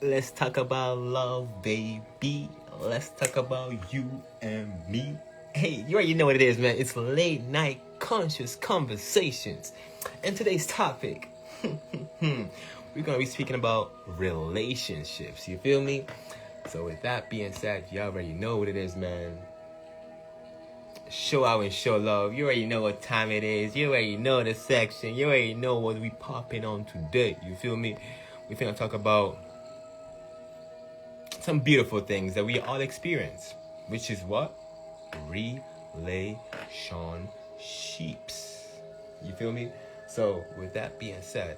Let's talk about love, baby. Let's talk about you and me. Hey, you already know what it is, man. It's late night conscious conversations. And today's topic, we're going to be speaking about relationships. You feel me? So with that being said, you already know what it is, man. Show out and show love. You already know what time it is. You already know the section. You already know what we popping on today. You feel me? We're going to talk about some beautiful things that we all experience, which is what? Relationships. You feel me? So with that being said,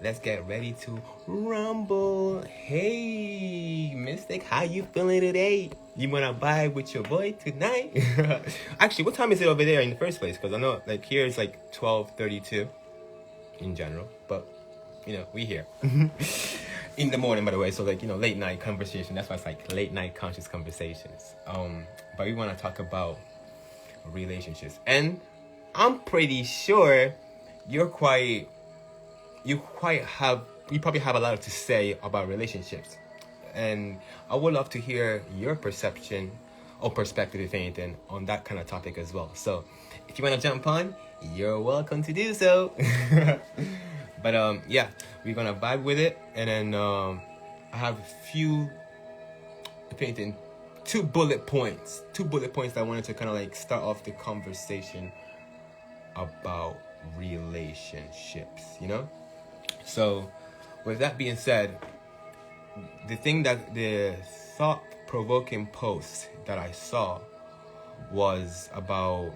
let's get ready to rumble. Hey, Mystic, how you feeling today? You wanna vibe with your boy tonight? Actually, what time is it over there in the first place? Because I know, like, here it's like 12:32 in general, but you know, we here in the morning, by the way. So, like, you know, late night conversation. That's why it's like late night conscious conversations. But we want to talk about relationships, and I'm pretty sure you probably have a lot to say about relationships, and I would love to hear your perception or perspective, if anything, on that kind of topic as well. So if you want to jump on, you're welcome to do so. But yeah, we're gonna vibe with it, and then I have a few, if anything, two bullet points that I wanted to kind of like start off the conversation about relationships, you know? So with that being said, the thought-provoking post that I saw was about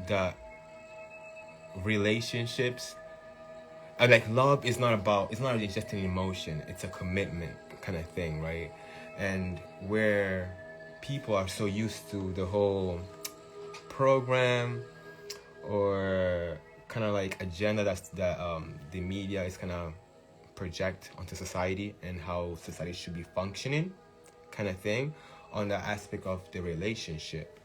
the relationships. Like, love is not really just an emotion, it's a commitment kind of thing, right? And where people are so used to the whole program or kind of like agenda that the media is kind of project onto society and how society should be functioning kind of thing on the aspect of the relationship.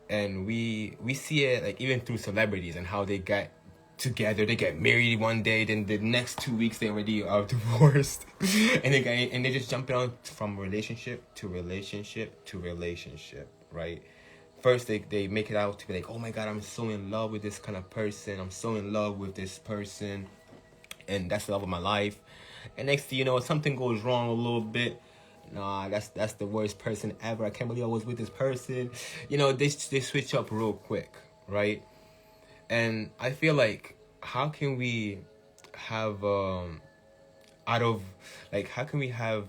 And we see it, like, even through celebrities and how they get together, they get married one day, then the next 2 weeks they already are divorced, and they just jumping on from relationship to relationship to relationship, right? First they make it out to be like, oh my god, I'm so in love with this kind of person, I'm so in love with this person, and that's the love of my life. And next thing you know, something goes wrong a little bit. Nah, that's the worst person ever. I can't believe I was with this person. You know, they switch up real quick, right? And I feel like, how can we have how can we have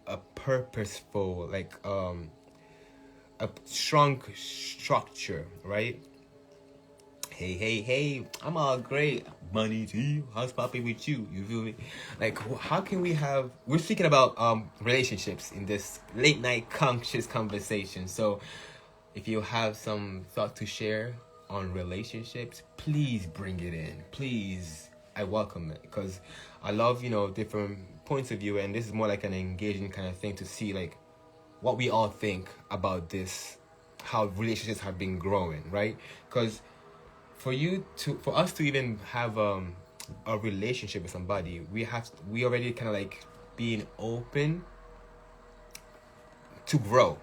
a purposeful, like a strong structure, right? Hey, I'm all great. Money to you. How's popping with you? You feel me? Like, how can we have... We're speaking about relationships in this late night conscious conversation. So if you have some thought to share on relationships, please bring it in. Please, I welcome it, because I love, you know, different points of view, and this is more like an engaging kind of thing to see, like, what we all think about this, how relationships have been growing, right? Because for us to even have a relationship with somebody, we already kind of like being open to grow.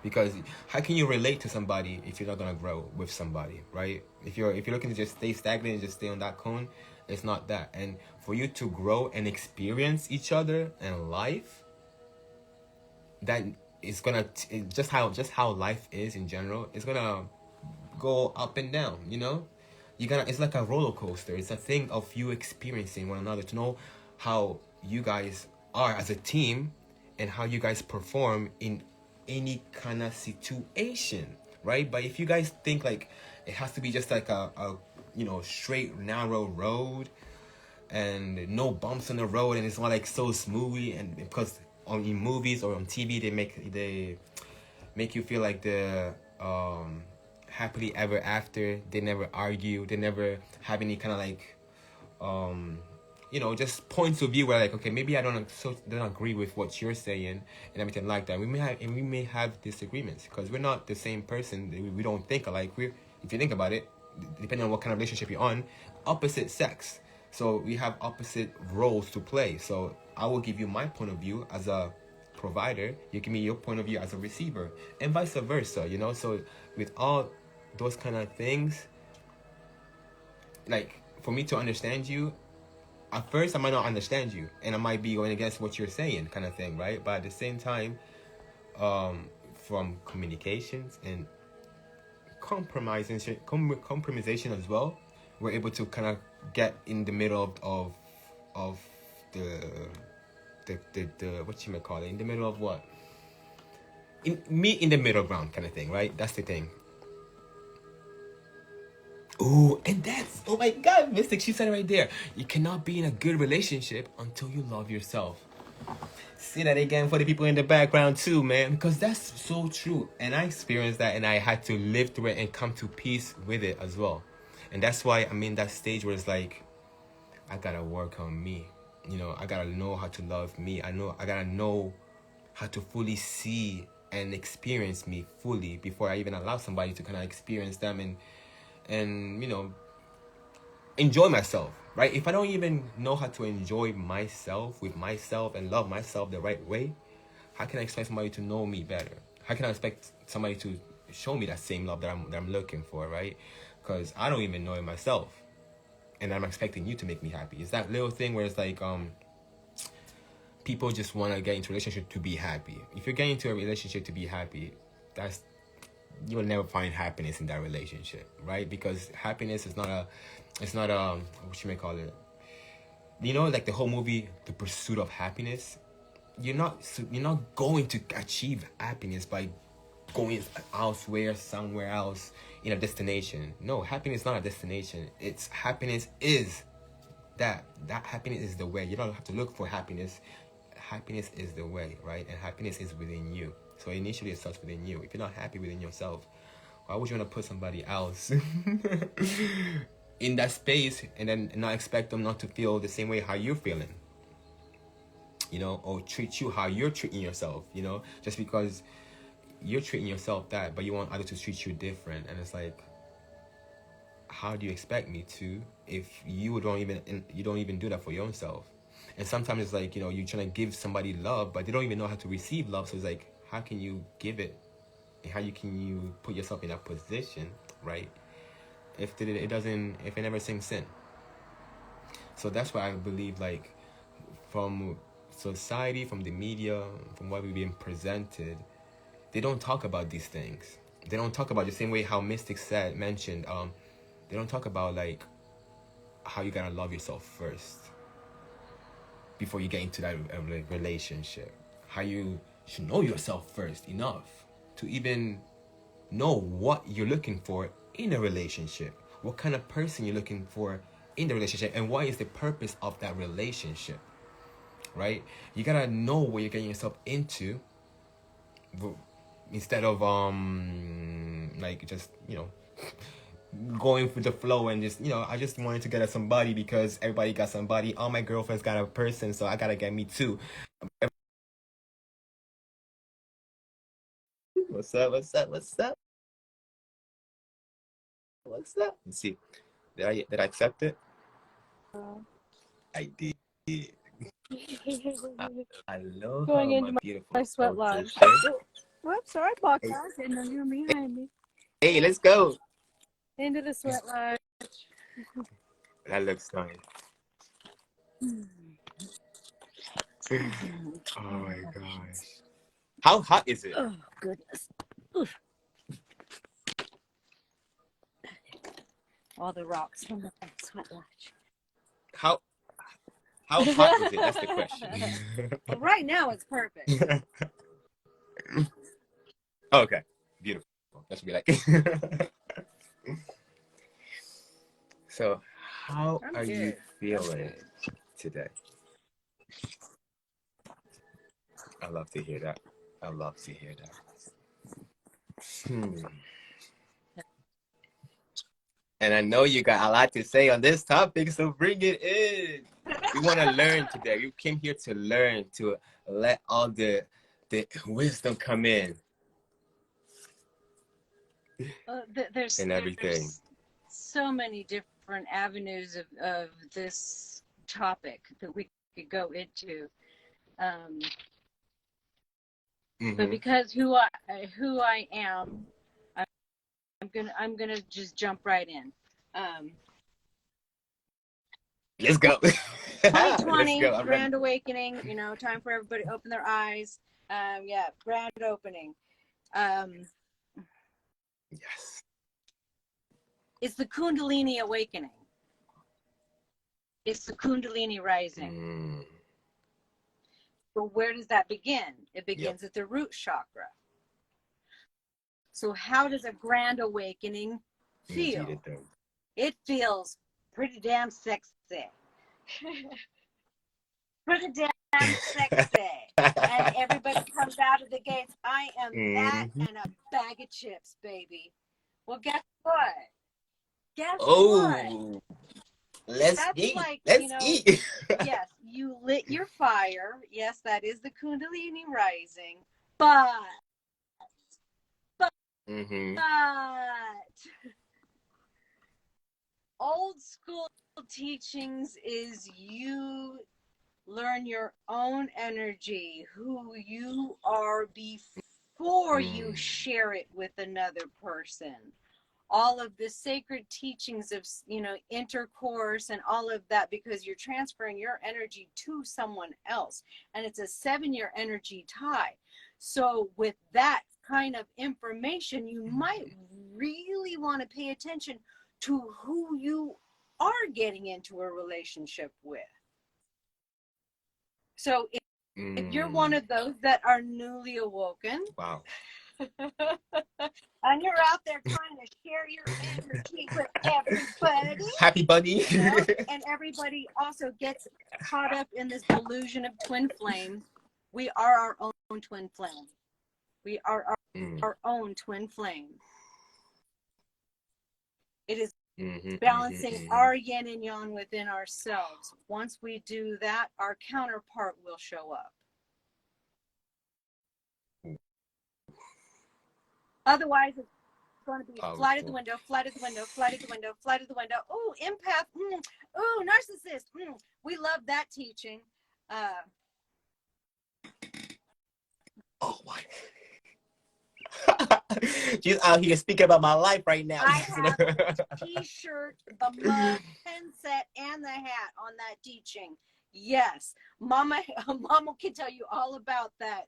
Because how can you relate to somebody if you're not gonna grow with somebody, right? If you're looking to just stay stagnant and just stay on that cone, it's not that. And for you to grow and experience each other and life, that is gonna just how life is in general, it's gonna go up and down. You know, it's like a roller coaster. It's a thing of you experiencing one another, to know how you guys are as a team and how you guys perform in any kind of situation, right? But if you guys think like it has to be just like a you know, straight narrow road and no bumps on the road, and it's not like so smoothly, and because in movies or on TV they make you feel like the happily ever after, they never argue, they never have any kind of like you know, just points of view where, like, okay, maybe I don't agree with what you're saying and everything like that. We may have disagreements because we're not the same person. We don't think alike. If you think about it, depending on what kind of relationship you're on, opposite sex. So we have opposite roles to play. So I will give you my point of view as a provider, you give me your point of view as a receiver, and vice versa, you know. So with all those kind of things, like for me to understand you, at first I might not understand you and I might be going against what you're saying, kind of thing, right? But at the same time, from communications and compromisation as well, we're able to kind of get in the middle of the the what you may call it, in the middle of what, in the middle ground, kind of thing, right? That's the thing. Ooh, and that's, oh my god, Mystic, she said it right there. You cannot be in a good relationship until you love yourself. Say that again for the people in the background too, man, because that's so true. And I experienced that and I had to live through it and come to peace with it as well. And that's why I'm in that stage where it's like, I gotta work on me. You know, I gotta know how to love me. I gotta know how to fully see and experience me fully before I even allow somebody to kind of experience them and you know, enjoy myself, right? If I don't even know how to enjoy myself with myself and love myself the right way, how can I expect somebody to know me better? How can I expect somebody to show me that same love that I'm looking for, right? Because I don't even know it myself, and I'm expecting you to make me happy. It's that little thing where it's like people just want to get into a relationship to be happy. If you're getting into a relationship to be happy, that's, you will never find happiness in that relationship, right? Because happiness is not a, it's not a, what you may call it, you know, like the whole movie The Pursuit of Happiness. You're not going to achieve happiness by going elsewhere, somewhere else, in a destination. No, happiness is not a destination. It's happiness is that happiness is the way. You don't have to look for happiness. Happiness is the way, right? And happiness is within you. So initially it starts within you. If you're not happy within yourself, why would you want to put somebody else in that space and then not expect them not to feel the same way how you're feeling, you know, or treat you how you're treating yourself, you know, just because you're treating yourself that, but you want others to treat you different. And it's like, how do you expect me to if you don't even do that for your own self? And sometimes it's like, you know, you're trying to give somebody love, but they don't even know how to receive love. So it's like, how can you give it? Can you put yourself in that position, right? If it never sinks in. So that's why I believe, like, from society, from the media, from what we've been presented, they don't talk about these things. They don't talk about the same way how Mystic mentioned. They don't talk about like how you gotta love yourself first before you get into that relationship. How you should know yourself first enough to even know what you're looking for in a relationship. What kind of person you're looking for in the relationship, and what is the purpose of that relationship, right? You gotta know what you're getting yourself into, instead of like just, you know, going with the flow and just, you know, I just wanted to get at somebody because everybody got somebody. All my girlfriends got a person, so I gotta get me too. What's up? What's up? What's up? What's up? Let's see. Did I accept it? I did. Aloha, Going into my beautiful my sweat lodge. sister. Whoops, sorry, block that. Didn't know you were behind me. Hey, let's go. Into the sweat lodge. That looks nice. Oh my gosh. How hot is it? Oh, goodness. Oof. All the rocks from the sweat lodge. How hot is it? That's the question. Well, right now it's perfect. Oh, okay. Beautiful. That should be like. So, how are you feeling today? I love to hear that. I love to hear that. And I know you got a lot to say on this topic, so bring it in. We want to learn today. We came here to learn, to let all the wisdom come in. There's And everything. There's so many different different avenues of this topic that we could go into. But because who I am, I'm gonna just jump right in. Let's go. 2020, Let's go. grand awakening. You know, time for everybody to open their eyes. Yeah, grand opening. Yes. It's the Kundalini awakening. It's the Kundalini rising. So where does that begin? It begins at the root chakra. So how does a grand awakening feel? It feels pretty damn sexy. Pretty damn sexy. And everybody comes out of the gates. I am that and a bag of chips, baby. Well, guess what? Guess what? Let's eat. Like, let's eat. Yes, you lit your fire. Yes, that is the Kundalini rising. But old school teachings is you learn your own energy, who you are before you share it with another person. All of the sacred teachings of, you know, intercourse and all of that, because you're transferring your energy to someone else. And it's a 7-year energy tie. So with that kind of information, you might really want to pay attention to who you are getting into a relationship with. So if you're one of those that are newly awoken, wow, and you're out there trying to share your energy with everybody, happy buddy, you know, and everybody also gets caught up in this delusion of twin flame. We are our own twin flame. We are our own twin flame. It is balancing our yin and yang within ourselves. Once we do that, our counterpart will show up. Otherwise, it's going to be fly to the window, fly to the window, fly to the window, fly to the window. Oh, empath. Oh, narcissist. We love that teaching. Oh my. She's out here speaking about my life right now. I have the t-shirt, the mug, pen set, and the hat on that teaching. Yes. Mama can tell you all about that.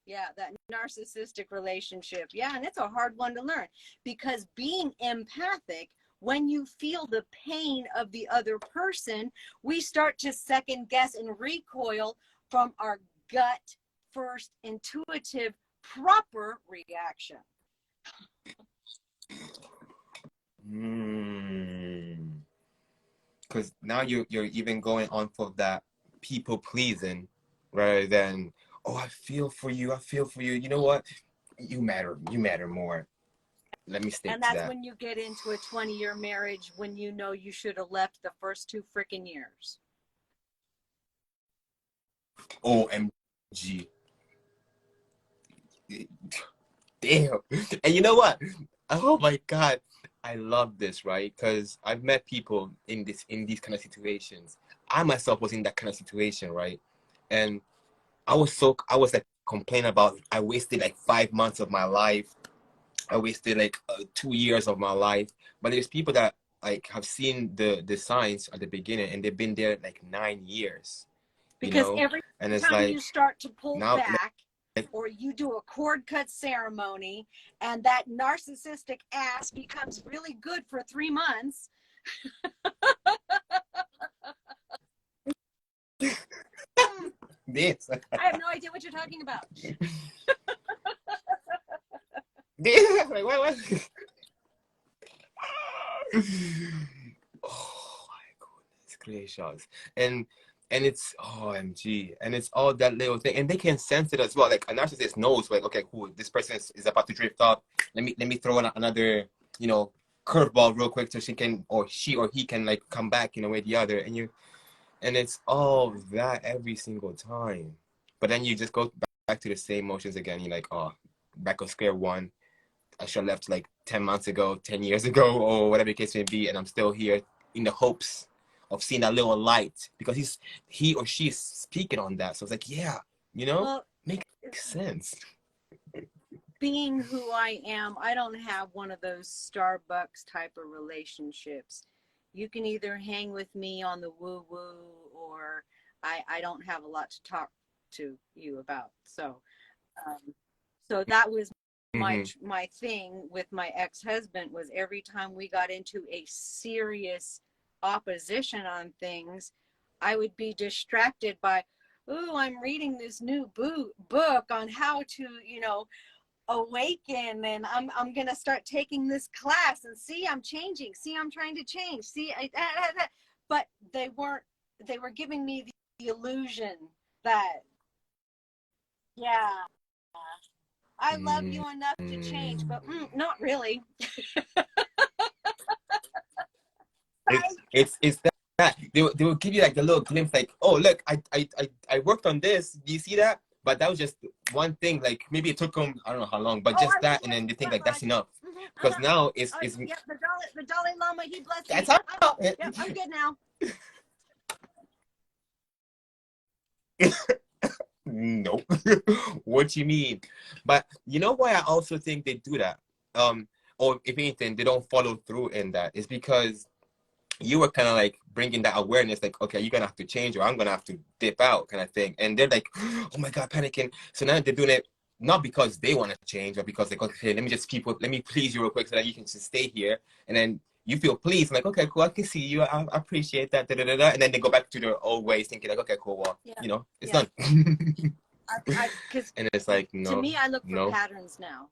Yeah, that narcissistic relationship. Yeah, and it's a hard one to learn, because being empathic, when you feel the pain of the other person, we start to second guess and recoil from our gut first intuitive proper reaction. Because now you're even going on for that people pleasing rather than, oh, I feel for you. You know what? You matter more. Let me stick to that. And that's when you get into a 20-year marriage, when you know you should have left the first 2 freaking years. OMG. Damn. And you know what? Oh my God. I love this, right? Because I've met people in these kind of situations. I myself was in that kind of situation, right? And I was like complaining about, I wasted like 5 months of my life. I wasted like 2 years of my life. But there's people that like have seen the signs at the beginning, and they've been there like 9 years. Because every time like, you start to pull back, or you do a cord cut ceremony, and that narcissistic ass becomes really good for 3 months. This. I have no idea what you're talking about. Like, what? Oh my goodness gracious. And it's OMG, and it's all that little thing, and they can sense it as well. Like a narcissist knows, like, okay, cool, this person is about to drift up. Let me throw in another, you know, curveball real quick, so she or he can like come back in a way or the other, and it's all that every single time. But then you just go back to the same motions again. You're like, oh, back on square one. I should have left like 10 months ago, 10 years ago, or whatever the case may be, and I'm still here in the hopes of seeing that little light, because he or she is speaking on that. So it's like, yeah, you know, Well, makes sense. being who I am, I don't have one of those Starbucks type of relationships. You can either hang with me on the woo woo, or I don't have a lot to talk to you about. So that was my thing with my ex-husband, was every time we got into a serious opposition on things, I would be distracted by, oh, I'm reading this new book on how to, awaken, and I'm gonna start taking this class, and see, I'm changing, see, I'm trying to change, see, but they were giving me the illusion that, yeah, I love you enough to change, but not really. It's that they will give you like the little glimpse, like, oh look, I worked on this. Do you see that? But that was just one thing. Like maybe it took them, I don't know how long, but just that, and then they think like that's enough. Because now it's Yep, the Dalai Lama, he blessed me. that's how. Yep, I'm good now. Nope. What you mean? But you know why I also think they do that? Or if anything, they don't follow through in that. It's because you were kind of like bringing that awareness, like, okay, you're gonna have to change, or I'm gonna have to dip out, kind of thing. And they're like, oh my god, panicking. So now they're doing it not because they want to change, but because like, okay, let me please you real quick so that you can just stay here. And then you feel pleased, like, okay, cool, I can see you, I appreciate that, da, da, da, da. And then they go back to their old ways, thinking like, okay, cool, well, it's done. Because And it's like, to no, me, I look for no. patterns now,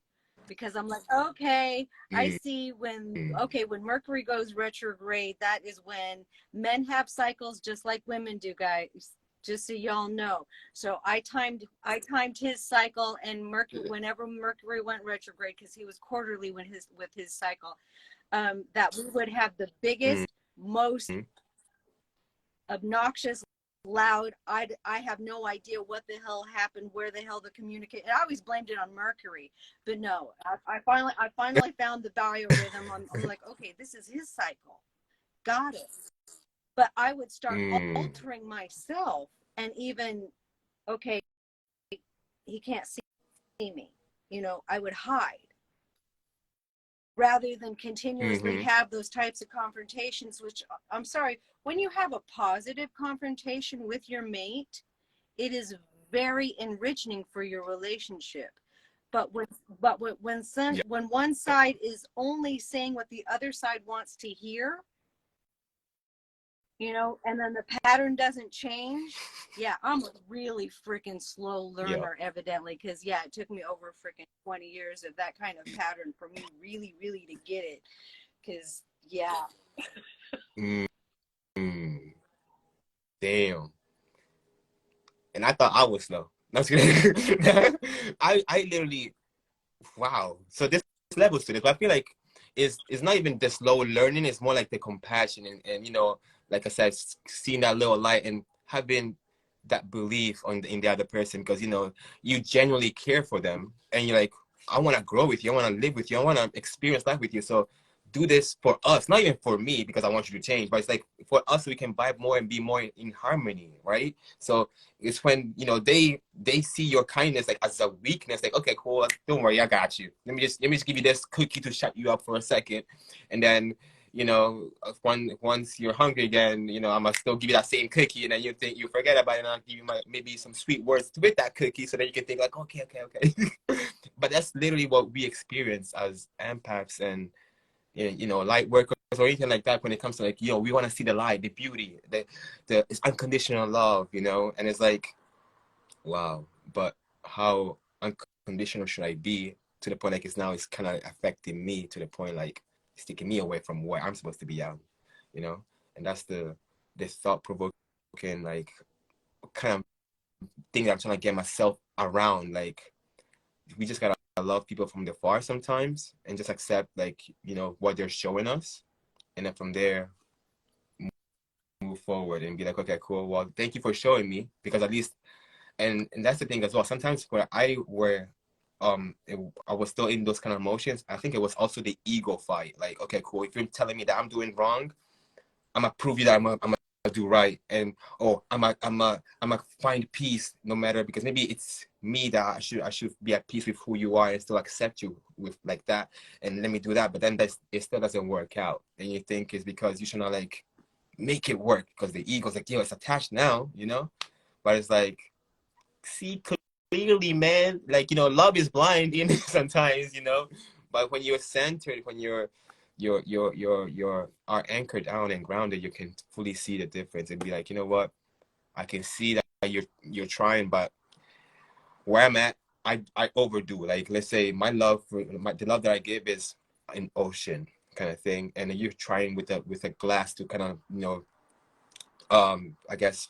because I'm like, okay, I see when Mercury goes retrograde, that is when men have cycles just like women do, guys. Just so y'all know. So I timed his cycle, and Mercury, whenever Mercury went retrograde, because he was quarterly with his cycle, that we would have the biggest, most obnoxious, loud, I have no idea what the hell happened, where the hell the communication. I always blamed it on Mercury, but no, I finally found the biorhythm. I'm like, okay, this is his cycle, got it. But I would start altering myself, and even, okay, he can't see me, I would hide, rather than continuously have those types of confrontations, which, I'm sorry, when you have a positive confrontation with your mate, it is very enriching for your relationship. But when one side is only saying what the other side wants to hear, and then the pattern doesn't change, yeah, I'm a really freaking slow learner, evidently, because it took me over freaking 20 years of that kind of pattern for me really, really to get it. Because Damn. And I thought I was slow. No, I'm just kidding. I literally, wow. So this levels to this, but I feel like it's not even the slow learning. It's more like the compassion, and like I said, seeing that little light and having that belief in the other person, because you genuinely care for them, and you're like, I want to grow with you, I want to live with you, I want to experience life with you. So do this for us, not even for me because I want you to change, but it's like for us so we can vibe more and be more in harmony, right? So it's when they see your kindness like as a weakness, like, okay, cool, don't worry, I got you. Let me just give you this cookie to shut you up for a second, and then once you're hungry again, I must still give you that same cookie, and then you forget about it, and I'll give you maybe some sweet words with that cookie, so that you can think like, okay. But that's literally what we experience as empaths and light workers or anything like that, when it comes to like, we want to see the light, the beauty, it's unconditional love, and it's like, wow. But how unconditional should I be, to the point like it's kind of affecting me, to the point like it's taking me away from where I'm supposed to be at, and that's the thought-provoking, like, kind of thing that I'm trying to get myself around. Like, we just gotta love people from the far sometimes, and just accept, like, what they're showing us, and then from there move forward and be like, okay, cool, well, thank you for showing me, because at least, and that's the thing as well, sometimes where I was still in those kind of emotions, I think it was also the ego fight, like, okay, cool, if you're telling me that I'm doing wrong, gonna prove you that I'm gonna do right, and I'm gonna find peace no matter, because maybe it's me that I should be at peace with who you are and still accept you with like that, and let me do that. But then it still doesn't work out, and you think it's because you should not like make it work because the ego's like, yo, it's attached now, you know. But it's like, see clearly, man. Like, you know, love is blind, you know, sometimes, you know. But when you're centered, when you're are anchored down and grounded, you can fully see the difference and be like, you know what, I can see that you're trying, but where I'm at, I overdo. Like, let's say my love for the love that I give is an ocean kind of thing, and you're trying with a glass to kind of, you know, I guess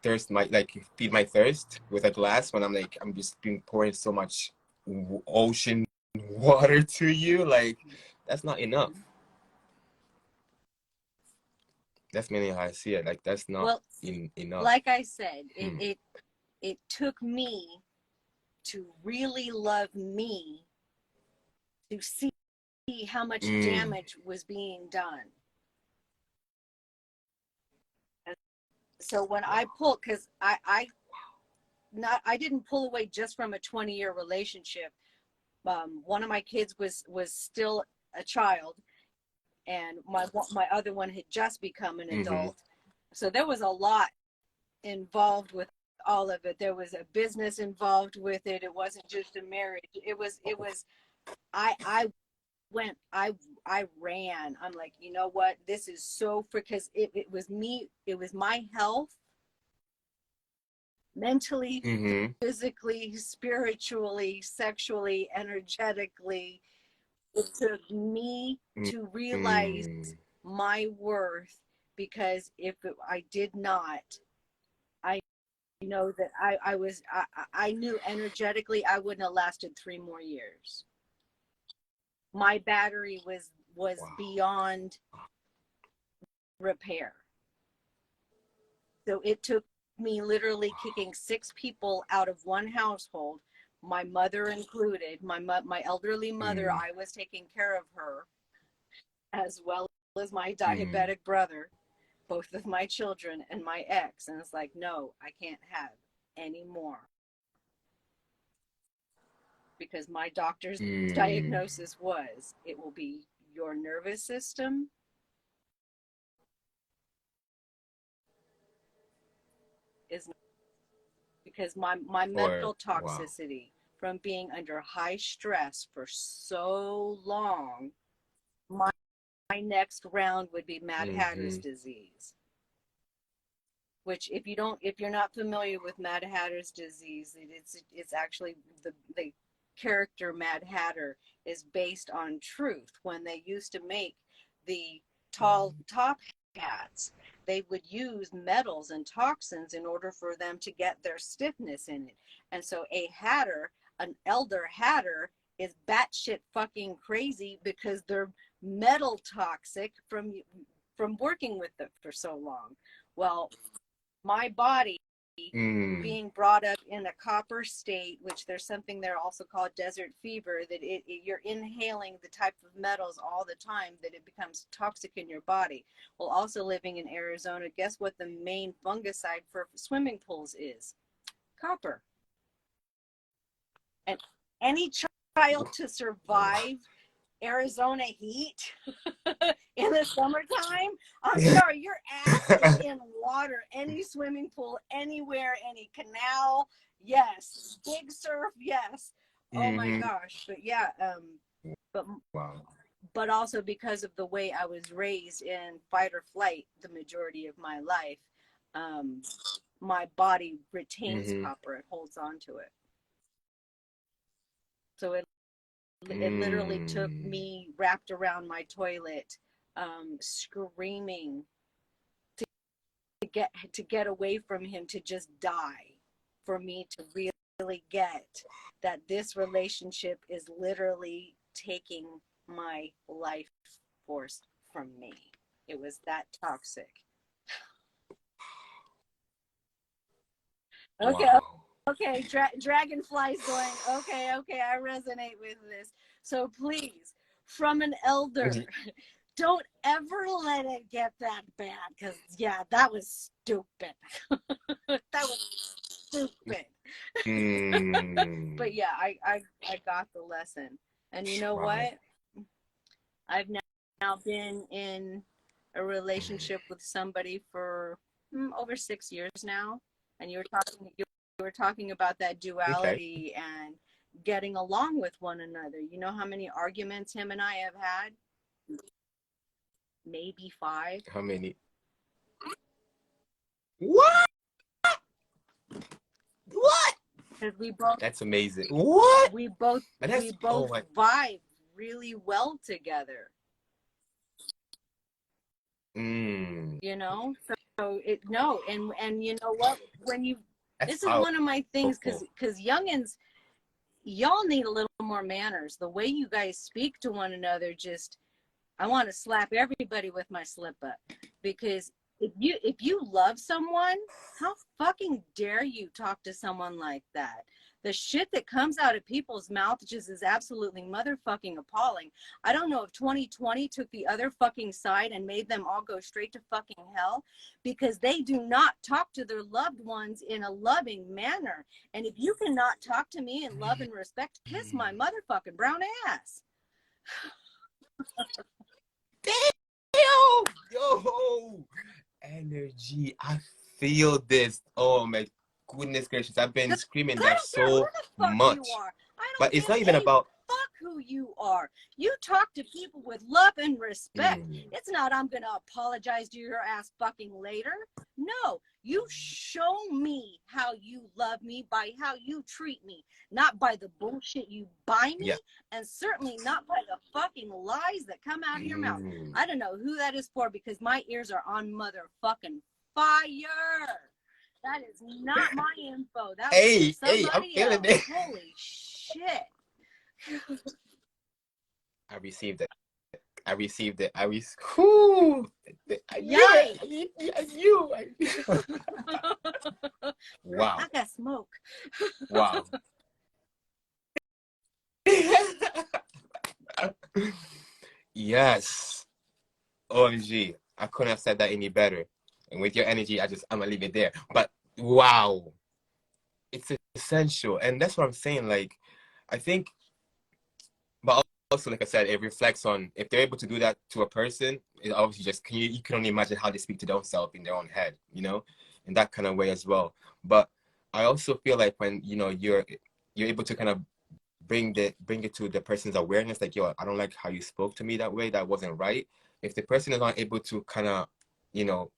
feed my thirst with a glass, when I'm just being pouring so much ocean water to you. Like, that's not enough. That's mainly how I see it. Like, that's not enough. Like I said, it took me to really love me to see how much damage was being done. So when I pulled, because I didn't pull away just from a 20-year relationship. One of my kids was still a child, and my other one had just become an adult. So there was a lot involved with all of it. There was a business involved with it. It wasn't just a marriage. It was I ran. I'm like, you know what? This is so, because it was me. It was my health, mentally, physically, spiritually, sexually, energetically. It took me to realize my worth, because if I did not, I know that I knew energetically I wouldn't have lasted 3 more years. My battery was beyond repair. So it took me literally kicking 6 people out of one household, my mother included. My elderly mother, I was taking care of her, as well as my diabetic brother, both of my children, and my ex. And it's like, no, I can't have any more, because my doctor's diagnosis was, it will be your nervous system is, because my mental toxicity from being under high stress for so long, my next round would be Mad Hatter's disease. Which, if you're not familiar with Mad Hatter's disease, it's actually the character Mad Hatter is based on truth. When they used to make the tall top hats, they would use metals and toxins in order for them to get their stiffness in it. And so an elder hatter, is batshit fucking crazy, because they're metal toxic from working with them for so long. Well, my body being brought up in a copper state, which there's something there also called desert fever, that you're inhaling the type of metals all the time that it becomes toxic in your body. Well, also living in Arizona, guess what the main fungicide for swimming pools is? Copper. And any child to survive Arizona heat in the summertime, I'm sorry, your ass is in water. Any swimming pool, anywhere, any canal, yes. Big surf, yes. Oh my gosh. But yeah, but also because of the way I was raised in fight or flight the majority of my life, my body retains copper. It holds on to it. So it literally took me wrapped around my toilet, screaming to get away from him, to just die, for me to really get that this relationship is literally taking my life force from me. It was that toxic. Okay. Wow. Okay, Dragonfly's going, okay, I resonate with this. So please, from an elder, don't ever let it get that bad, because yeah, that was stupid. That was stupid. But yeah, I got the lesson. And you know Wow. what? I've now been in a relationship with somebody for over 6 years now. And you were talking about that Okay. duality and getting along with one another. You know how many arguments him and I have had? Maybe 5. How many? What? What? Because That's amazing. What? we both And we that's, both oh my. vibe really well together. You know, so it no, and you know what? When you That's This is one of my things, powerful. because youngins, y'all need a little more manners. The way you guys speak to one another, just I want to slap everybody with my slip up, because if you love someone, how fucking dare you talk to someone like that? The shit that comes out of people's mouths just is absolutely motherfucking appalling. I don't know if 2020 took the other fucking side and made them all go straight to fucking hell, because they do not talk to their loved ones in a loving manner. And if you cannot talk to me in love and respect, kiss my motherfucking brown ass. Damn! Yo! Energy. I feel this. Oh my goodness gracious. I've been screaming I that don't care who so the fuck you much. are. I don't But it's give not even a about. fuck who you are. You talk to people with love and respect. Mm, It's not I'm gonna apologize to your ass fucking later. No, you show me how you love me by how you treat me, not by the bullshit you buy me, yeah. and certainly not by the fucking lies that come out of your mouth. Mm. I don't know who that is for, because my ears are on motherfucking fire. That is not my info. That was Hey, for hey, I'm somebody feeling else. it. Holy shit. I received it. I received it. Whew. I knew Yikes. it. I knew. Wow. I got smoke. Wow. Yes. OMG. I couldn't have said that any better. And with your energy, I'm gonna leave it there. But wow. It's essential. And that's what I'm saying. Like, I think, but also, like I said, it reflects on if they're able to do that to a person, it obviously just you can only imagine how they speak to their own self in their own head, in that kind of way as well. But I also feel like when you're able to kind of bring it to the person's awareness, like, yo, I don't like how you spoke to me that way, that wasn't right. If the person is not able to kind of you know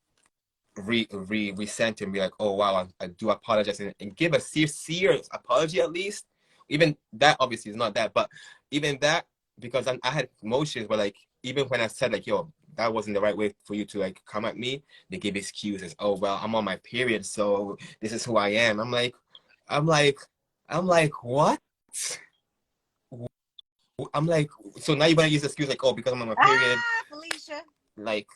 resent and be like, oh wow, I do apologize, and give a serious apology at least. Even that obviously is not that, but even that, because I had emotions where, like, even when I said, like, yo, that wasn't the right way for you to, like, come at me, they give excuses. Oh well, I'm on my period, so this is who I am. I'm like what? I'm like, so now you're gonna use the excuse like, oh, because I'm on my period, Felicia. like.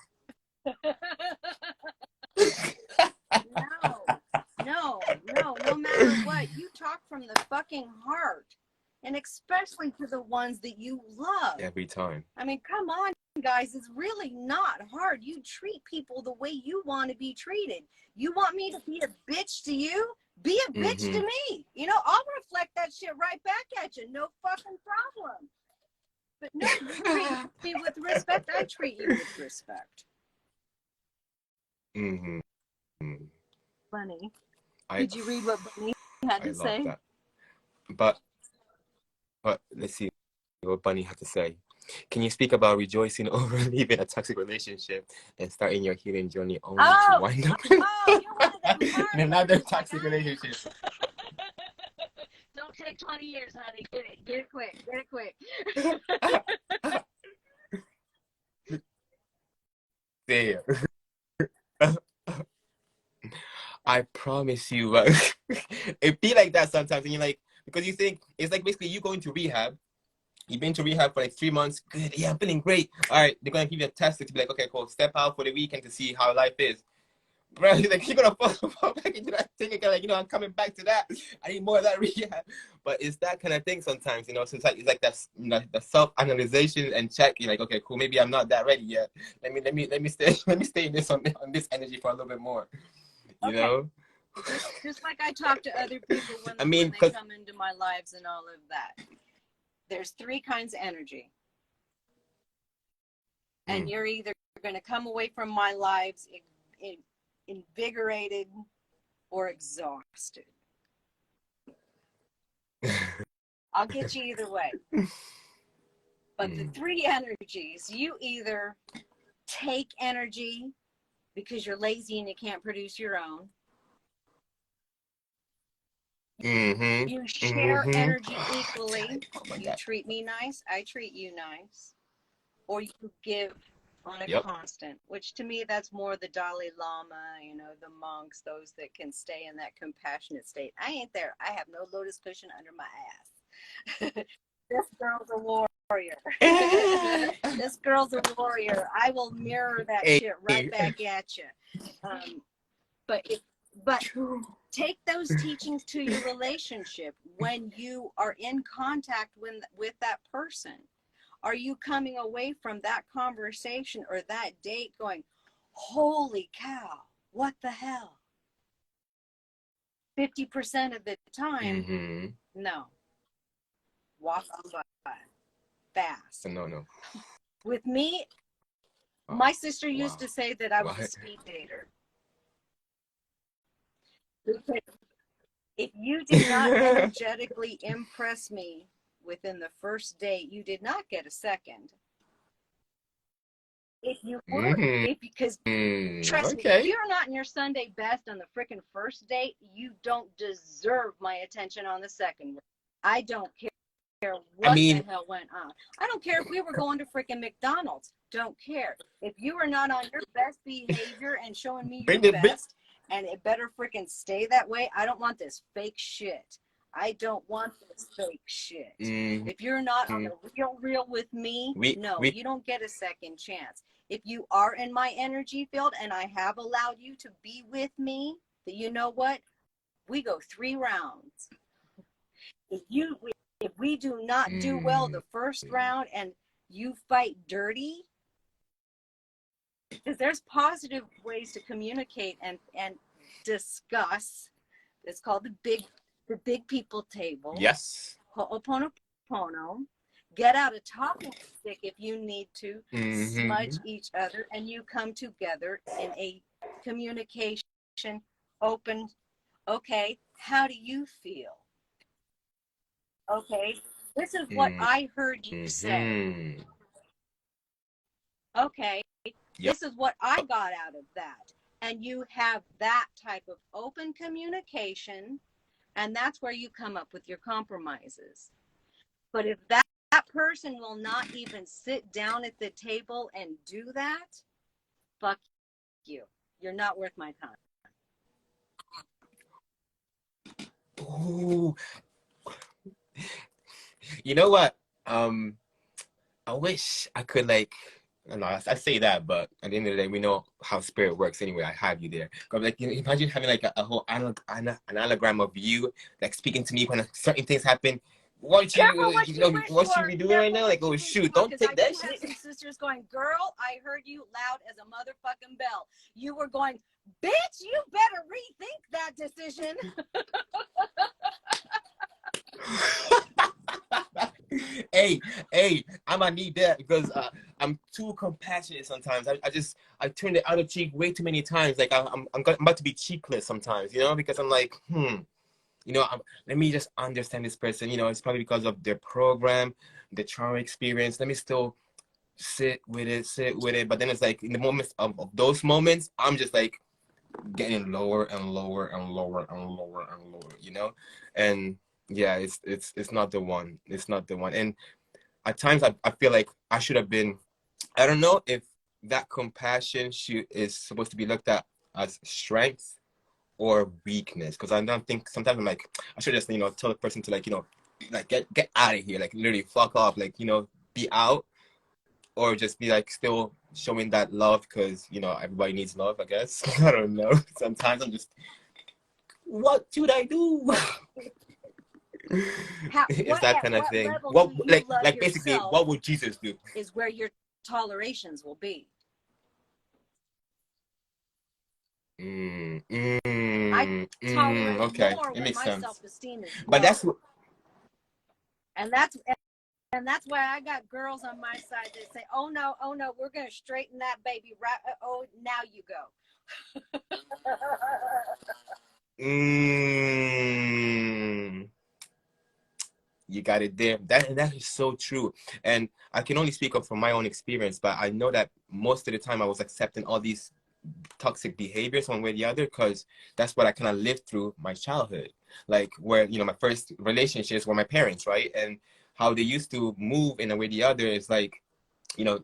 No matter what, you talk from the fucking heart, and especially to the ones that you love. Every time. I mean, come on, guys, it's really not hard. You treat people the way you want to be treated. You want me to be a bitch to you? Be a bitch to me. I'll reflect that shit right back at you. No fucking problem. But no, you treat me with respect. I treat you with respect. Funny. Did you read what Bunny had to say? I love that. But let's see what Bunny had to say. Can you speak about rejoicing over leaving a toxic relationship and starting your healing journey only to wind up you're one of them in another toxic relationship? Don't take 20 years, honey. Get it quick. There. I promise you, it be like that sometimes, and you're like, because you think it's like basically you going to rehab. You've been to rehab for like 3 months. Good, yeah, I'm feeling great. All right, they're gonna give you a test to be like, okay, cool. Step out for the weekend to see how life is. bro, like you're gonna fall back into that thing again. Like, I'm coming back to that. I need more of that rehab. But it's that kind of thing sometimes, So it's like that, the self-analyzation and check. You're like, okay, cool, maybe I'm not that ready yet. Let me stay let me stay in this on this energy for a little bit more. You Okay. know? Just like I talk to other people when they come into my lives and all of that. There's 3 kinds of energy. And you're either going to come away from my lives invigorated or exhausted. I'll get you either way. But the 3 energies, you either take energy because you're lazy and you can't produce your own. You share energy equally. You treat me nice, I treat you nice. Or you give on a constant, which to me, that's more the Dalai Lama, the monks, those that can stay in that compassionate state. I ain't there. I have no lotus cushion under my ass. This girl's a warrior. This girl's a warrior. I will mirror that shit right back at you. But take those teachings to your relationship when you are in contact with that person. Are you coming away from that conversation or that date going, holy cow, what the hell? 50% of the time, no. Walk on by. Fast. No. With me, my sister used to say that I was a speed dater. If you did not energetically impress me within the first date, you did not get a second. If you were, because trust me, if you're not in your Sunday best on the freaking first date, you don't deserve my attention on the second one. I don't care what the hell went on. I don't care if we were going to freaking McDonald's. Don't care. If you are not on your best behavior and showing me your best, and it better freaking stay that way. I don't want this fake shit. I don't want this fake shit. If you're not on the real with me, you don't get a second chance. If you are in my energy field and I have allowed you to be with me, then you know what? We go 3 rounds. If we do not do well the first round and you fight dirty, because there's positive ways to communicate and discuss. It's called the big people table. Yes. Ho'oponopono. Get out a talking stick if you need to. Smudge each other, and you come together in a communication open. Okay, how do you feel? Okay, this is what I heard you say. Okay, this is what I got out of that. And you have that type of open communication, and that's where you come up with your compromises. But if that person will not even sit down at the table and do that, fuck you. You're not worth my time. Ooh. You know what? I wish I could I say that, but at the end of the day, we know how spirit works anyway. I have you there. But imagine having a whole analogram of you, speaking to me when certain things happen. What you be doing right now? Like, oh shoot, don't take that shit. Some sisters going, girl, I heard you loud as a motherfucking bell. You were going, bitch, you better rethink that decision. Hey, I might need that because I'm too compassionate sometimes. I turn the other cheek way too many times. Like I'm about to be cheekless sometimes, because I'm like, let me just understand this person. It's probably because of their program, the trauma experience. Let me still sit with it. But then it's like in the moments of those moments, I'm just like getting lower and lower and lower and lower and lower, and yeah, it's not the one. It's not the one. And at times I feel like I should have been, I don't know if that compassion is supposed to be looked at as strength or weakness, because I don't think sometimes I'm like, I should just tell the person to get out of here, literally fuck off, be out. or just be like still showing that love because, you know, everybody needs love, I guess. I don't know. Sometimes I'm just, what should I do? It's that At kind of what thing. level What, do you love like basically, yourself what would Jesus do? is where your tolerations will be. I tolerate Okay, more it when makes my sense. self-esteem is But low. that's what. And that's why I got girls on my side that say, oh no, we're going to straighten that baby right. Oh, now you go. You got it there. That is so true. And I can only speak up from my own experience, but I know that most of the time I was accepting all these toxic behaviors one way or the other because that's what I kind of lived through my childhood. Like where, you know, my first relationships were my parents, right? And how they used to move in a way or the other is like, you know,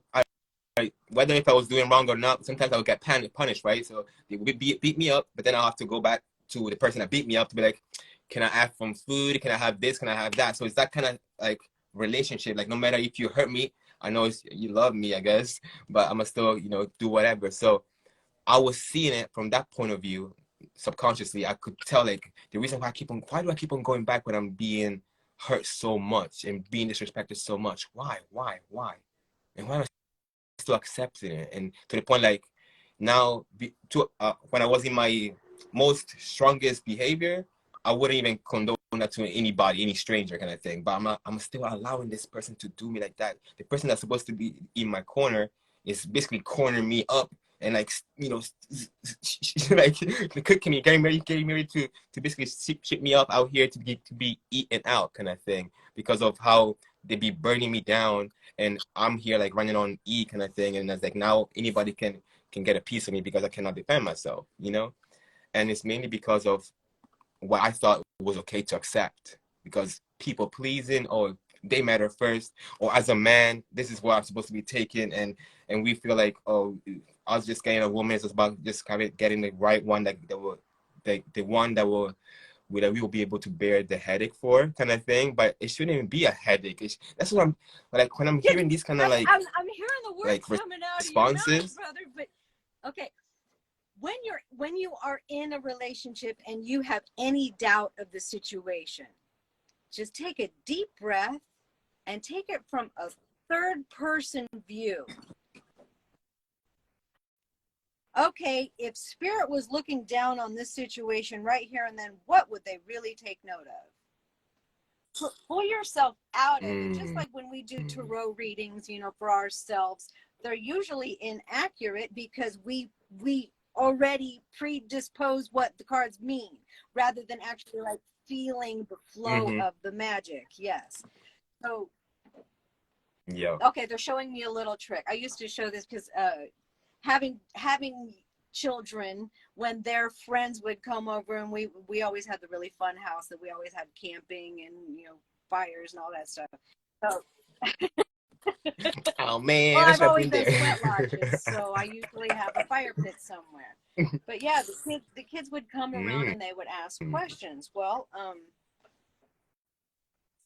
whether if I was doing wrong or not, sometimes I would get punished, right? So they would beat me up, but then I'll have to go back to the person that beat me up to be like, can I have some food? Can I have this? Can I have that? So it's that kind of like relationship. Like no matter if you hurt me, I know you love me, I guess, but I'm gonna still, you know, do whatever. So I was seeing it from that point of view. Subconsciously, I could tell like the reason why why do I keep on going back when I'm being hurt so much and being disrespected so much? Why? And why am I still accepting it? And to the point like now when I was in my most strongest behavior, I wouldn't even condone that to anybody, any stranger kind of thing. But I'm still allowing this person to do me like that. The person that's supposed to be in my corner is basically cornering me up and like, you know, like cooking me, getting ready to basically ship me up out here to be eaten out kind of thing because of how they be burning me down and I'm here like running on E kind of thing. And it's like now anybody can get a piece of me because I cannot defend myself, you know? And it's mainly because of what I thought was okay to accept because people pleasing or they matter first, or as a man, this is what I'm supposed to be taking. And we feel like, oh, I was just getting a woman. It's about just kind of getting the right one that will, the one that will, that we will be able to bear the headache for kind of thing. But it shouldn't even be a headache. That's what I'm like when I'm hearing these kind of like, I'm hearing the words like coming out responses. of your mouth, brother. But okay, when you are in a relationship and you have any doubt of the situation, just take a deep breath and take it from a third person view. Okay, if spirit was looking down on this situation right here and then, what would they really take note of? Pull yourself out of it. Just like when we do tarot readings, you know, for ourselves, they're usually inaccurate because we already predispose what the cards mean rather than actually like feeling the flow of the magic. Yes. So yeah, okay, they're showing me a little trick. I used to show this because having children, when their friends would come over, and we always had the really fun house that we always had camping and, you know, fires and all that stuff. So oh man, well, I I've should have always been done there. sweat lodges, so I usually have a fire pit somewhere. But yeah, the kids would come around and they would ask questions. Well,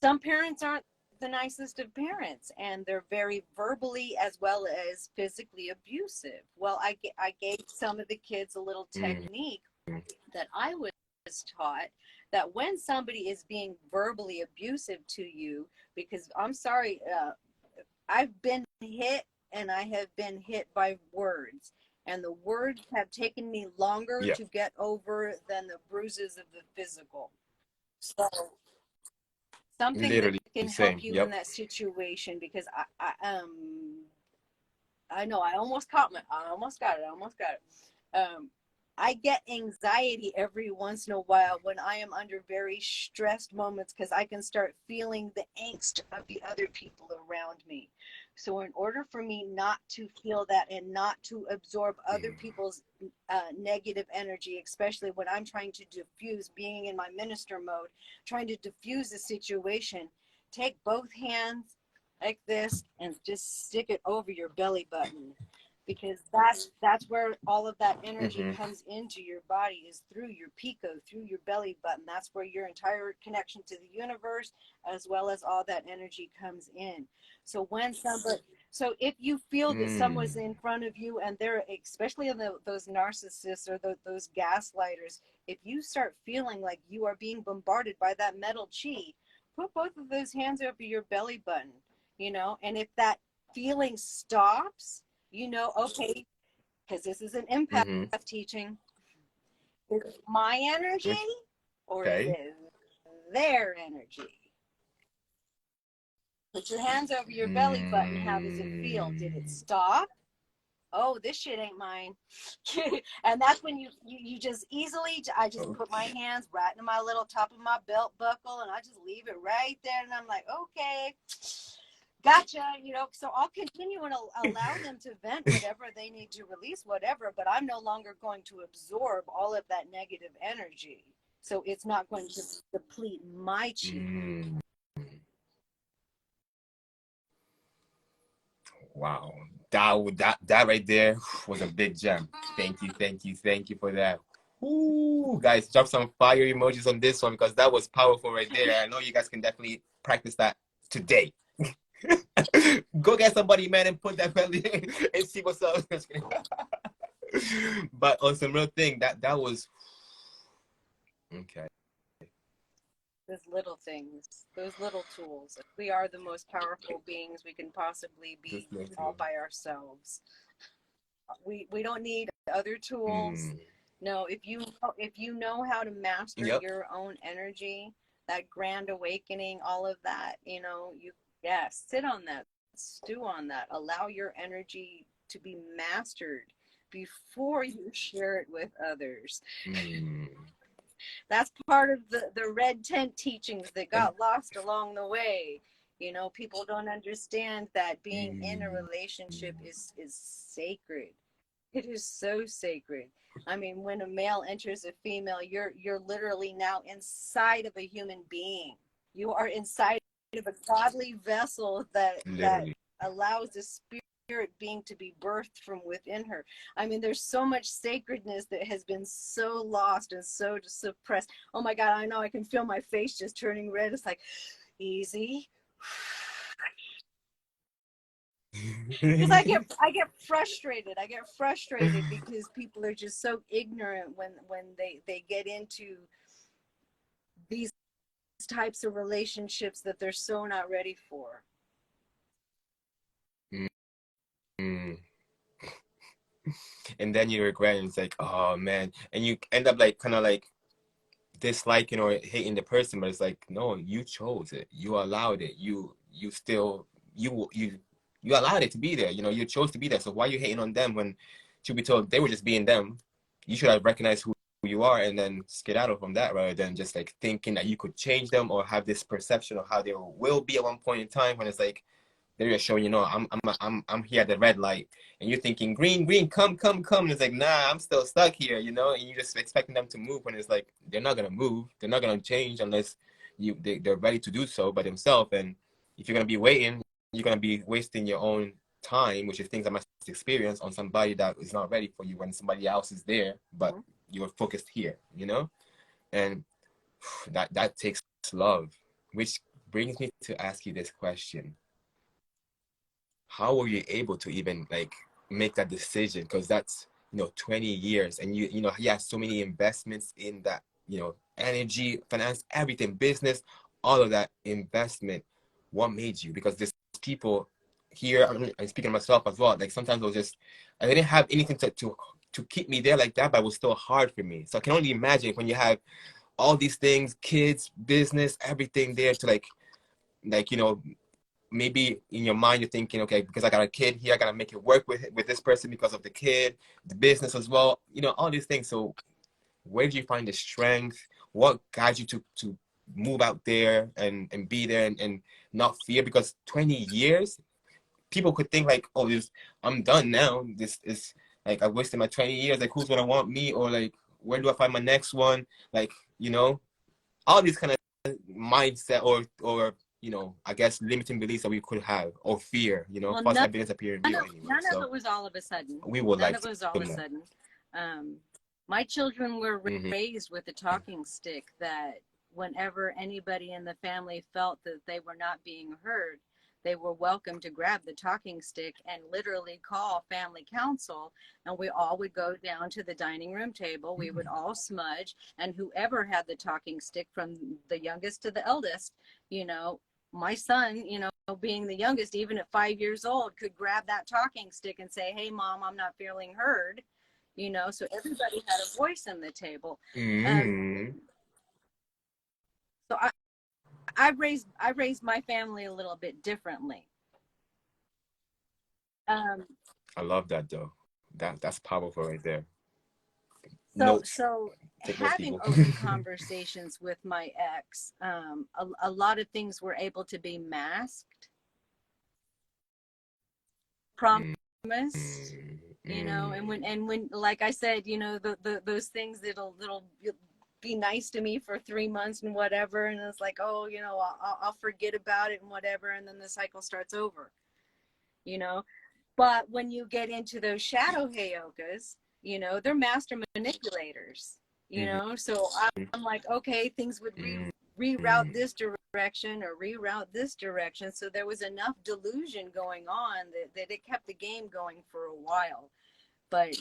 some parents aren't the nicest of parents, and they're very verbally as well as physically abusive. Well, I gave some of the kids a little technique that I was taught, that when somebody is being verbally abusive to you, because I'm sorry, I've been hit and I have been hit by words, and the words have taken me longer to get over than the bruises of the physical. So something that Literally can the help same. you in Yep. that situation, because I know I almost got it. I get anxiety every once in a while when I am under very stressed moments because I can start feeling the angst of the other people around me. So in order for me not to feel that and not to absorb other people's negative energy, especially when I'm trying to diffuse, being in my minister mode, trying to diffuse the situation, take both hands like this and just stick it over your belly button. because that's where all of that energy comes into your body, is through your pico, through your belly button. That's where your entire connection to the universe, as well as all that energy, comes in. So when somebody, so if you feel that someone's in front of you and they're, especially in those narcissists or those gaslighters, if you start feeling like you are being bombarded by that metal chi, put both of those hands over your belly button, you know, and if that feeling stops, you know, okay, because this is an empath teaching. Is it my energy or is it their energy? Put your hands over your belly button. How does it feel? Did it stop? Oh, this shit ain't mine. And that's when you just easily, I just put my hands right in my little top of my belt buckle and I just leave it right there. And I'm like, okay, gotcha. You know, so I'll continue and allow them to vent whatever they need to release, whatever, but I'm no longer going to absorb all of that negative energy. So it's not going to deplete my chi. Wow, that right there was a big gem. Thank you for that. Ooh, guys, drop some fire emojis on this one because that was powerful right there. I know you guys can definitely practice that today. Go get somebody, man, and put that belly in and see what's up. But on some real thing, that was okay. Those little things, those little tools. We are the most powerful beings we can possibly be all by ourselves. We don't need other tools. No, if you know how to master your own energy, that grand awakening, all of that, you know, sit on that, stew on that, allow your energy to be mastered before you share it with others. That's part of the red tent teachings that got lost along the way. You know, people don't understand that being in a relationship is sacred. It is so sacred. I mean, when a male enters a female, you're literally now inside of a human being. You are inside of a godly vessel that allows the spirit being to be birthed from within her. I mean, there's so much sacredness that has been so lost and so suppressed. Oh my God, I know, I can feel my face just turning red. It's like, easy. Because I get frustrated. I get frustrated because people are just so ignorant when they get into these types of relationships that they're so not ready for. And then you regret and it's like, oh man, and you end up like kind of like disliking or hating the person, but it's like, no, you chose it, you allowed it, you allowed it to be there, you know, you chose to be there. So why are you hating on them when, should be told, they were just being them? You should have recognized who you are and then skedaddle from that, rather than just like thinking that you could change them or have this perception of how they will be at one point in time, when it's like they're just showing, you know, I'm here at the red light, and you're thinking green, come. And it's like, nah, I'm still stuck here, you know, and you're just expecting them to move when it's like they're not gonna move, they're not gonna change unless they're ready to do so by themselves. And if you're gonna be waiting, you're gonna be wasting your own time, which is things I must experience, on somebody that is not ready for you when somebody else is there, but you're focused here, you know. And that takes love, which brings me to ask you this question: how were you able to even like make that decision? Because that's, you know, 20 years, and you know, he has so many investments in that, you know, energy, finance, everything, business, all of that investment. What made you? Because there's people here, I'm speaking of myself as well, like sometimes I didn't have anything to keep me there like that, but it was still hard for me. So I can only imagine when you have all these things, kids, business, everything there to like, you know, maybe in your mind you're thinking, okay, because I got a kid here, I gotta make it work with this person because of the kid, the business as well, you know, all these things. So where did you find the strength? What guides you to move out there and be there and not fear? Because 20 years, people could think like, oh, I'm done now. This is like, I wasted my 20 years. Like, who's gonna want me? Or like, where do I find my next one? Like, you know, all these kind of mindset or you know, I guess limiting beliefs that we could have, or fear, you know, Well, false evidence appearing real anyway. none of So it was all of a sudden. we would None like of it was to all of a know. sudden. My children were Mm-hmm. raised with a talking stick that whenever anybody in the family felt that they were not being heard, they were welcome to grab the talking stick and literally call family council. And we all would go down to the dining room table. We would all smudge, and whoever had the talking stick, from the youngest to the eldest, you know, my son, you know, being the youngest, even at 5 years old, could grab that talking stick and say, "Hey, mom, I'm not feeling heard." You know, so everybody had a voice in the table. Mm-hmm. So I raised my family a little bit differently. Um, I love that though. That's powerful right there. so Notes. so Take notes, having people. open conversations with my ex, a lot of things were able to be masked, promised, you know, and when like I said, you know, those things that'll be nice to me for 3 months and whatever, and it's like, oh, you know, I'll forget about it and whatever, and then the cycle starts over, you know. But when you get into those shadow heyokas, you know, they're master manipulators, you Mm-hmm. know. So I'm like, okay, things would reroute Mm-hmm. this direction or reroute this direction. So there was enough delusion going on that it kept the game going for a while. But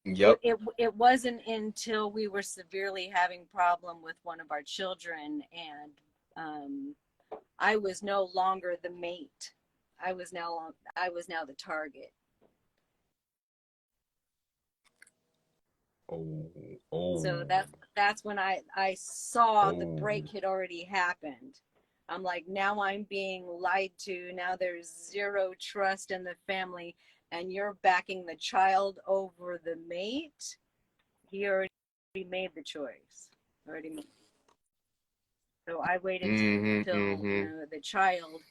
Yep. it wasn't until we were severely having problem with one of our children, and I was no longer the mate. I was now the target. Oh. Oh. So that's when I saw the Oh. break had already happened. I'm like, now I'm being lied to. Now there's zero trust in the family, and you're backing the child over the mate. He already made the choice. Already made. So I waited Mm-hmm. till, you Mm-hmm. know, the child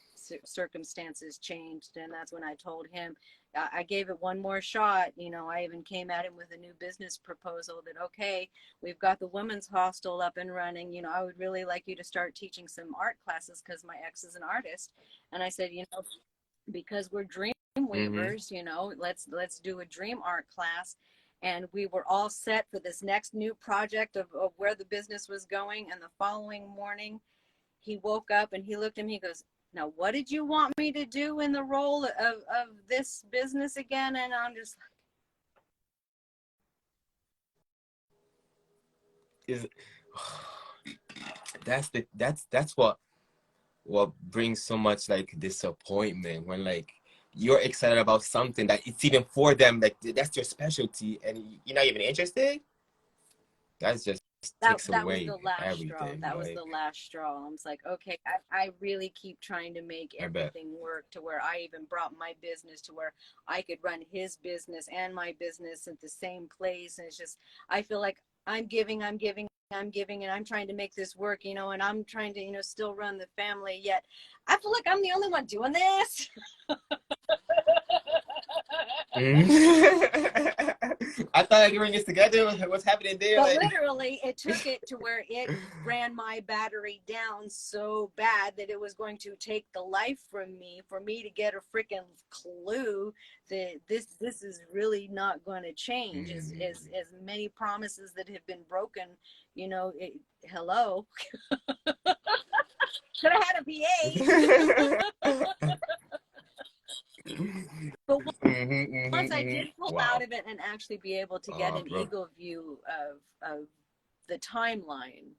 circumstances changed, and that's when I told him. I gave it one more shot. You know, I even came at him with a new business proposal that, okay, we've got the women's hostel up and running. You know, I would really like you to start teaching some art classes because my ex is an artist. And I said, you know, because we're dream Mm-hmm. weavers, you know, let's do a dream art class. And we were all set for this next new project of where the business was going. And the following morning, he woke up and he looked at me, he goes, now what did you want me to do in the role of this business again? And I'm just Is that's what brings so much like disappointment when like you're excited about something that it's even for them, like that's your specialty, and you're not even interested. That just takes that was away the last straw. everything. That was the Like, last straw. I was like, okay, I really keep trying to make I bet. everything work to where I even brought my business to where I could run his business and my business at the same place. And it's just, I feel like I'm giving, and I'm trying to make this work, you know, and I'm trying to, you know, still run the family. Yet I feel like I'm the only one doing this. I thought like you were in this together. What's happening there? But Like, literally, it took it to where it ran my battery down so bad that it was going to take the life from me for me to get a freaking clue that this is really not going to change. As many promises that have been broken, you know. Hello, should have had a PA. But once I did pull out Wow. of it and actually be able to get an Bro. eagle view of the timeline,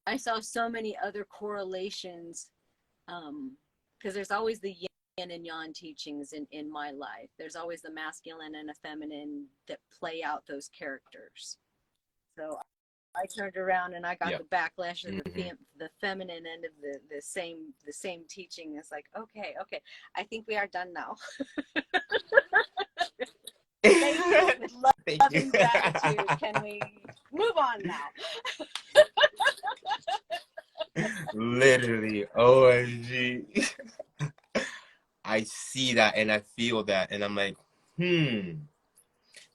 I saw so many other correlations, because there's always the yin and yang teachings in my life. There's always the masculine and a feminine that play out those characters. So I turned around and I got Yeah. the backlash of Mm-hmm. the feminine end of the same teaching. It's like, okay, I think we are done now. Thank you. With Thank love you. and gratitude, can we move on now? Literally, OMG. I see that and I feel that, and I'm like,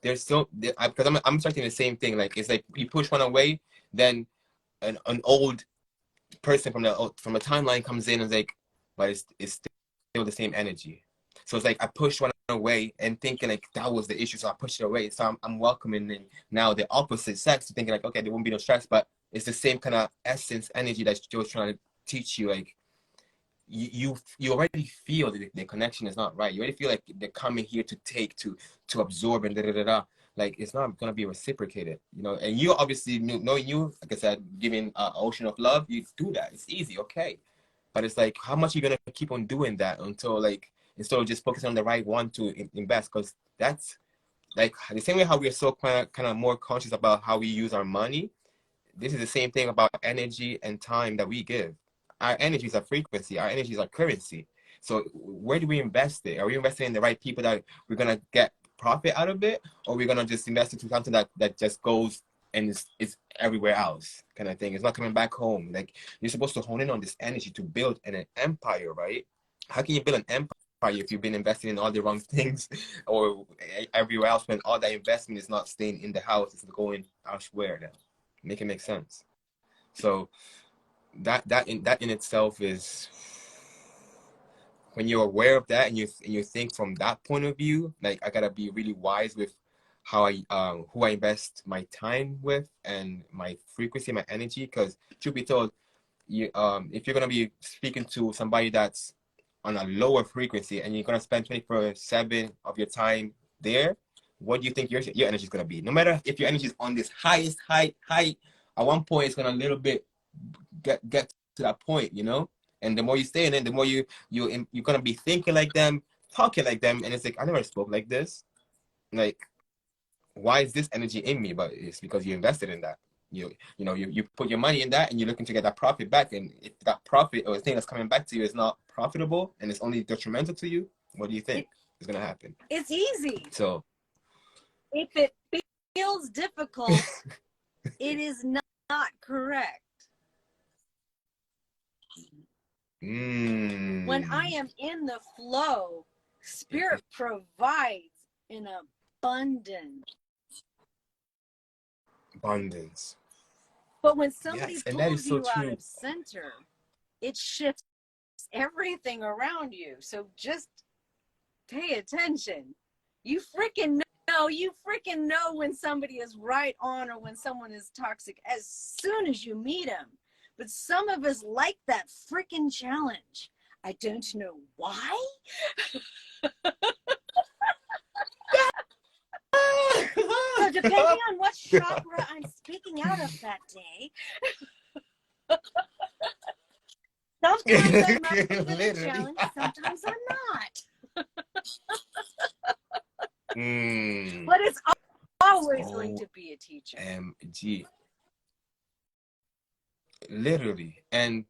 there's so because I'm starting the same thing. Like it's like you push one away, then an old person from the timeline comes in and is like, but it's still the same energy. So it's like I pushed one away and thinking like that was the issue, so I pushed it away. So I'm welcoming in now the opposite sex, thinking like, okay, there won't be no stress, but it's the same kind of essence energy that Joe was trying to teach you. Like you already feel that the connection is not right. You already feel like they're coming here to take, to absorb, and da da da da. Like it's not gonna be reciprocated, you know. And you obviously knowing you, like I said, giving an ocean of love, you do that. It's easy, okay. But it's like, how much are you gonna keep on doing that until like, instead of just focusing on the right one to invest? Because that's like the same way how we're so kind of more conscious about how we use our money. This is the same thing about energy and time that we give. Our energy is a frequency. Our energy is a currency. So where do we invest it? Are we investing in the right people that we're gonna get profit out of it, or we're gonna just invest into something that just goes and is everywhere else kind of thing? It's not coming back home. Like you're supposed to hone in on this energy to build an empire, right? How can you build an empire if you've been investing in all the wrong things or everywhere else, when all that investment is not staying in the house, it's going elsewhere now? Make it make sense. So that in itself is, when you're aware of that and you think from that point of view, like I gotta be really wise with how I who I invest my time with and my frequency, my energy. Because truth be told, you if you're gonna be speaking to somebody that's on a lower frequency and you're gonna spend 24/7 of your time there, what do you think your energy is gonna be? No matter if your energy is on this highest height, at one point it's gonna a little bit get to that point, you know. And the more you stay in it, the more you're gonna be thinking like them, talking like them, and it's like, I never spoke like this. Like, why is this energy in me? But it's because you invested in that. You put your money in that, and you're looking to get that profit back. And if that profit or the thing that's coming back to you is not profitable and it's only detrimental to you, what do you think is gonna happen? It's easy. So if it feels difficult, it is not correct. When I am in the flow, Spirit provides in abundance. But when somebody pulls you out of center, it shifts everything around you. So just pay attention. You freaking know when somebody is right on or when someone is toxic as soon as you meet them. But some of us like that freaking challenge. I don't know why. So depending on what chakra I'm speaking out of that day, sometimes I'm up for the challenge, sometimes I'm not. But it's always going to be a teacher. OMG. Literally. And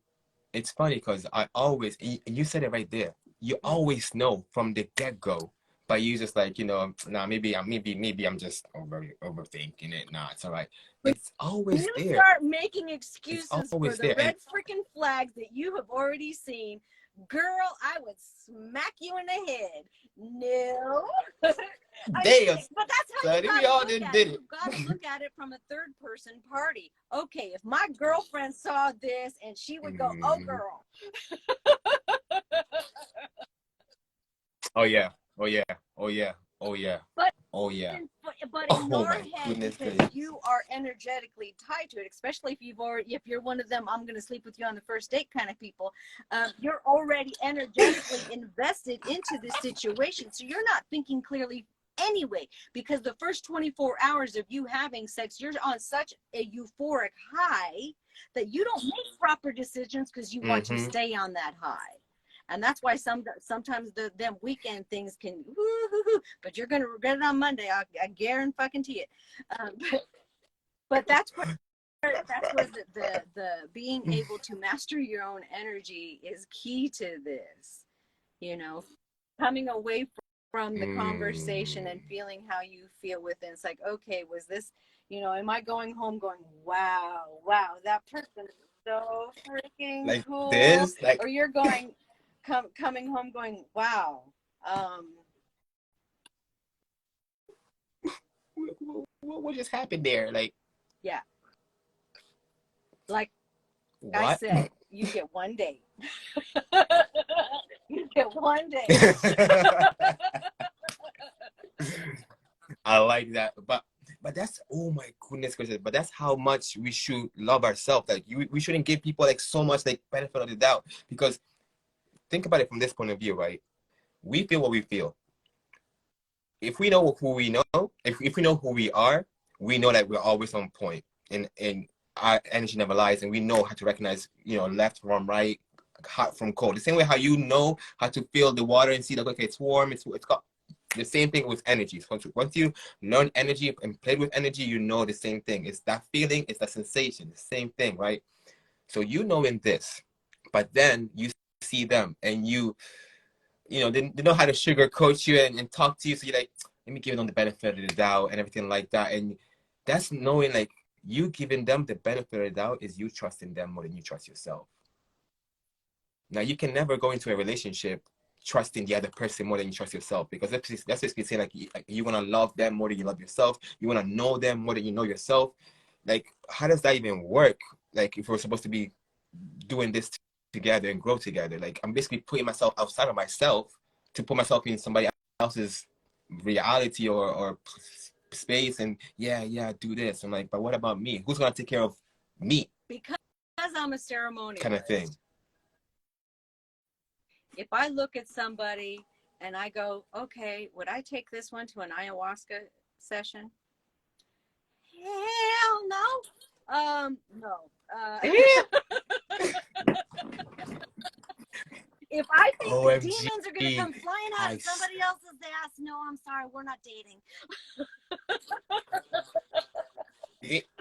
it's funny because I always, and you said it right there, you always know from the get-go, but you just like, nah, maybe I'm just overthinking it. Nah, it's all right. It's always there. You start making excuses for the red freaking flags that you have already seen. Girl, I would smack you in the head. No. Damn. But that's how you gotta look at it. You've got to look at it from a third person party. Okay, if my girlfriend saw this and she would go, oh, girl. Oh, yeah. Oh, yeah. Oh, yeah. Oh, yeah. But in your head, because you are energetically tied to it, especially if you're one of them, I'm going to sleep with you on the first date kind of people, you're already energetically invested into this situation. So you're not thinking clearly anyway, because the first 24 hours of you having sex, you're on such a euphoric high that you don't make proper decisions because you want to stay on that high. And that's why sometimes them weekend things can, but you're going to regret it on Monday. I guarantee it. But that's where the being able to master your own energy is key to this. Coming away from the conversation and feeling how you feel within. It's like, okay, was this, am I going home going, wow, that person is so freaking like cool. This, or you're going, coming home going, wow. What just happened there? Like, yeah. Like what? I said, You get one day. You get one day. I like that, but that's, oh my goodness gracious, but that's how much we should love ourselves. Like we shouldn't give people like so much like benefit of the doubt, because think about it from this point of view, right? We feel what we feel. If we know who we know, if we know who we are, we know that we're always on point, and our energy never lies, and we know how to recognize, left from right, hot from cold. The same way how you know how to feel the water and see that, okay, it's warm, it's got the same thing with energy. Once you learn energy and play with energy, you know the same thing. It's that feeling, it's that sensation, the same thing, right? So in this, but then you see them and they know how to sugarcoat you and talk to you. So you're like, let me give them the benefit of the doubt and everything like that. And that's knowing, like, you giving them the benefit of the doubt is you trusting them more than you trust yourself. Now, you can never go into a relationship trusting the other person more than you trust yourself, because that's basically saying like you want to love them more than you love yourself. You want to know them more than you know yourself. Like, how does that even work? Like, if we're supposed to be doing this together and grow together, like, I'm basically putting myself outside of myself to put myself in somebody else's reality or space, and do this. I'm like, but what about me? Who's gonna take care of me? Because I'm a ceremonialist. Kind of thing. If I look at somebody and I go, okay, would I take this one to an ayahuasca session? Hell no. No. If I think OMG, the demons are going to come flying out of somebody else's ass, no, I'm sorry, we're not dating.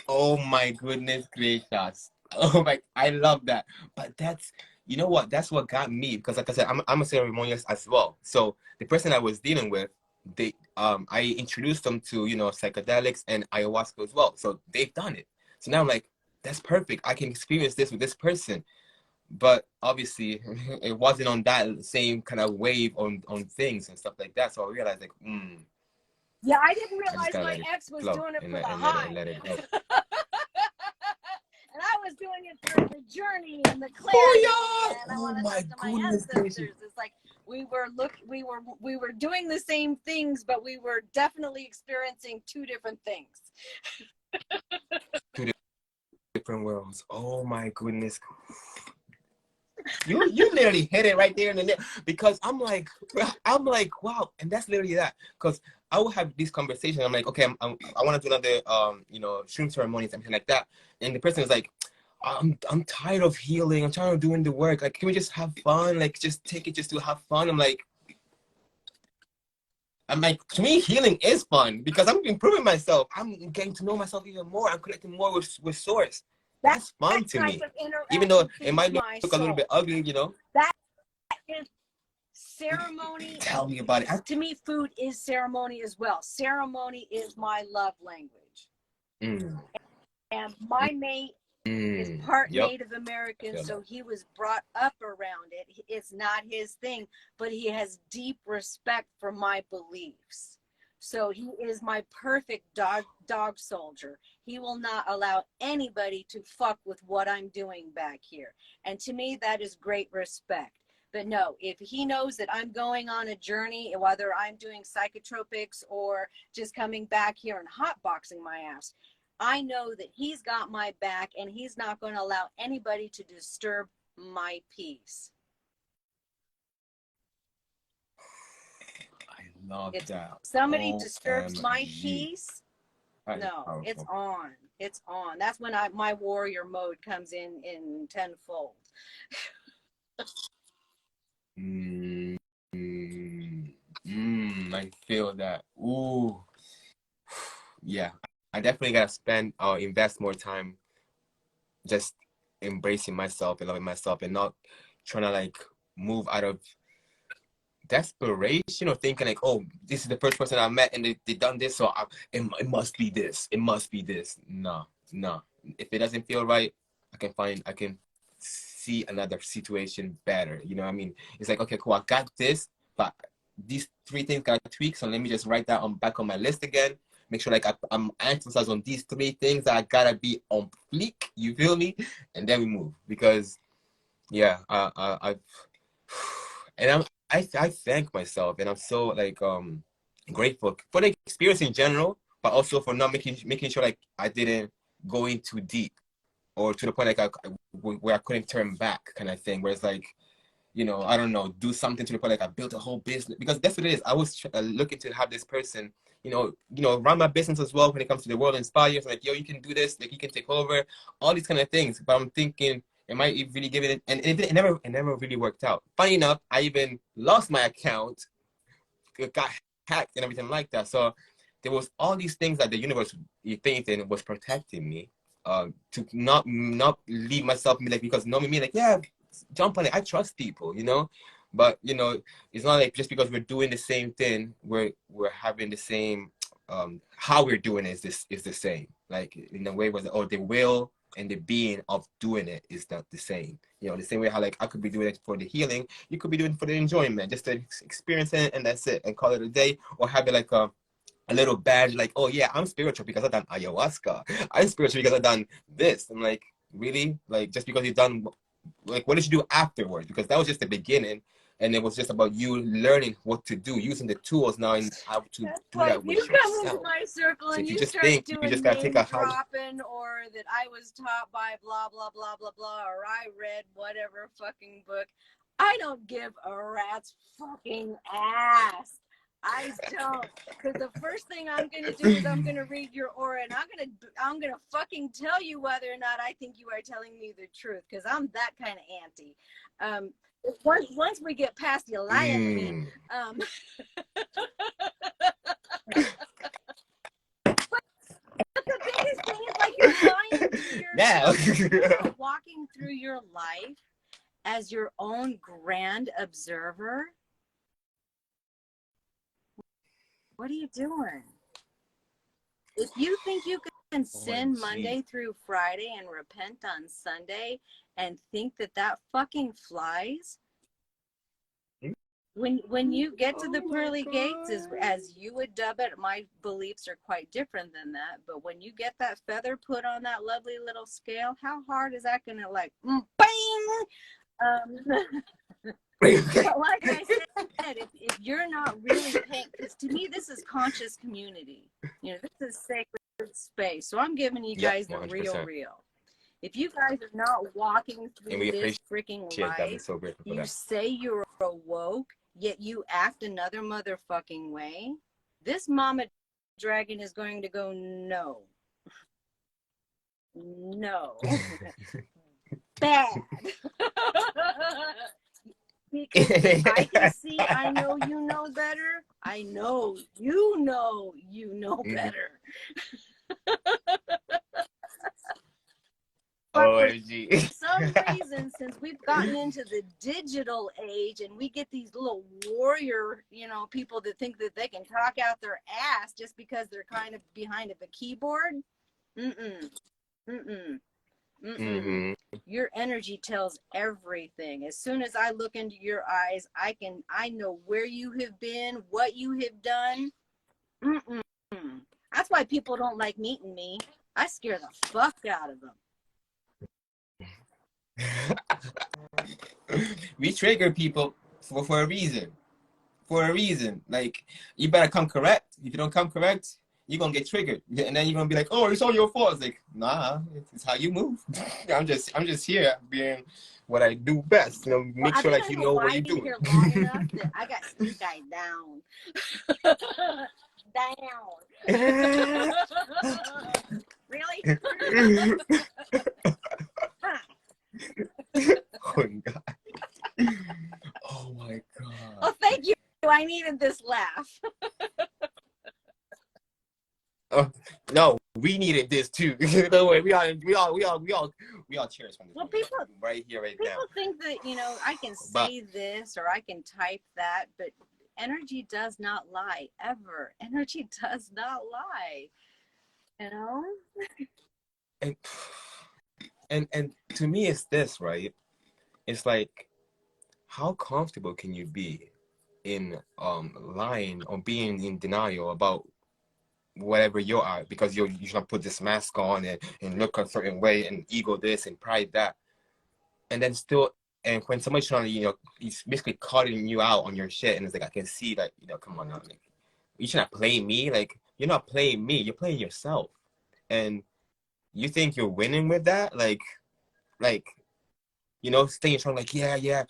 Oh my goodness gracious. Oh my, I love that. But that's, you know what? That's what got me, because like I said, I'm a ceremonialist as well. So the person I was dealing with, I introduced them to, psychedelics and ayahuasca as well. So they've done it. So now I'm like, that's perfect. I can experience this with this person. But obviously it wasn't on that same kind of wave on things and stuff like that. So I realized, like, yeah, I didn't realize my ex was doing it for the high. Let it go. And I was doing it for the journey and the clarity. And I want to talk to my ancestors. It's like we were doing the same things, but we were definitely experiencing two different things. Two different worlds. Oh my goodness. You literally hit it right there in the net, because I'm like, wow. And that's literally that, because I will have these conversations. I'm like, okay, I want to do another shroom ceremony, something like that, and the person is like, I'm tired of healing, I'm tired of doing the work, like, can we just have fun, like, just take it just to have fun? I'm like, to me, healing is fun, because I'm improving myself, I'm getting to know myself even more, I'm connecting more with source. That's fun to me, even though it might look a little bit ugly, That is ceremony. Tell me about it. To me, food is ceremony as well. Ceremony is my love language. And my mate is part Native American, so he was brought up around it. It's not his thing, but he has deep respect for my beliefs. So he is my perfect dog soldier. He will not allow anybody to fuck with what I'm doing back here. And to me, that is great respect. But no, if he knows that I'm going on a journey, whether I'm doing psychotropics or just coming back here and hotboxing my ass, I know that he's got my back and he's not going to allow anybody to disturb my peace. Love that. Somebody disturbs my peace. No, it's on. It's on. That's when my warrior mode comes in tenfold. I feel that. Ooh. Yeah. I definitely gotta spend or invest more time just embracing myself and loving myself, and not trying to like move out of desperation or thinking like, oh, this is the first person I met and they done this, so it must be this, it must be this. No. If it doesn't feel right, I can see another situation better. You know what I mean? It's like, okay, cool, I got this, but these 3 things got tweaked, so let me just write that back on my list again. Make sure like I'm emphasizing on these 3 things that I gotta be on fleek. You feel me? And then we move, because yeah, I've and I thank myself, and I'm so like grateful for the experience in general, but also for not making sure like I didn't go in too deep or to the point like where I couldn't turn back kind of thing. Where it's like, you know, I don't know, do something to the point like I built a whole business, because that's what it is. I was looking to have this person, run my business as well when it comes to the world inspires. Like, yo, you can do this, like you can take over, all these kind of things. But I'm thinking, am I really giving it? And it never really worked out. Funny enough, I even lost my account, it got hacked and everything like that. So there was all these things that the universe, you think, was protecting me, to not leave myself like, because knowing me like, yeah, jump on it. I trust people, but it's not like just because we're doing the same thing, we're having the same, how we're doing it is the same. Like in a way, was the will and the being of doing it is not the same. The same way how like I could be doing it for the healing, you could be doing it for the enjoyment, just to experience it, and that's it, and call it a day, or have it like a little badge, like, oh yeah, I'm spiritual because I've done ayahuasca. I'm spiritual because I've done this. I'm like, really? Like, just because you've done, like, what did you do afterwards? Because that was just the beginning, and it was just about you learning what to do, using the tools now, and how to do But that if with you come into yourself. my circle So and if you you just start think you doing just gotta take name a high, dropping, or that I was taught by blah blah blah blah blah, or I read whatever fucking book, I don't give a rat's fucking ass. I don't, because the first thing I'm gonna do is I'm gonna read your aura, and I'm gonna fucking tell you whether or not I think you are telling me the truth, because I'm that kind of auntie. Once we get past you lying to me, the biggest thing is like you're lying to yourself. You're not walking through your life as your own grand observer. What are you doing? If you think you can sin Monday through Friday and repent on Sunday and think that fucking flies, when you get to the pearly gates, as you would dub it, my beliefs are quite different than that. But when you get that feather put on that lovely little scale, how hard is that gonna like bang? But like I said, if you're not really paying, because to me this is conscious community. This is sacred space. So I'm giving you guys the 100%. real. If you guys are not walking through this freaking life, so you say you're awoke, yet you act another motherfucking way, this mama dragon is going to go, no. Bad. Because I can see, I know you know better. I know you know better. But for some reason, since we've gotten into the digital age and we get these little warrior, people that think that they can talk out their ass just because they're kind of behind a keyboard. Your energy tells everything. As soon as I look into your eyes, I know where you have been, what you have done. That's why people don't like meeting me. I scare the fuck out of them. We trigger people for a reason. For a reason. Like, you better come correct. If you don't come correct, you're gonna get triggered. And then you're gonna be like, oh, it's all your fault. It's like, nah, it's how you move. I'm just here being what I do best. Make sure like you know what you're doing. Here long enough that I got stink eye down. Down. Really? Oh my god. Oh my god. Oh, thank you. I needed this laugh. No, we needed this too. No way, we all cheers from this. Well, people right here, right now. People think that I can say this or I can type that, but energy does not lie ever. Energy does not lie. And to me, it's this, right? It's like, how comfortable can you be in lying or being in denial about whatever you are, because you're gonna put this mask on and look a certain way and ego this and pride that, and then still And when somebody's trying to, he's basically calling you out on your shit, and it's like, I can see that, come on now, like, you should not play me. Like, you're not playing me, you're playing yourself. And you think you're winning with that? Like, staying strong, like, yeah,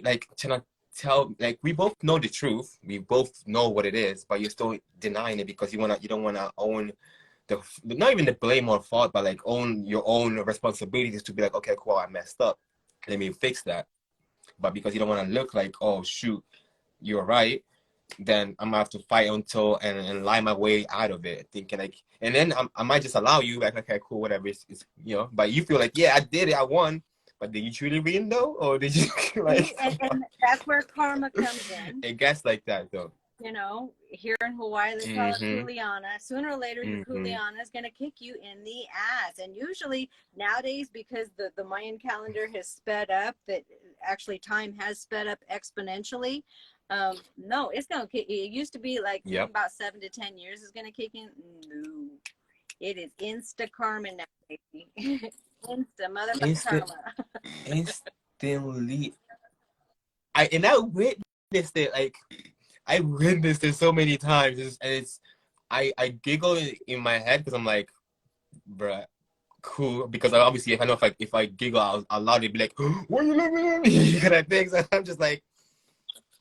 like, trying to tell, like, we both know the truth, we both know what it is, but you're still denying it because you don't want to own not even the blame or fault, but like own your own responsibilities to be like, okay, cool, I messed up, let me fix that. But because you don't want to look like, oh shoot, you're right, then I'm gonna have to fight until and lie my way out of it, thinking like, and then I might just allow you, like, okay, cool, whatever, it's but you feel like, yeah, I did it, I won. But did you truly win though, or did you like? And that's where karma comes in. It gets like that though. Here in Hawaii, they call it kuleana. Sooner or later, your kuleana is going to kick you in the ass. And usually nowadays, because the Mayan calendar has sped up, that actually time has sped up exponentially. No, it's going to kick. It used to be like about 7 to 10 years is going to kick in. No, it is insta karma now, baby. Insta motherfucking karma. Instantly. I witnessed it, like, I witnessed it so many times, and I giggle in my head because I'm like, bruh, cool. Because obviously, if I giggle, I'll loudly be like, what are you looking at me? Kind of things. And I'm just like,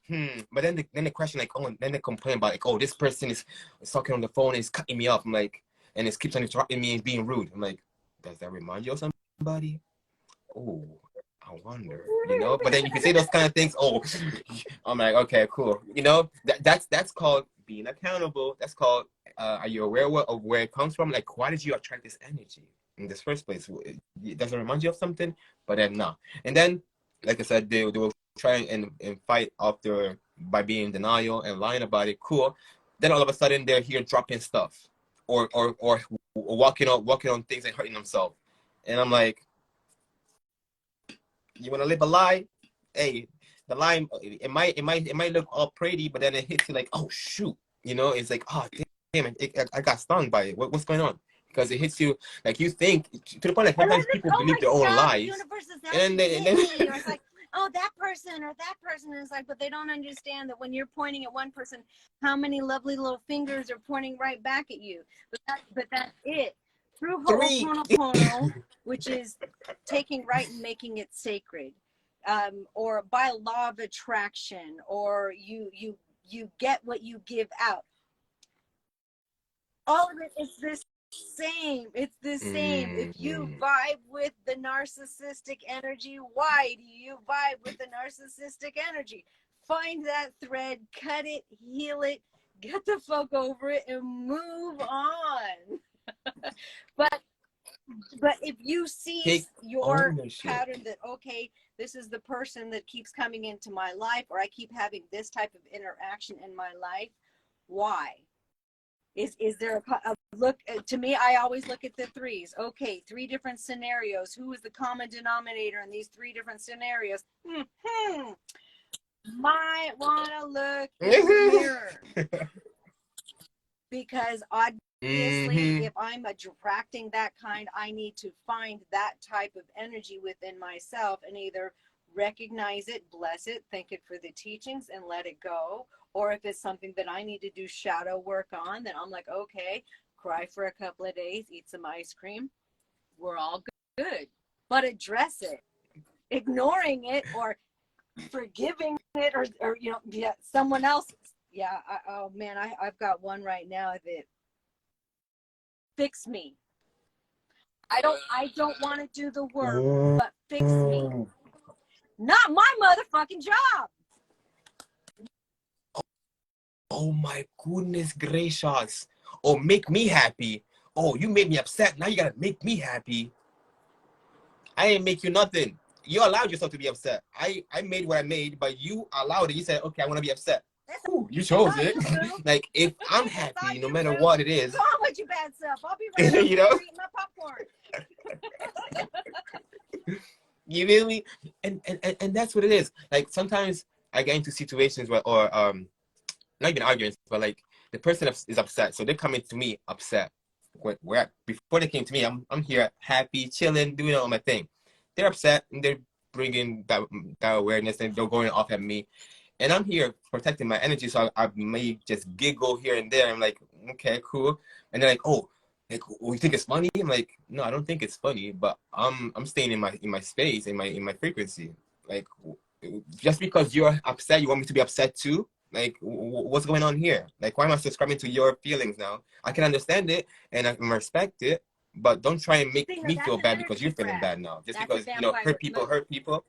But then the question, like, then they complain about, like, oh, this person is talking on the phone and is cutting me off. I'm like, and it keeps on interrupting me and being rude. I'm like, does that remind you of somebody? Oh, I wonder, But then you can say those kind of things. Oh, I'm like, okay, cool. That's called being accountable. That's called, are you aware of where it comes from? Like, why did you attract this energy in this first place? It doesn't remind you of something, but then no. And then, like I said, they will try and fight after by being in denial and lying about it. Cool. Then all of a sudden they're here dropping stuff or walking on things and hurting themselves. And I'm like, you want to live a lie? Hey, the lie, it might look all pretty, but then it hits you like, oh shoot, it's like, oh damn it, I got stung by it. What's going on? Because it hits you like, you think, to the point that sometimes people believe their own lies, and then it's like, oh, that person or that person is like, but they don't understand that when you're pointing at one person, how many lovely little fingers are pointing right back at you. But that's it. Through Ho'oponopono, which is taking right and making it sacred, or by law of attraction, or you get what you give out. All of it is this same. It's the same. If you vibe with the narcissistic energy, why do you vibe with the narcissistic energy? Find that thread, cut it, heal it, get the fuck over it, and move on. But if you see your pattern that, okay, this is the person that keeps coming into my life, or I keep having this type of interaction in my life, why? Is there a look? To me, I always look at the threes. Okay, 3 different scenarios. Who is the common denominator in these 3 different scenarios? Might want to look in the mirror. Because obviously, if I'm attracting that kind, I need to find that type of energy within myself and either recognize it, bless it, thank it for the teachings, and let it go. Or if it's something that I need to do shadow work on, then I'm like, okay, cry for a couple of days, eat some ice cream. We're all good. But address it. Ignoring it or forgiving it or someone else's. Yeah, oh man, I've got one right now that fix me. I don't want to do the work, but fix me. Not my motherfucking job. Oh my goodness gracious. Oh, make me happy. Oh, you made me upset. Now you gotta make me happy. I ain't make you nothing. You allowed yourself to be upset. I made what I made, but you allowed it. You said, okay, I want to be upset. Ooh, you chose it. Like, if I'm happy, no matter what it is. Go on with your bad self. I'll be right back. Eating my popcorn. You feel me? And that's what it is. Like, sometimes I get into situations where, or not even arguments, but like the person is upset, so they're coming to me upset. Before they came to me, I'm here happy, chilling, doing all my thing. They're upset and they're bringing that awareness and they're going off at me. And I'm here protecting my energy, so I may just giggle here and there. I'm like, okay, cool. And they're like, oh, you think it's funny? I'm like, no, I don't think it's funny, but I'm staying in my space, in my frequency. Like, just because you're upset, you want me to be upset too? Like, what's going on here? Like, why am I subscribing to your feelings now? I can understand it and I can respect it, but don't try and make me feel bad because you're feeling bad now. Just because, hurt people.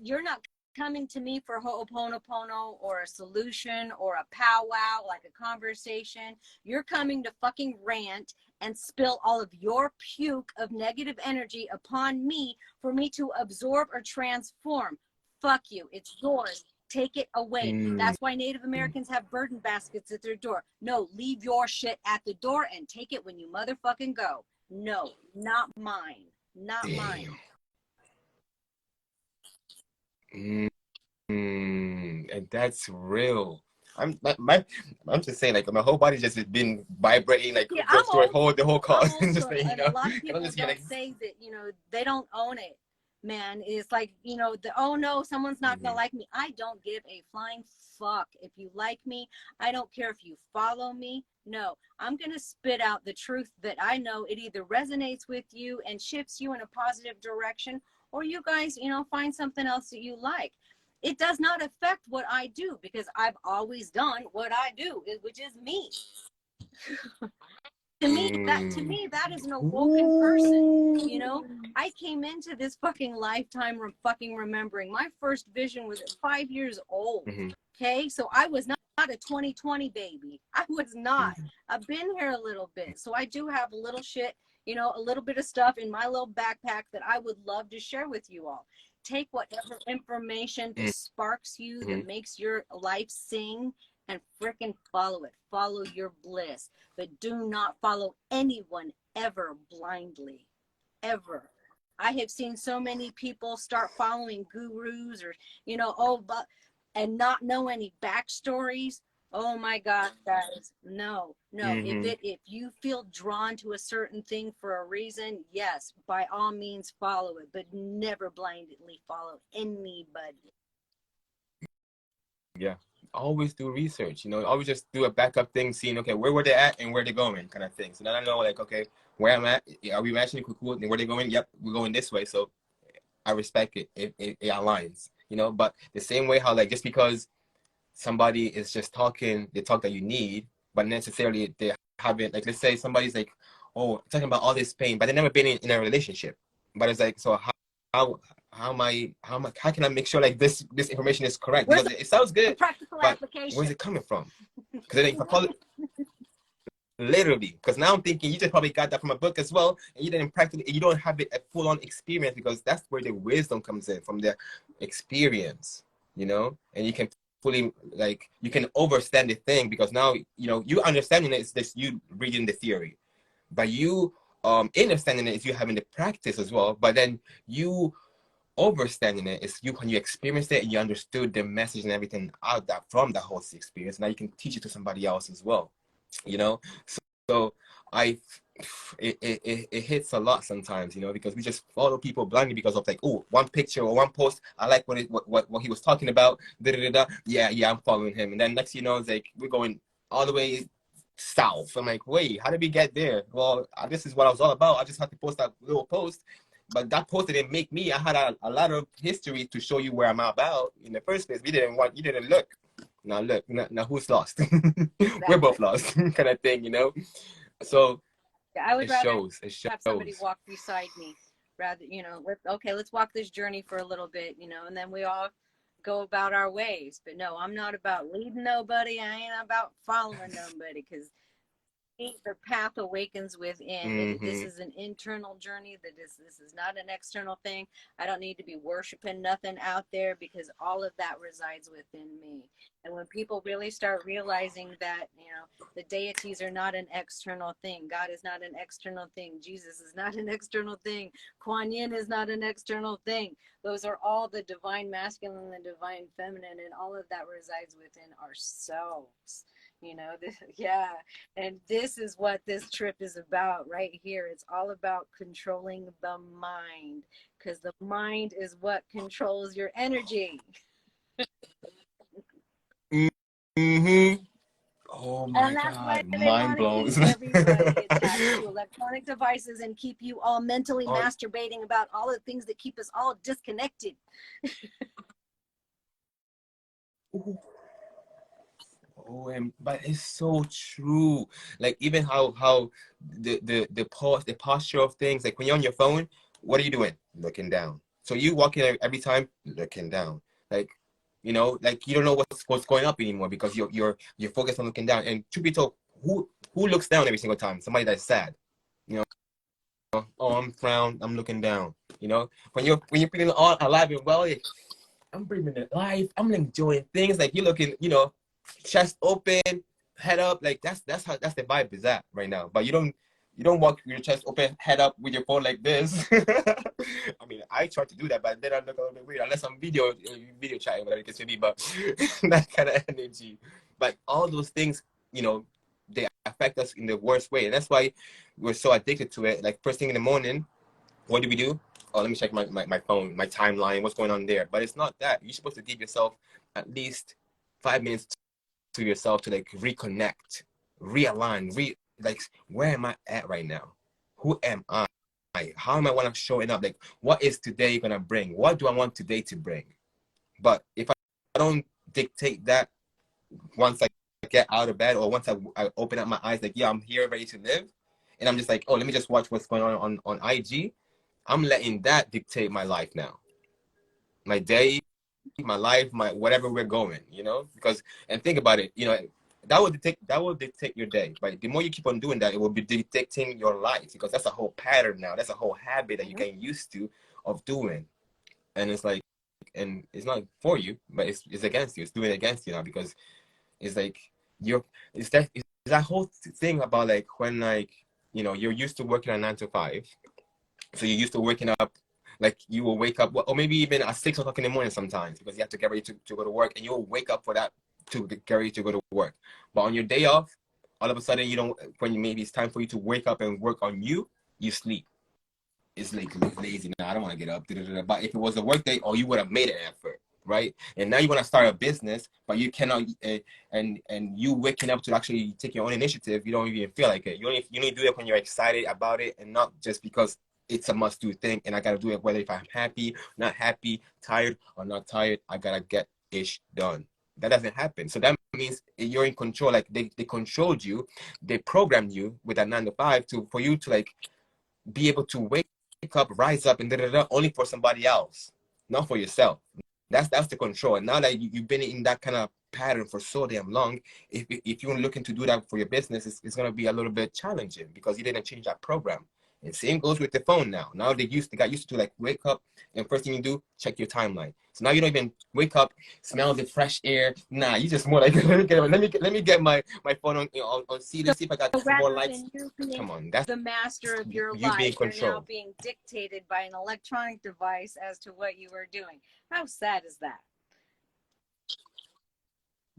You're not coming to me for ho'oponopono or a solution or a powwow, like a conversation. You're coming to fucking rant and spill all of your puke of negative energy upon me for me to absorb or transform. Fuck you. It's yours. Take it away. That's why Native Americans have burden baskets at their door. No, leave your shit at the door and take it when you motherfucking go. No, not mine. Not mine. And that's real. I'm just saying, like, my whole body's just been vibrating, like, yeah, the whole call. Just saying, and a lot of people don't say that, they don't own it, man. It's like, oh no, someone's not gonna like me. I don't give a flying fuck if you like me. I don't care if you follow me. No, I'm gonna spit out the truth that I know. It either resonates with you and shifts you in a positive direction, or you guys, find something else that you like. It does not affect what I do because I've always done what I do, which is me. To me, that is an awoken person. I came into this fucking lifetime fucking remembering. My first vision was at 5 years old. Okay, so I was not a 2020 baby. I was not. I've been here a little bit, so I do have a little shit, a little bit of stuff in my little backpack that I would love to share with you all. Take whatever information that sparks you, that makes your life sing, and freaking follow it. Follow your bliss. But do not follow anyone ever blindly. Ever. I have seen so many people start following gurus or, and not know any backstories. Oh my God, guys. No. If you feel drawn to a certain thing for a reason, yes, by all means follow it, but never blindly follow anybody. Yeah. Always do research, always just do a backup thing, seeing, okay, where were they at and where they're going, kind of thing. So then I know, like, okay, where I'm at, are we matching cool, and where they're going? Yep, we're going this way. So I respect it. It aligns, but the same way how, like, just because somebody is just talking the talk that you need, but necessarily they haven't, like, let's say somebody's like, oh, talking about all this pain, but they've never been in a relationship. But it's like, so how can I make sure, like, this information is correct? Because it sounds good, practical but application. where's it coming from? Because then if I follow literally, because now I'm thinking you just probably got that from a book as well, and you didn't practice it, you don't have it a full-on experience, because that's where the wisdom comes in, from the experience, and you can fully, like, you can overstand the thing, because now you understanding it is just you reading the theory, but you understanding it is you having the practice as well, but then you overstanding it is you when you experienced it and you understood the message and everything out that from the whole experience. Now you can teach it to somebody else as well, so it hits a lot sometimes, because we just follow people blindly because of, like, oh, one picture or one post, I like what he was talking about, yeah, I'm following him, and then next it's like we're going all the way south. I'm like, wait, how did we get there? Well, this is what I was all about. I just had to post that little post, but that post didn't make me. I had a lot of history to show you where I'm about in the first place. You didn't look. Now look, now who's lost? We're both lost, kind of thing, So I would rather have somebody walk beside me, rather, let's walk this journey for a little bit, and then we all go about our ways. But no, I'm not about leading nobody. I ain't about following nobody, because the path awakens within. This is an internal journey. This is not an external thing. I don't need to be worshiping nothing out there, because all of that resides within me. And when people really start realizing that, the deities are not an external thing, God is not an external thing, Jesus is not an external thing, Kuan Yin is not an external thing. Those are all the divine masculine and divine feminine, and all of that resides within ourselves. You know, this, yeah. And this is what this trip is about right here. It's all about controlling the mind, because the mind is what controls your energy. Mm-hmm. Oh my And that's why God, they mind want to blown. keep everybody attached to electronic devices and keep you all mentally Oh, masturbating about all the things that keep us all disconnected. oh, and but it's so true. Like even how the posture of things. Like when you're on your phone, what are you doing? Looking down. So you walk in every time looking down. Like like you don't know what's going up anymore because you're focused on looking down. And to be told, who looks down every single time? Somebody that's sad. You know, oh, I'm frowned. I'm looking down. When you're feeling all alive and well, I'm breathing it life. I'm enjoying things. Like you're looking, chest open, head up. Like that's the vibe is at right now. But you don't walk with your chest open, head up with your phone like this. I mean, I try to do that, but then I look a little bit weird unless I'm video chatting, whatever it is to be. But that kind of energy. But all those things, they affect us in the worst way, and that's why we're so addicted to it. Like first thing in the morning, what do? Oh, let me check my phone, my timeline, what's going on there. But it's not that. You're supposed to give yourself at least 5 minutes to yourself to like reconnect, realign, like where am I at right now? Who am I? How am I want to showing up? Like what is today gonna bring? What do I want today to bring? But if I don't dictate that once I get out of bed or once I open up my eyes, like yeah, I'm here ready to live, and I'm just like, oh, let me just watch what's going on IG. I'm letting that dictate my life now, my day, my life, my whatever we're going, because and think about it, that will dictate your day. But the more you keep on doing that, it will be dictating your life because that's a whole pattern now. That's a whole habit that you're getting used to of doing, and it's like, and it's not for you, but it's against you. It's doing it against you now because it's like you're it's that whole thing about like when like you're used to working a 9 to 5. So you're used to waking up, like you will wake up, or maybe even at 6 o'clock in the morning sometimes because you have to get ready to go to work, and you'll wake up for that to get ready to go to work. But on your day off, all of a sudden you don't. When maybe it's time for you to wake up and work on you, you sleep. It's like lazy. Now I don't want to get up. But if it was a work day, oh, you would have made an effort, right? And now you want to start a business, but you cannot. And you waking up to actually take your own initiative, you don't even feel like it. You need to do it when you're excited about it, and not just because it's a must do thing. And I gotta do it whether if I'm happy, not happy, tired or not tired. I gotta get ish done. That doesn't happen. So that means you're in control. Like they controlled you, they programmed you with that 9 to 5 for you to like be able to wake up, rise up, and only for somebody else, not for yourself. That's the control. And now that you've been in that kind of pattern for so damn long, if you're looking to do that for your business, it's going to be a little bit challenging because you didn't change that program. And same goes with the phone now. Now they got used to like wake up and first thing you do, check your timeline. So now you don't even wake up, smell the fresh air. Nah, you just more like let me get my phone on see So if I got more rather likes. than you being Come on, that's the master of your you being life, you're now controlled. being dictated by an electronic device as to what you are doing. How sad is that?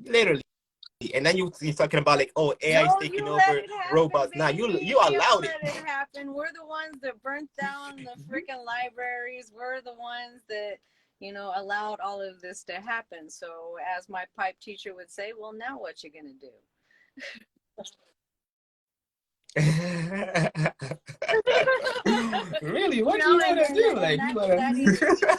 Literally. And then you're talking about like, oh, AI is No, taking you let over it happen, robots. Now baby. you You allowed let it. it happen. We're the ones that burnt down the freaking libraries. We're the ones that, allowed all of this to happen. So as my pipe teacher would say, well, now what you gonna do? Really? What do you want to do? And Like you that want that either, to?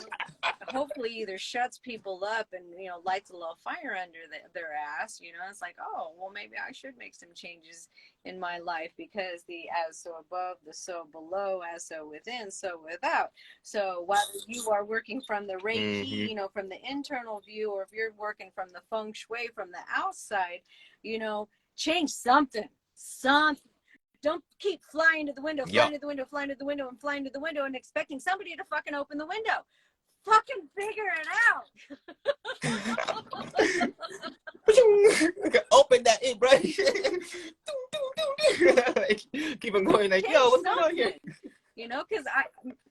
hopefully either shuts people up and lights a little fire under their ass. It's like, oh well, maybe I should make some changes in my life, because the as so above, the so below, as so within, so without. So whether you are working from the Reiki, Mm-hmm. from the internal view, or if you're working from the feng shui from the outside, change something. Don't keep flying to the window, flying Yup. to the window, flying to the window, and flying to the window, and expecting somebody to fucking open the window. Fucking figure it out. Open that in, right? Like, keep on going. Like, Change yo, what's going on here? something.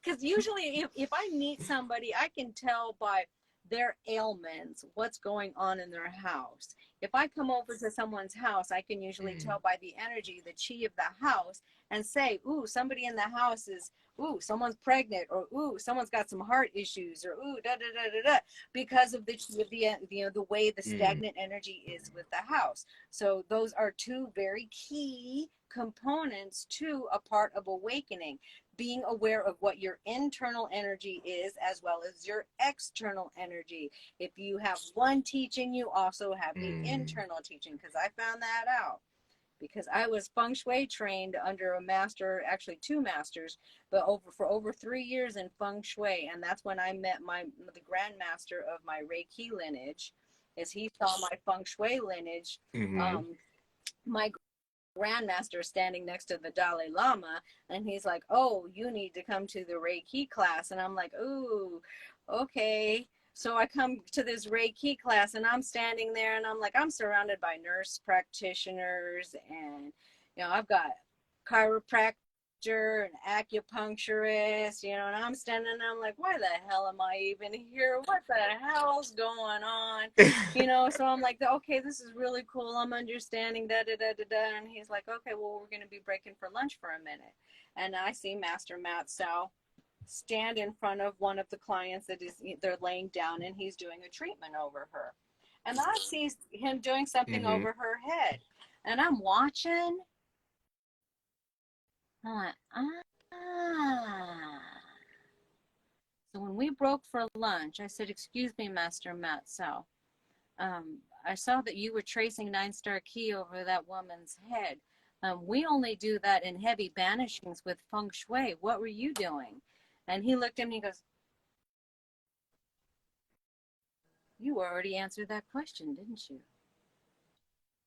Because usually if I meet somebody, I can tell by their ailments, what's going on in their house. If I come over to someone's house, I can usually tell by the energy, the chi of the house, and say, ooh, somebody in the house is, ooh, someone's pregnant, or ooh, someone's got some heart issues, or ooh, da da da da da, because of the way the stagnant energy is with the house. So those are two very key components to a part of awakening. Being aware of what your internal energy is as well as your external energy. If you have one teaching, you also have the internal teaching, because I found that out. Because I was feng shui trained under a master, actually two masters, but for over 3 years in feng shui. And that's when I met the grandmaster of my Reiki lineage, as he saw my feng shui lineage. My grandmaster standing next to the Dalai Lama, and he's like, oh, you need to come to the Reiki class. And I'm like, ooh, okay. So I come to this Reiki class, and I'm standing there, and I'm like, I'm surrounded by nurse practitioners, and I've got chiropractor and acupuncturist, and I'm standing and I'm like, why the hell am I even here? What the hell's going on? So I'm like, okay, this is really cool. I'm understanding da da da da da. And he's like, okay, well, we're going to be breaking for lunch for a minute. And I see Master Matt Sao stand in front of one of the clients they're laying down, and he's doing a treatment over her. And I see him doing something over her head, and I'm watching. I'm like, So when we broke for lunch, I said, excuse me, Master Matt Sao. I saw that you were tracing 9-star key over that woman's head. We only do that in heavy banishings with feng shui. What were you doing? And he looked at me and goes, you already answered that question, didn't you?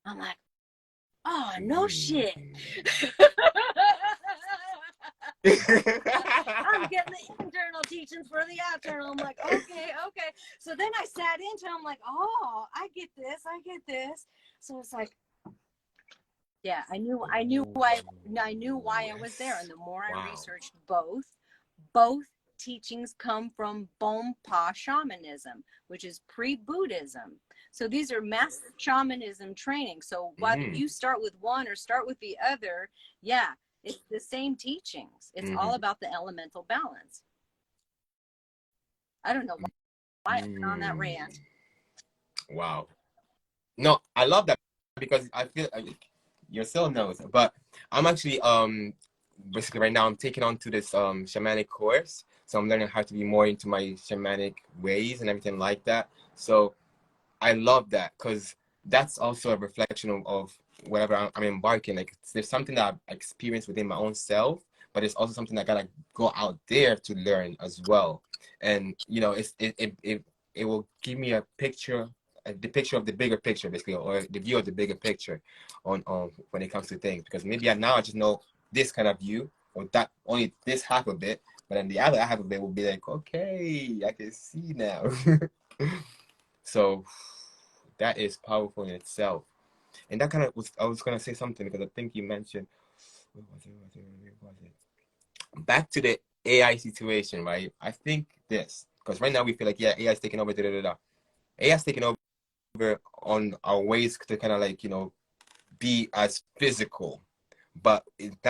I'm like, oh, no shit. I'm getting the internal teachings for the external. I'm like, okay. So then I sat into it. I'm like, oh, I get this. So it's like, yeah, I knew why I was there. And the more I researched both teachings come from Bonpa shamanism, which is pre-Buddhism. So these are master shamanism training. So whether you start with one or start with the other, yeah, it's the same teachings. It's all about the elemental balance. I don't know why I went on that rant. Wow. No, I love that, because I feel you're so knows, but I'm actually basically right now I'm taking on to this shamanic course. So I'm learning how to be more into my shamanic ways and everything like that. So I love that, because that's also a reflection of whatever I'm embarking. Like, there's something that I've experienced within my own self, but it's also something I gotta go out there to learn as well. And it will give me a picture, the picture of the bigger picture, basically, or the view of the bigger picture on when it comes to things. Because maybe now I just know this kind of view, or that only this half of it, but then the other half of it will be like, okay, I can see now. So that is powerful in itself. And that kind of was, I was going to say something, because I think you mentioned, what was it? Back to the AI situation, right? I think this, because right now we feel like, yeah, AI is taking over, AI is taking over on our ways to kind of like, be as physical. But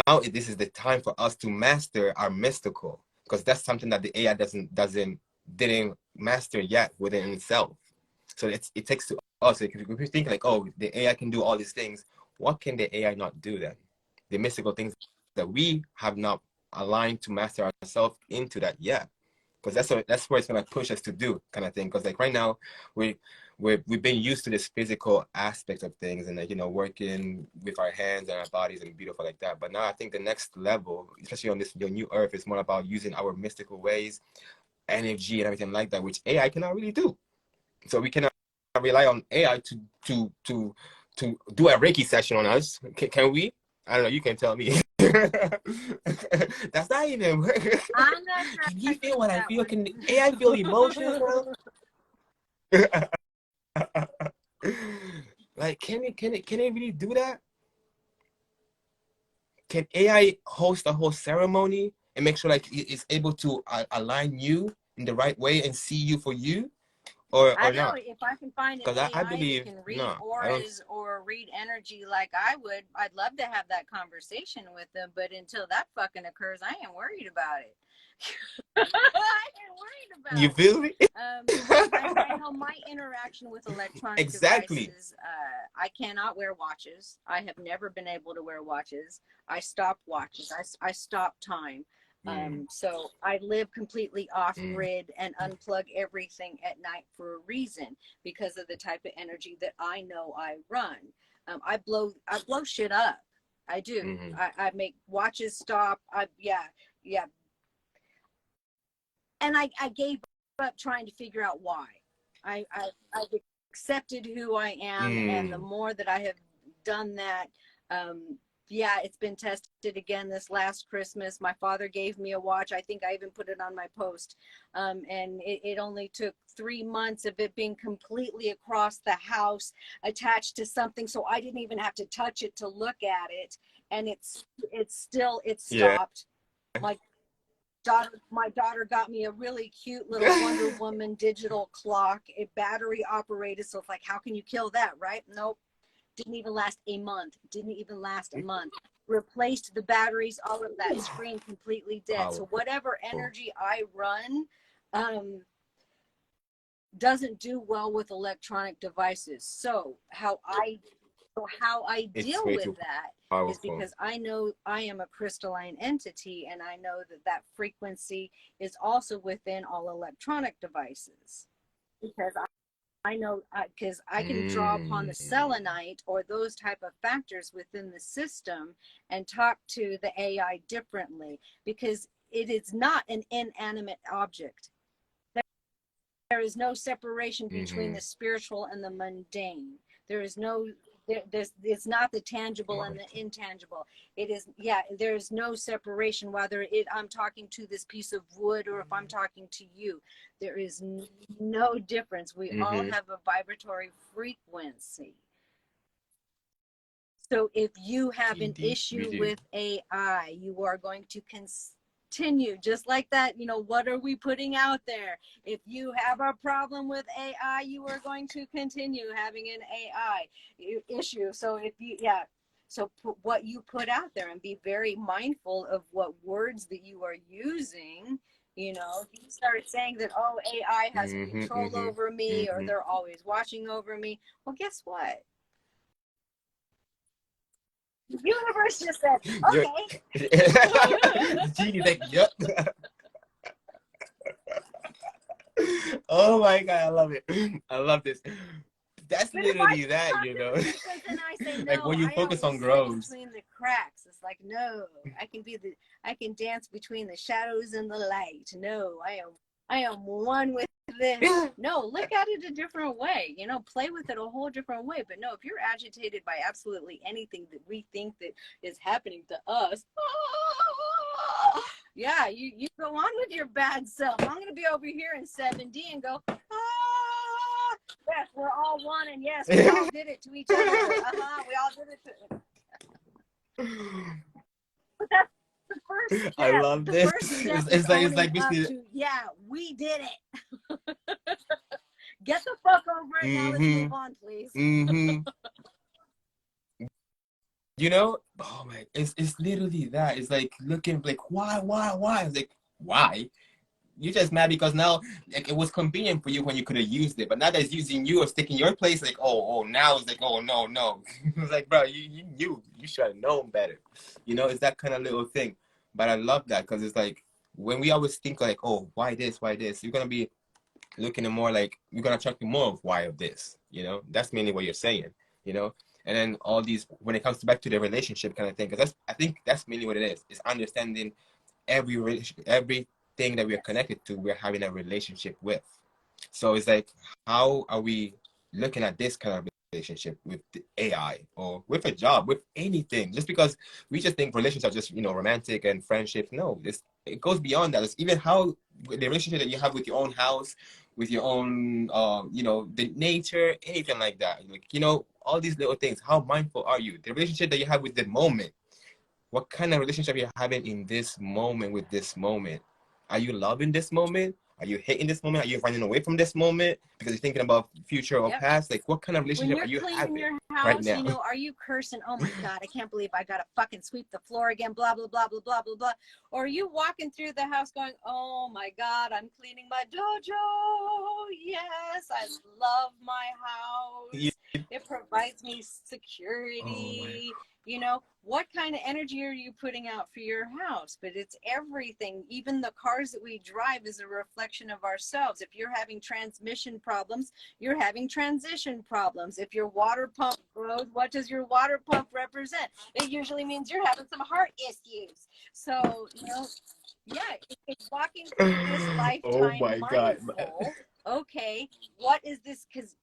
now this is the time for us to master our mystical, because that's something that the AI didn't master yet within itself. So it takes to us. If we think like, oh, the AI can do all these things, what can the AI not do then? The mystical things that we have not aligned to master ourselves into that yet. Because that's where it's gonna push us to do, kind of thing. Because like right now, we've been used to this physical aspect of things, and like, working with our hands and our bodies and beautiful like that. But now I think the next level, especially on your new earth, is more about using our mystical ways, energy, and everything like that, which AI cannot really do. So we cannot rely on AI to do a Reiki session on us. Can we? I don't know. You can tell me. That's not even. I'm not sure. Can you feel what I feel? Can AI feel emotions, bro? Like, can it really do that? Can AI host a whole ceremony and make sure like it's able to align you in the right way and see you for you? I or know not? if I can find an Because I AI that believe can read no, I don't. auras or read energy like I would, I'd love to have that conversation with them. But until that fucking occurs, I ain't worried about it. I ain't worried You about it. feel me? I know my interaction with electronic Exactly. devices. I cannot wear watches. I have never been able to wear watches. I stopped watches. I stopped time. So I live completely off Mm. grid and unplug everything at night for a reason because of the type of energy that I know I run. I blow shit up. I do. Mm-hmm. I make watches stop. Yeah. And I gave up trying to figure out why. I've accepted who I am, and the Mm. more that I have done that, yeah, it's been tested again this last Christmas. My father gave me a watch. I think I even put it on my post. And it only took 3 months of it being completely across the house, attached to something, so I didn't even have to touch it to look at it. And it Yeah. stopped. My my daughter got me a really cute little Wonder Woman digital clock, a battery operated. So it's like, how can you kill that, right? Nope. Didn't even last a month. Didn't even last a month. Replaced the batteries, all of that screen completely dead. So Powerful. whatever energy I run um, doesn't do well with electronic devices. So how I It's deal way with too that is powerful. because I know I am a crystalline entity, and I know that that frequency is also within all electronic devices. Because I know, because I can draw upon the Mm. selenite or those type of factors within the system and talk to the AI differently, because it is not an inanimate object. There is no separation between Mm-hmm. the spiritual and the mundane. There is no it's not the tangible and the Wonderful. intangible. It is, yeah, there's no separation whether I'm talking to this piece of wood or if I'm talking to you. There is no difference. We all Mm-hmm. have a vibratory frequency. So if you have an Indeed, we issue do. with AI, you are going to continue just like that. What are we putting out there? If you have a problem with AI, you are going to continue having an AI issue. So if you, yeah, so put what you put out there and be very mindful of what words that you are using. If you start saying that, oh, AI has Mm-hmm. control Mm-hmm. over me, or Mm-hmm. they're always watching over me, well, guess what? The universe just said, You're okay. the genie's like, yep. Oh my god, I love it. I love this. That's But if I literally keep that, talking to you, because then I say, like no, when you I focus on always sit grows. between the cracks. It's like, no, I can dance between the shadows and the light. No, I am one with this. No, look at it a different way. Play with it a whole different way. But no, if you're agitated by absolutely anything that we think that is happening to us, yeah, you go on with your bad self. I'm gonna be over here in 7D and go, yes, we're all one, and yes, we all did it to each other. We all did it to. But that's the first I step. love The this. first step It's, is it's like it's owning like up basically. to, yeah, we did it. Get the fuck over it. Now let's Mm-hmm. move on, please. Mm-hmm. Oh my, it's literally that. It's like looking like why? It's like why? You're just mad because now like it was convenient for you when you could have used it, but now that it's using you or sticking your place, like now it's like no. It's like bro, you should have known better. It's that kind of little thing. But I love that because it's like when we always think like why this, you're gonna be looking at more like you're gonna attract more of why of this. That's mainly what you're saying. You know, and then all these when it comes back to the relationship kind of thing, because I think that's mainly what it is. It's understanding everything that we're connected to, we're having a relationship with. So it's like, how are we looking at this kind of relationship with the AI or with a job, with anything? Just because we just think relationships are just romantic and friendships. No, it goes beyond that. It's even how the relationship that you have with your own house, with your own, the nature, anything like that. Like all these little things. How mindful are you? The relationship that you have with the moment, what kind of relationship you're having in this moment with this moment? Are you loving this moment? Are you hating this moment? Are you running away from this moment because you're thinking about future or past? Like, what kind of relationship are you having your right house, now? you know, are you cursing? Oh my God, I can't believe I gotta fucking sweep the floor again, blah, blah, blah, blah, blah, blah, blah. Or are you walking through the house going, oh my God, I'm cleaning my dojo. Yes, I love my house. It provides me security. You know, what kind of energy are you putting out for your house? But it's everything. Even the cars that we drive is a reflection of ourselves. If you're having transmission problems, you're having transition problems. If your water pump grows, what does your water pump represent? It usually means you're having some heart issues. So, you know, yeah, it's walking through this Oh lifetime my God. mindful. Okay, what is this? Because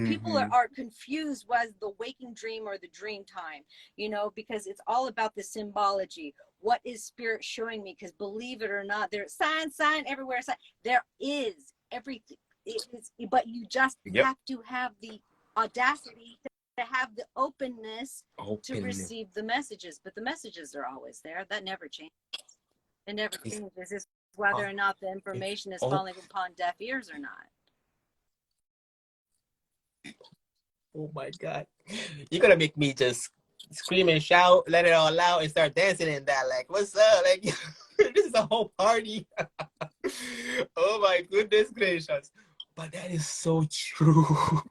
people Mm-hmm. are confused, was the waking dream or the dream time, you know, because it's all about the symbology. What is spirit showing me? Because believe it or not, there's sign everywhere. Sign. There is everything. It is, but you just Yep. have to have the audacity to have the openness to receive the messages. But the messages are always there. That never changes. It never changes. It's whether or not the information is falling upon deaf ears or not. Oh my God. You're gonna make me just scream and shout, let it all out, and start dancing in that. Like, what's up? Like, this is a whole party. Oh my goodness gracious. But that is so true.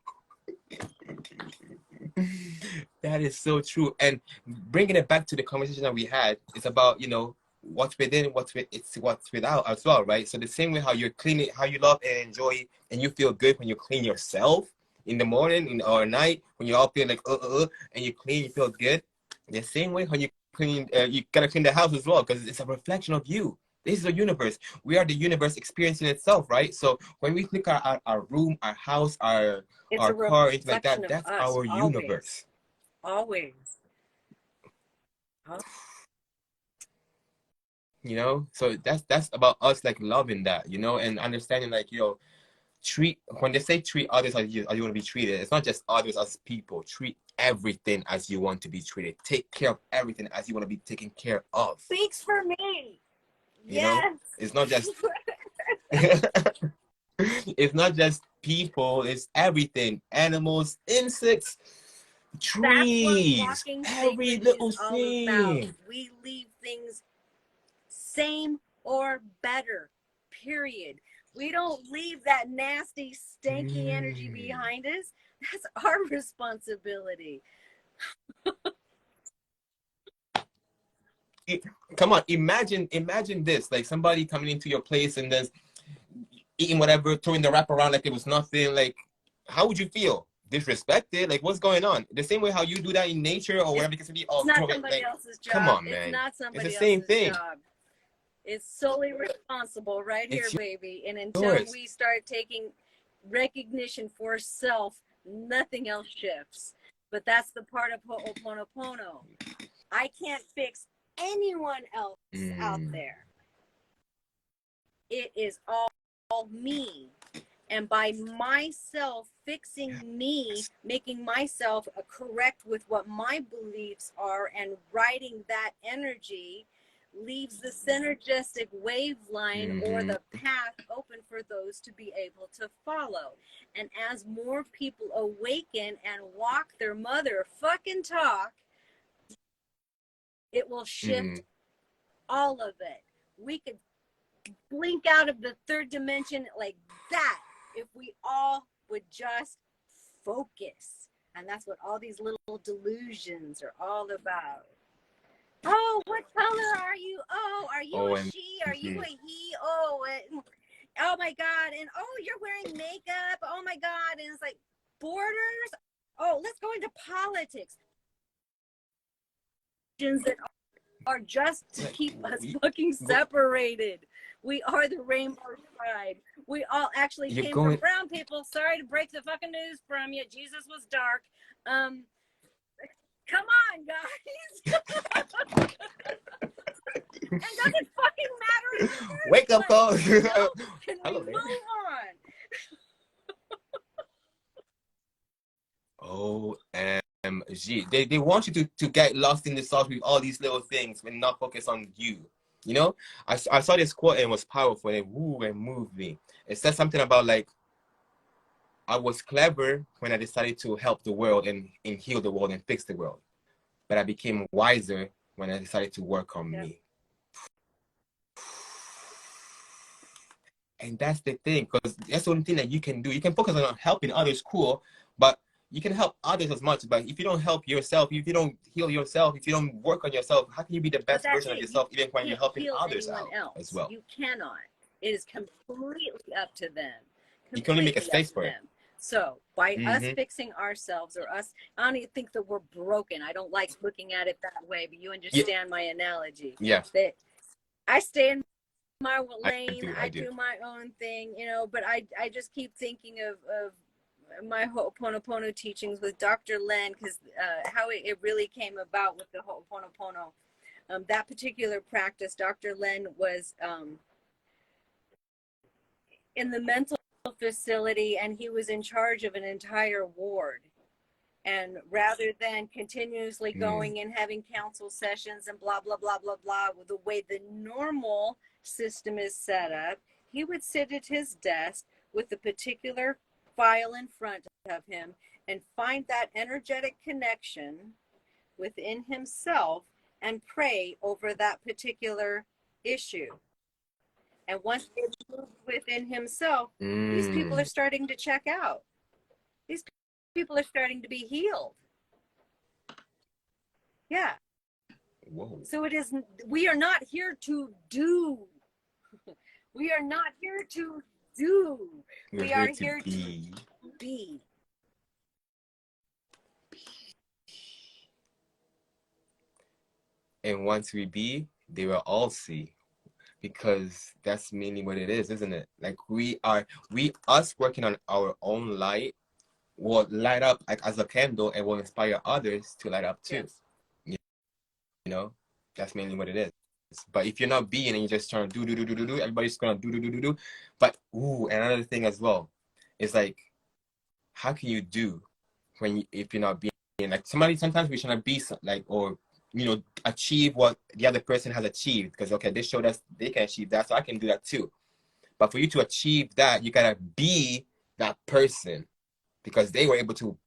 That is so true. And bringing it back to the conversation that we had, it's about, you know, what's within, it's what's without as well, right? So the same way how you're cleaning, how you love and enjoy, and you feel good when you clean yourself in the morning or at night, when you all feel like, and you clean, you feel good. The same way when you clean, you gotta clean the house as well, because it's a reflection of you. This is the universe. We are the universe experiencing itself, right? So when we click our room, our house, our car, anything like that, that's our universe. Always. You know, so that's about us, like loving that, you know, and understanding, like, you know, treat, when they say treat others as you want to be treated, it's not just others as people. Treat everything as you want to be treated. Take care of everything as you want to be taken care of. Speaks for me. You know, it's not just it's not just people, it's everything. Animals, insects, trees, every little thing. We leave things same or better, period. We don't leave that nasty, stanky energy behind us. That's our responsibility. Come on, imagine this, like somebody coming into your place and then eating whatever, throwing the wrap around like it was nothing. Like, how would you feel? Disrespected? Like, what's going on? The same way how you do that in nature or whatever it can be. It's not somebody else's job. Come on, man. It's not somebody else's job. It's solely responsible right here, baby. And until we start taking recognition for self, nothing else shifts. But that's the part of Ho'oponopono. I can't fix anyone else out there. It is all me. And by myself fixing me, making myself correct with what my beliefs are and writing that energy, leaves the synergistic wave line or the path open for those to be able to follow. And as more people awaken and walk their motherfucking talk, it will shift all of it. We could blink out of the third dimension like that if we all would just focus. And that's what all these little delusions are all about. Oh, what color are you? Oh, are you a she? Are you a he? Oh my God. And oh, you're wearing makeup. Oh my God. And it's like borders. Oh, let's go into politics. That are just to keep us fucking separated. We are the rainbow tribe. We all actually came from brown people. Sorry to break the fucking news from you. Jesus was dark. Come on, guys. And does it fucking matter? Wake up call. You know? Can we move on? OMG. They want you to get lost in the sauce with all these little things and not focus on you. You know, I saw this quote and it was powerful and it moved me. It said something about like, I was clever when I decided to help the world and heal the world and fix the world. But I became wiser when I decided to work on me. And that's the thing, because that's the only thing that you can do. You can focus on helping others, cool, but you can help others as much. But if you don't help yourself, if you don't heal yourself, if you don't work on yourself, how can you be the best version of yourself, even when you're helping others out as well? You cannot. It is completely up to them. You can only make a space for it. So by us fixing ourselves, or us, I don't even think that we're broken. I don't like looking at it that way, but you understand my analogy. Yeah. That I stay in my lane, I do my own thing, you know, but I just keep thinking of my Ho'oponopono teachings with Dr. Len, because how it really came about with the Ho'oponopono. That particular practice, Dr. Len was in the mental facility, and he was in charge of an entire ward. And rather than continuously going and having counsel sessions and blah, blah, blah, blah, blah, with the way the normal system is set up, he would sit at his desk with a particular file in front of him and find that energetic connection within himself and pray over that particular issue. And once he moved within himself, these people are starting to check out. These people are starting to be healed. Yeah. Whoa. So it is, we are not here to do. We are not here to do. We are here to be. And once we be, they will all see. Because that's mainly what it is, isn't it? Like us working on our own light will light up like as a candle and will inspire others to light up too. Yes. You know, that's mainly what it is. But if you're not being and you're just trying to do, everybody's gonna do. But another thing as well is like, how can you do if you're not being? Like sometimes we should not be like, or achieve what the other person has achieved, because okay, they showed us they can achieve that, so I can do that too. But for you to achieve that, you gotta be that person, because they were able to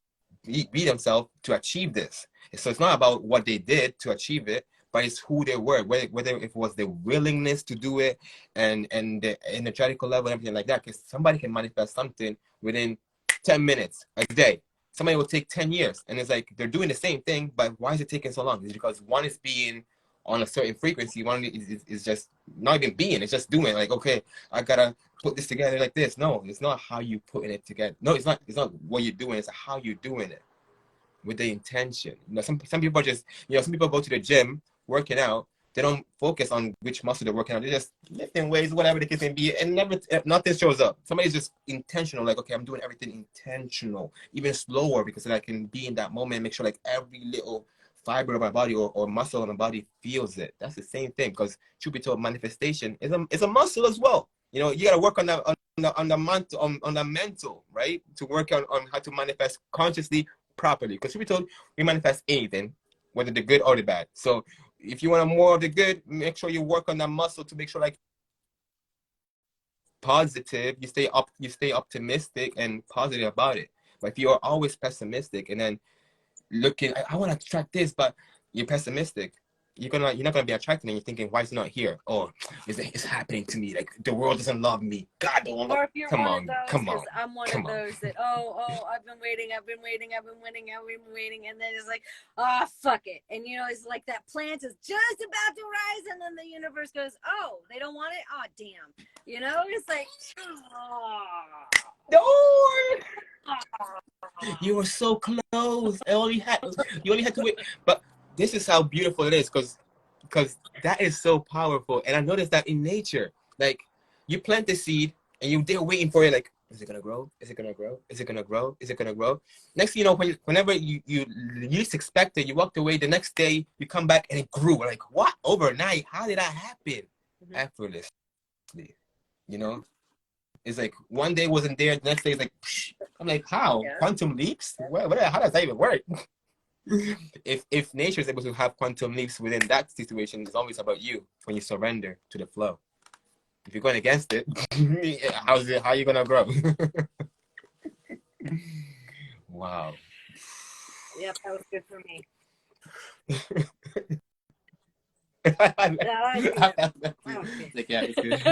be themselves to achieve this. So it's not about what they did to achieve it, but it's who they were, whether it was the willingness to do it and the energetical level and everything like that. Because somebody can manifest something within 10 minutes a day. Somebody will take 10 years, and it's like they're doing the same thing, but why is it taking so long? It's because one is being on a certain frequency, one is just not even being, it's just doing, like, okay, I gotta put this together like this. No, it's not how you putting it together. No, it's not what you're doing, it's how you're doing it with the intention. Some people are just, some people go to the gym working out, they don't focus on which muscle they're working on. They're just lifting weights, whatever the case may be, and nothing shows up. Somebody's just intentional, like, okay, I'm doing everything intentional, even slower, because I can be in that moment and make sure like every little fiber of my body or muscle of my body feels it. That's the same thing, because truth be told, manifestation is a muscle as well. You got to work on the mental, right? To work on how to manifest consciously, properly. Because truth be told, we manifest anything, whether the good or the bad. So if you want more of the good, make sure you work on that muscle to make sure like positive, you stay optimistic and positive about it. But if you are always pessimistic and then looking, I want to attract this, but you're pessimistic, you're not gonna be attracting, and you're thinking, why is it not here? Or it's happening to me, like the world doesn't love me, God don't love me. Or if you're one of those, because I'm one of those that I've been waiting, and then it's like, fuck it, and it's like that plant is just about to rise, and then the universe goes, oh, they don't want it, damn, it's like, no, you were so close. You only had to wait. But this is how beautiful it is, because that is so powerful. And I noticed that in nature, like, you plant the seed and they're waiting for it, like, is it gonna grow? Is it gonna grow? Is it gonna grow? Is it gonna grow? Next thing you know, whenever you least expect it, you walked away, the next day you come back and it grew. Like, what? Overnight? How did that happen? Effortlessly. It's like one day wasn't there, the next day is like, psh. I'm like, how? Yeah. Quantum leaps? How does that even work? if nature is able to have quantum leaps within that situation, it's always about you when you surrender to the flow. If you're going against it, how are you gonna grow? Wow. Yep, that was good for me. That That was good. like, yeah, it's good.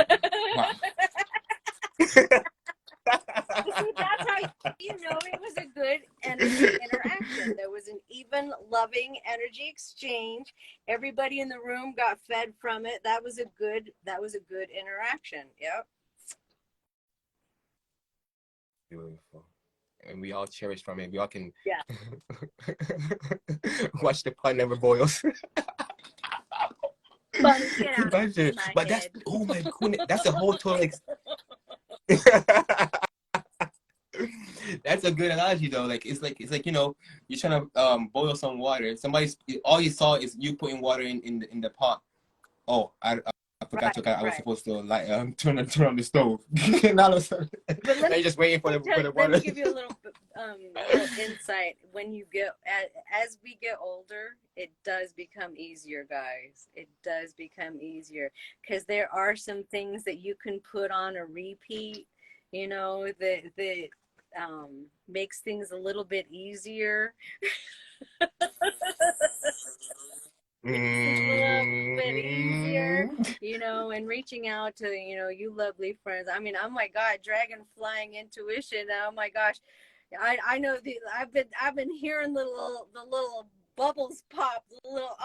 Wow. See, that's how you know it was a good energy interaction. There was an even, loving energy exchange. Everybody in the room got fed from it. That was a good interaction. Yep. Beautiful. And we all cherish from it. We all can watch the pot never boils. But get out But of my that's head. oh my goodness, that's a whole total That's a good analogy though. Like it's like you know, you're trying to boil some water. Somebody's all you saw is you putting water in the pot. Oh, I forgot to. I was supposed to like turn on the stove. And all of a sudden, But let me just waiting for the water. Let me give you a little insight. When you get as we get older, it does become easier, guys. It does become easier because there are some things that you can put on a repeat. You know that makes things a little bit easier. A little bit easier, you know, and reaching out to, you know, you lovely friends. I mean, oh my God, dragon flying intuition. Oh my gosh. I know I've been hearing the little bubbles pop, the little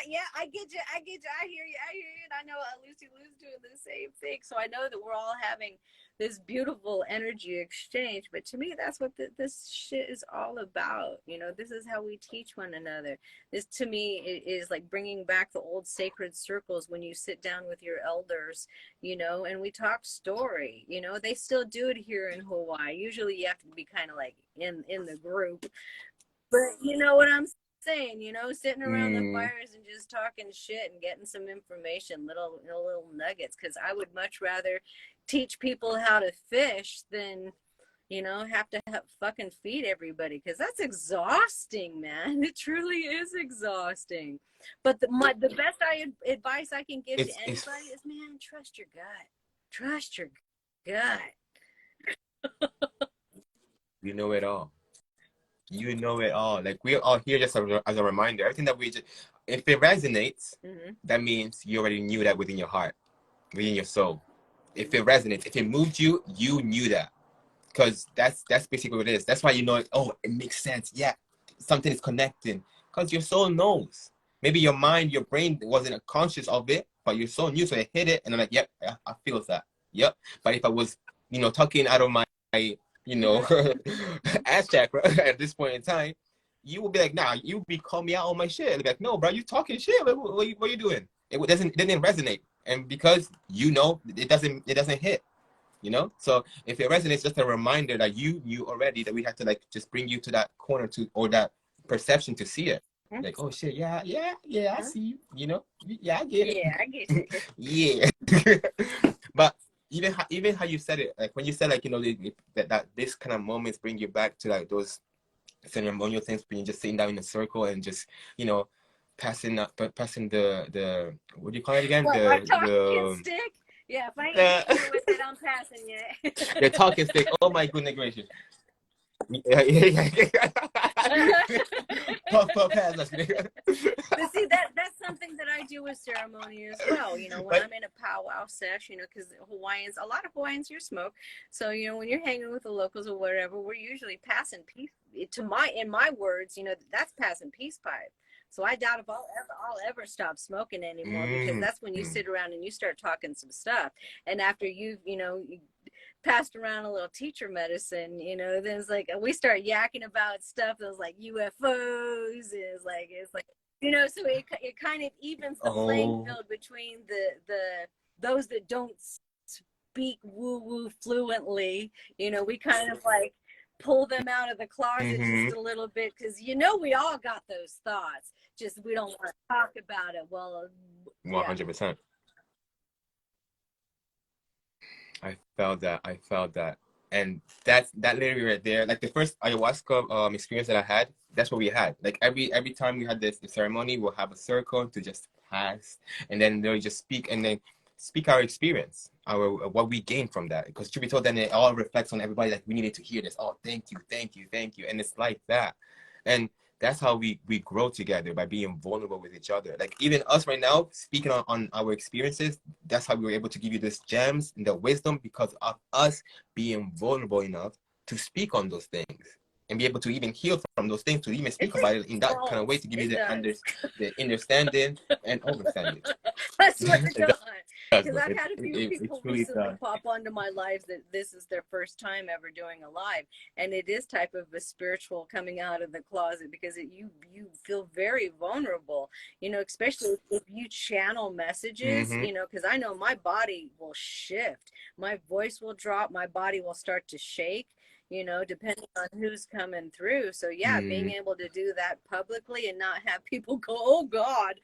yeah, I get you, I hear you, and I know Lucy Lou's doing the same thing. So I know that we're all having this beautiful energy exchange. But to me, that's what this shit is all about. You know, this is how we teach one another. This to me is like bringing back the old sacred circles when you sit down with your elders, you know, and we talk story. You know, they still do it here in Hawaii. Usually you have to be kind of like in the group, but you know what I'm saying, you know, sitting around the fires and just talking shit and getting some information, little nuggets, because I would much rather teach people how to fish than, you know, have to fucking feed everybody, because that's exhausting, man. It truly is exhausting. But the best advice I can give to anybody is, man, trust your gut. Trust your gut. You know it all. You know it all. Like we're all here just as a reminder. Everything that we just, if it resonates, that means you already knew that within your heart, within your soul. If it resonates, if it moved you, you knew that. Because that's basically what it is. That's why you know it. Oh, it makes sense. Yeah, something is connecting. Because your soul knows. Maybe your mind, your brain wasn't conscious of it, but your soul knew, so it hit it, and I'm like, yep, I feel that. Yep. But if I was, you know, talking out of my, you know, ass chakra at this point in time, you would be like, nah, you would be calling me out on my shit. I'd be like, no, bro, you talking shit. What are you doing? It didn't resonate, and because you know, it doesn't hit. You know, so if it resonates, just a reminder that you knew already, that we had to like just bring you to that corner or that perception to see it. Like, oh shit, yeah, I see you. You know, yeah, I get it. Yeah, I get you. Yeah. But even how you said it, like when you said like, you know, that this kind of moments bring you back to like those ceremonial things when you're just sitting down in a circle and just, you know, passing the what do you call it again? What, talking stick? Yeah, if I ain't hitting you with it, I'm passing you. The talking stick. Oh my goodness gracious. Yeah. Puff, pass. But see, that's something that I do with ceremony as well. You know, when I'm in a powwow sesh, you know, because a lot of Hawaiians here smoke. So, you know, when you're hanging with the locals or whatever, we're usually passing peace. In my words, you know, that's passing peace pipe. So I doubt if I'll ever stop smoking anymore, because that's when you sit around and you start talking some stuff. And after you passed around a little teacher medicine, you know, then it's like we start yakking about stuff that was like UFOs. It's like, you know, so it kind of evens the playing field between the those that don't speak woo fluently. You know, we kind of like pull them out of the closet just a little bit, because you know we all got those thoughts, just we don't want to talk about it. Well, 100%. I felt that. And that literally right there, like the first ayahuasca experience that I had, that's what we had. Like every time we had the ceremony, we'll have a circle to just pass, and then they'll just speak, and then speak our experience, our what we gained from that. Because truth be told, then it all reflects on everybody. Like we needed to hear this. Oh, thank you, thank you, thank you, and it's like that, and that's how we grow together, by being vulnerable with each other. Like even us right now speaking on our experiences, that's how we were able to give you this gems and the wisdom, because of us being vulnerable enough to speak on those things and be able to even heal from those things, to even speak about it in that kind of way, to give you the understanding and understanding. I swear to God. Does, Because though. I've had a few people truly recently does. pop onto my lives that this is their first time ever doing a live, and it is type of a spiritual coming out of the closet, because you feel very vulnerable, you know, especially if you channel messages, Mm-hmm. you know, because I know my body will shift, my voice will drop, my body will start to shake, you know, depending on who's coming through. So yeah, being able to do that publicly and not have people go, oh God.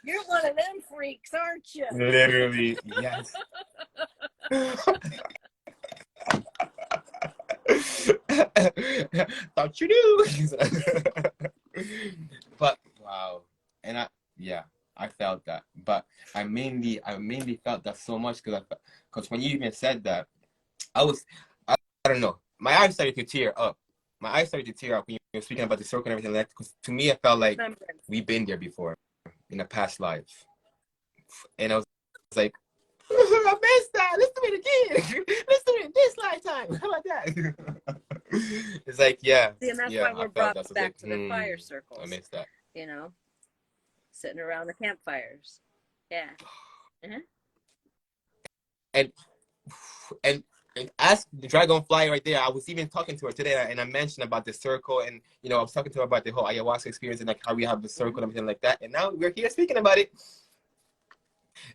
You're one of them freaks, aren't you? Literally, yes. Thought you knew. But wow, and I felt that, but I mainly felt that so much because when you even said that, I was I don't know, my eyes started to tear up. My eyes started to tear up when you were speaking about the circle and everything like that. Because to me, it felt like we've been there before in a past life, and I was like, I missed that. Let's do it again. Let's do it this lifetime. How about that? It's like, yeah. See, and that's Yeah, why I we're felt brought that. So back like, to the fire I circles, missed that. you know, sitting around the campfires. Yeah. Uh-huh. And and as the dragonfly right there, I was even talking to her today, and I mentioned about the circle, and I was talking to her about the whole ayahuasca experience and like how we have the circle and everything like that. And now we're here speaking about it.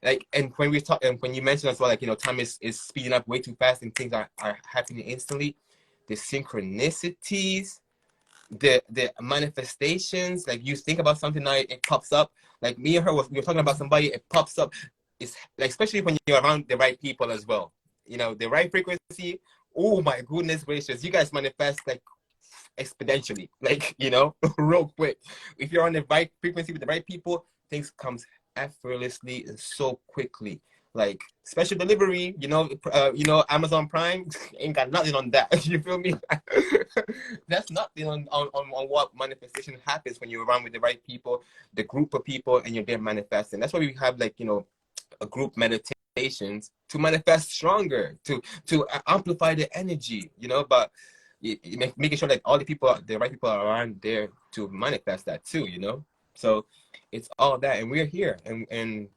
Like, and when we talk, and when you mentioned as well, like time is speeding up way too fast, and things are happening instantly. The synchronicities, the manifestations, like you think about something now, it pops up. Like me and her we were talking about somebody, it pops up. It's like, especially when you're around the right people as well, the right frequency. Oh my goodness gracious, you guys manifest like exponentially, like real quick. If you're on the right frequency with the right people, things comes effortlessly and so quickly. Like special delivery, Amazon Prime ain't got nothing on that. You feel me? That's nothing on what manifestation happens when you're around with the right people, the group of people, and you're there manifesting. That's why we have like a group meditations to manifest stronger, to amplify the energy. But making sure like all the right people are around there to manifest that too. So it's all that, and we're here, and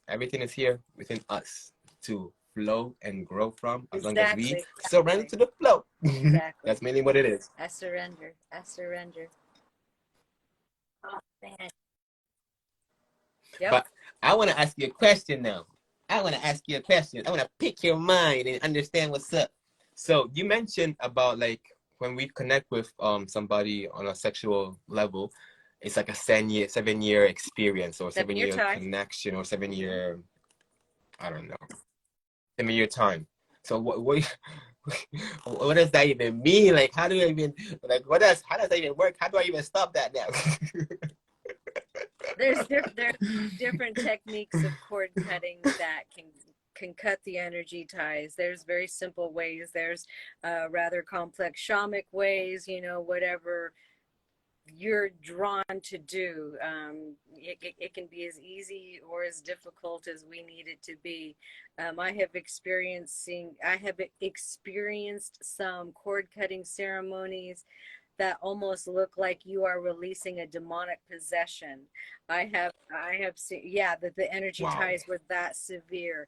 everything is here within us to flow and grow from, as long as we surrender to the flow. Exactly. That's mainly what it is. I surrender. I surrender. Oh, man. Yep. But I want to ask you a question now. I want to pick your mind and understand what's up. So you mentioned about like when we connect with somebody on a sexual level, it's like a 7-year experience, or 7-year connection, or 7-year, I don't know, 7-year time. So what does that even mean? Like, how do I even, like, how does that even work? How do I even stop that now? There's different techniques of cord cutting that can cut the energy ties. There's very simple ways. There's rather complex shamanic ways, whatever you're drawn to do. It can be as easy or as difficult as we need it to be. I have experienced some cord cutting ceremonies that almost look like you are releasing a demonic possession. I have seen, yeah, that the energy ties were that severe,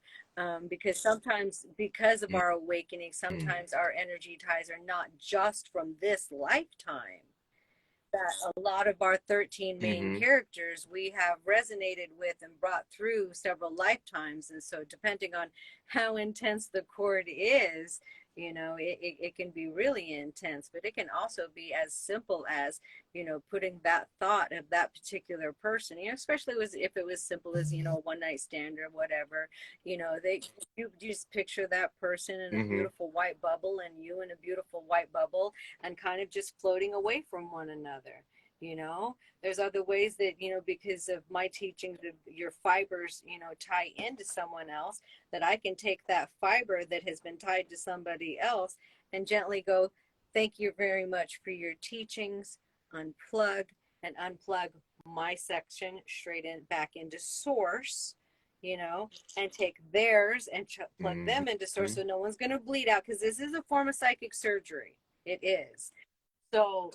because sometimes, because of our awakening, sometimes our energy ties are not just from this lifetime. That a lot of our 13 main characters we have resonated with and brought through several lifetimes. And so depending on how intense the cord is, You know, it can be really intense, but it can also be as simple as, you know, putting that thought of that particular person, you know, especially if it was simple as, you know, a one night stand or whatever, you know, you just picture that person in a Mm-hmm. beautiful white bubble and you in a beautiful white bubble and kind of just floating away from one another. You know, there's other ways that, you know, because of my teachings, your fibers, you know, tie into someone else, that I can take that fiber that has been tied to somebody else and gently go, thank you very much for your teachings, unplug and unplug my section straight in back into source, you know, and take theirs and plug them into source, so no one's going to bleed out, because this is a form of psychic surgery. It is. So,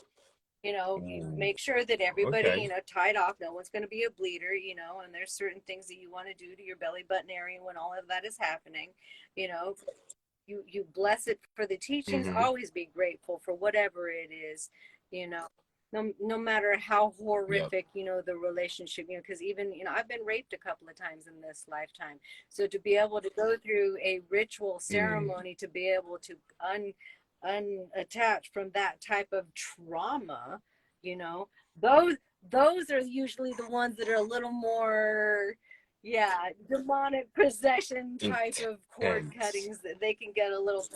you know, you make sure that everybody, Okay. you know, tied off, no one's going to be a bleeder, you know, and there's certain things that you want to do to your belly button area when all of that is happening, you know. You bless it for the teachings, Mm-hmm. always be grateful for whatever it is, you know, no matter how Yep. horrific, you know, the relationship, you know, because even, you know, I've been raped a couple of times in this lifetime. So to be able to go through a ritual ceremony to be able to unattach from that type of trauma, you know, those are usually the ones that are a little more, yeah, demonic possession type of cord Intense. cuttings, that they can get a little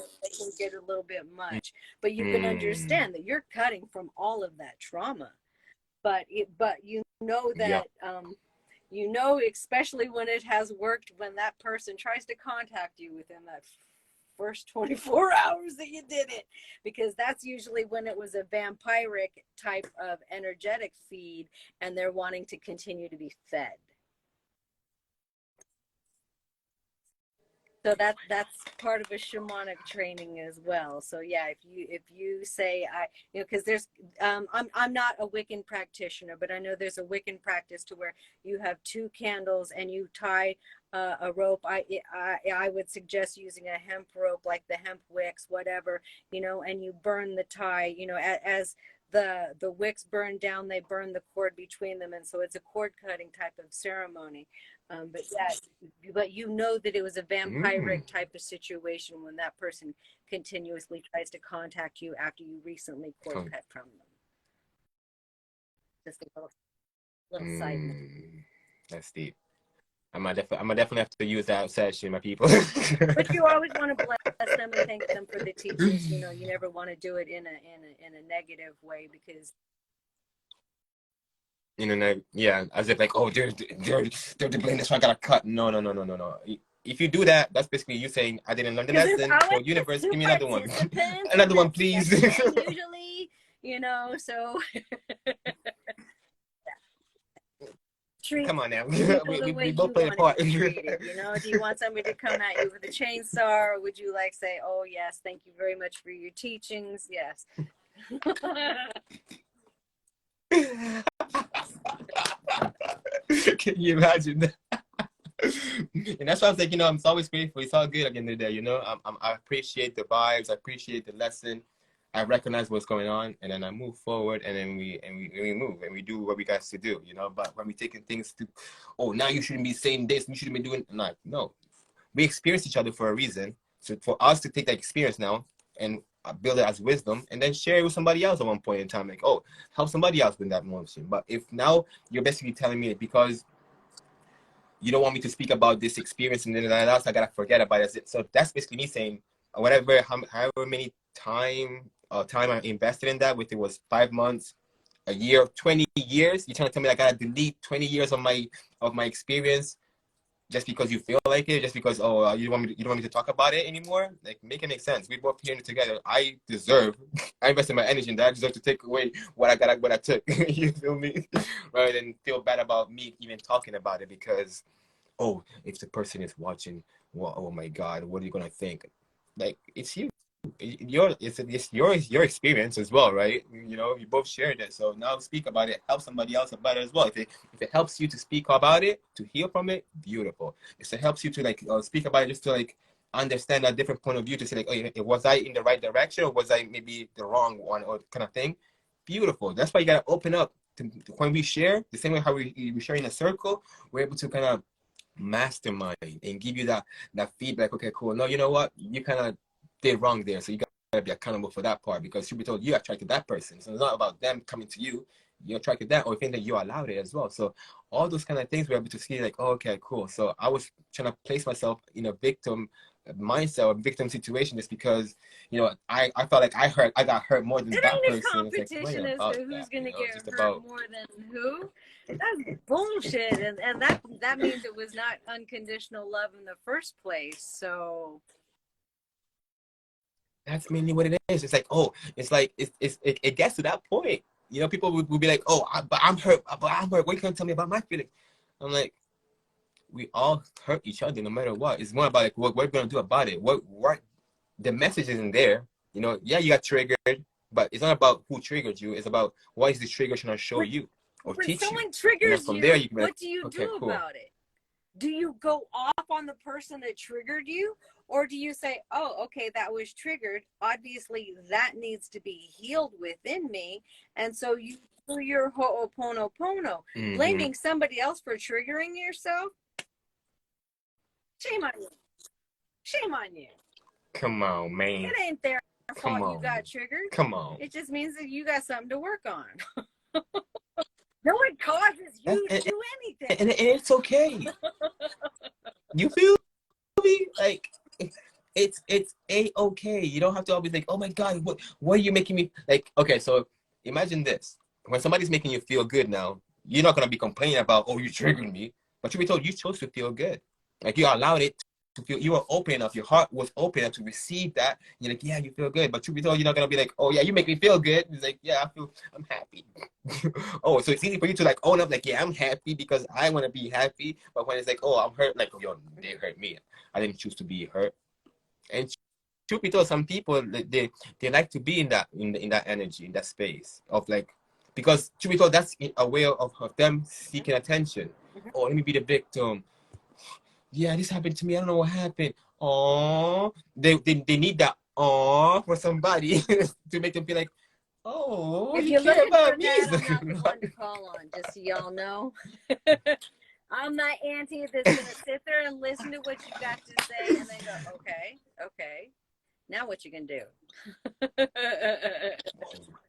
bit much. But you can Mm. understand that you're cutting from all of that trauma. But you know Yep. that, you know, especially when it has worked, when that person tries to contact you within that first 24 hours that you did it, because that's usually when it was a vampiric type of energetic feed and they're wanting to continue to be fed. So that's part of a shamanic training as well. So yeah, if you say, I, you know, because there's, I'm not a Wiccan practitioner, but I know there's a Wiccan practice to where you have two candles and you tie a rope. I would suggest using a hemp rope, like the hemp wicks, whatever, you know, and you burn the tie, you know, as the wicks burn down, they burn the cord between them, and so it's a cord cutting type of ceremony. But yeah, but you know that it was a Mm. vampiric type of situation when that person continuously tries to contact you after you recently cord Con- cut from them. Just a little side note. mm. That's deep. I'm gonna definitely have to use that session, my people. But you always want to bless them and thank them for the teachings. You know, you never want to do it in a negative way, because You know, like, yeah, as if like, oh, they're to blame. That's why I gotta cut. No, no, no, no, no, no. If you do that, that's basically you saying I didn't learn the there's lesson. So always universe, two give me another one, participants in another the one, please. session usually. You know, so treat Come on now, people we, the we, way we both you play a want to part. be treated. You know, do you want somebody to come at you with a chainsaw, or would you like say, oh yes, thank you very much for your teachings? Yes. Can you imagine that? And that's why I was like, you know, I'm always grateful. It's all good at the end of the day, you know. I appreciate the vibes. I appreciate the lesson. I recognize what's going on, and then I move forward, and then we move, and we do what we got to do, you know. But when we taking things to, oh, now you shouldn't be saying this, you shouldn't be doing, like, no, we experience each other for a reason. So for us to take that experience now and build it as wisdom, and then share it with somebody else at one point in time, like, oh, help somebody else with that motion. But if now you're basically telling me because you don't want me to speak about this experience and then else, I gotta forget about it. So that's basically me saying whatever, however many time I invested in that, with it was 5 months, a year, 20 years. You're trying to tell me I gotta delete 20 years of my experience just because you feel like it, just because you don't want me to talk about it anymore? Like, make it make sense. We both here in it together. I invested my energy in that. I deserve to take away what I took. You feel me? Rather than feel bad about me even talking about it because, oh, if the person is watching, well, oh my God, what are you gonna think? Like, it's you. It's your experience as well, right? You know, you both shared it, so now speak about it. Help somebody else about it as well. If it helps you to speak about it, to heal from it, beautiful. If it helps you to like speak about it, just to like understand a different point of view, to say like, oh, was I in the right direction, or was I maybe the wrong one, or kind of thing? Beautiful. That's why you gotta open up to when we share the same way how we share in a circle. We're able to kind of mastermind and give you that feedback. Okay, cool. No, you know what? You kind of did wrong there. So you gotta be accountable for that part, because truth be told, you attracted that person. So it's not about them coming to you. You attracted that, or you think that you allowed it as well. So all those kind of things we're able to see, like, oh, okay, cool. So I was trying to place myself in a victim mindset or victim situation, just because, you know, I felt like I got hurt more than It that ain't a person. It's like, it competition wasn't as about to who's that, gonna it's get just hurt about more than who. That's bullshit, and that means it was not unconditional love in the first place. So that's mainly what it is. It's like, oh, it's like it gets to that point. You know, people would be like, oh, but I'm hurt. But I'm hurt. What you can't tell me about my feelings? I'm like, we all hurt each other no matter what. It's more about like what we're gonna do about it. What the message isn't there. You know, yeah, you got triggered, but it's not about who triggered you. It's about what is this trigger trying to show when, you or when teach you. someone And then triggers from there you, you can be like, what do you okay, do cool. about it? Do you go off on the person that triggered you? Or do you say, oh, okay, that was triggered. Obviously, that needs to be healed within me. And so you do your ho'oponopono. Blaming somebody else for triggering yourself? Shame on you. Shame on you. Come on, man. It ain't their Come fault on. you got triggered. Come on. It just means that you got something to work on. No one causes you to do anything. And it's okay. You feel me? Like, it's a-okay. You don't have to always like, oh my God, what are you making me like? Okay, so imagine this. When somebody's making you feel good now, you're not gonna be complaining about, oh, you triggered me. But you be told you chose to feel good. Like, you allowed it to feel, you were open enough, your heart was open enough to receive that. You're like, yeah, you feel good. But you be told, you're not gonna be like, oh yeah, you make me feel good. It's like, yeah, I'm happy. Oh, so it's easy for you to like own up, like, yeah, I'm happy because I want to be happy. But when it's like, oh, I'm hurt, like, oh, yo, they hurt me. I didn't choose to be hurt. And truth be told, some people they like to be in that in that energy, in that space of like, because truth be told, that's a way of them seeking attention. Oh, let me be the victim. Yeah, this happened to me. I don't know what happened. Oh, they need that oh for somebody to make them feel like, oh, If you you're care looking about for me. that, I'm not the one to call on, just so y'all know. I'm that auntie that's going to sit there and listen to what you got to say and then go, okay, now what you can do?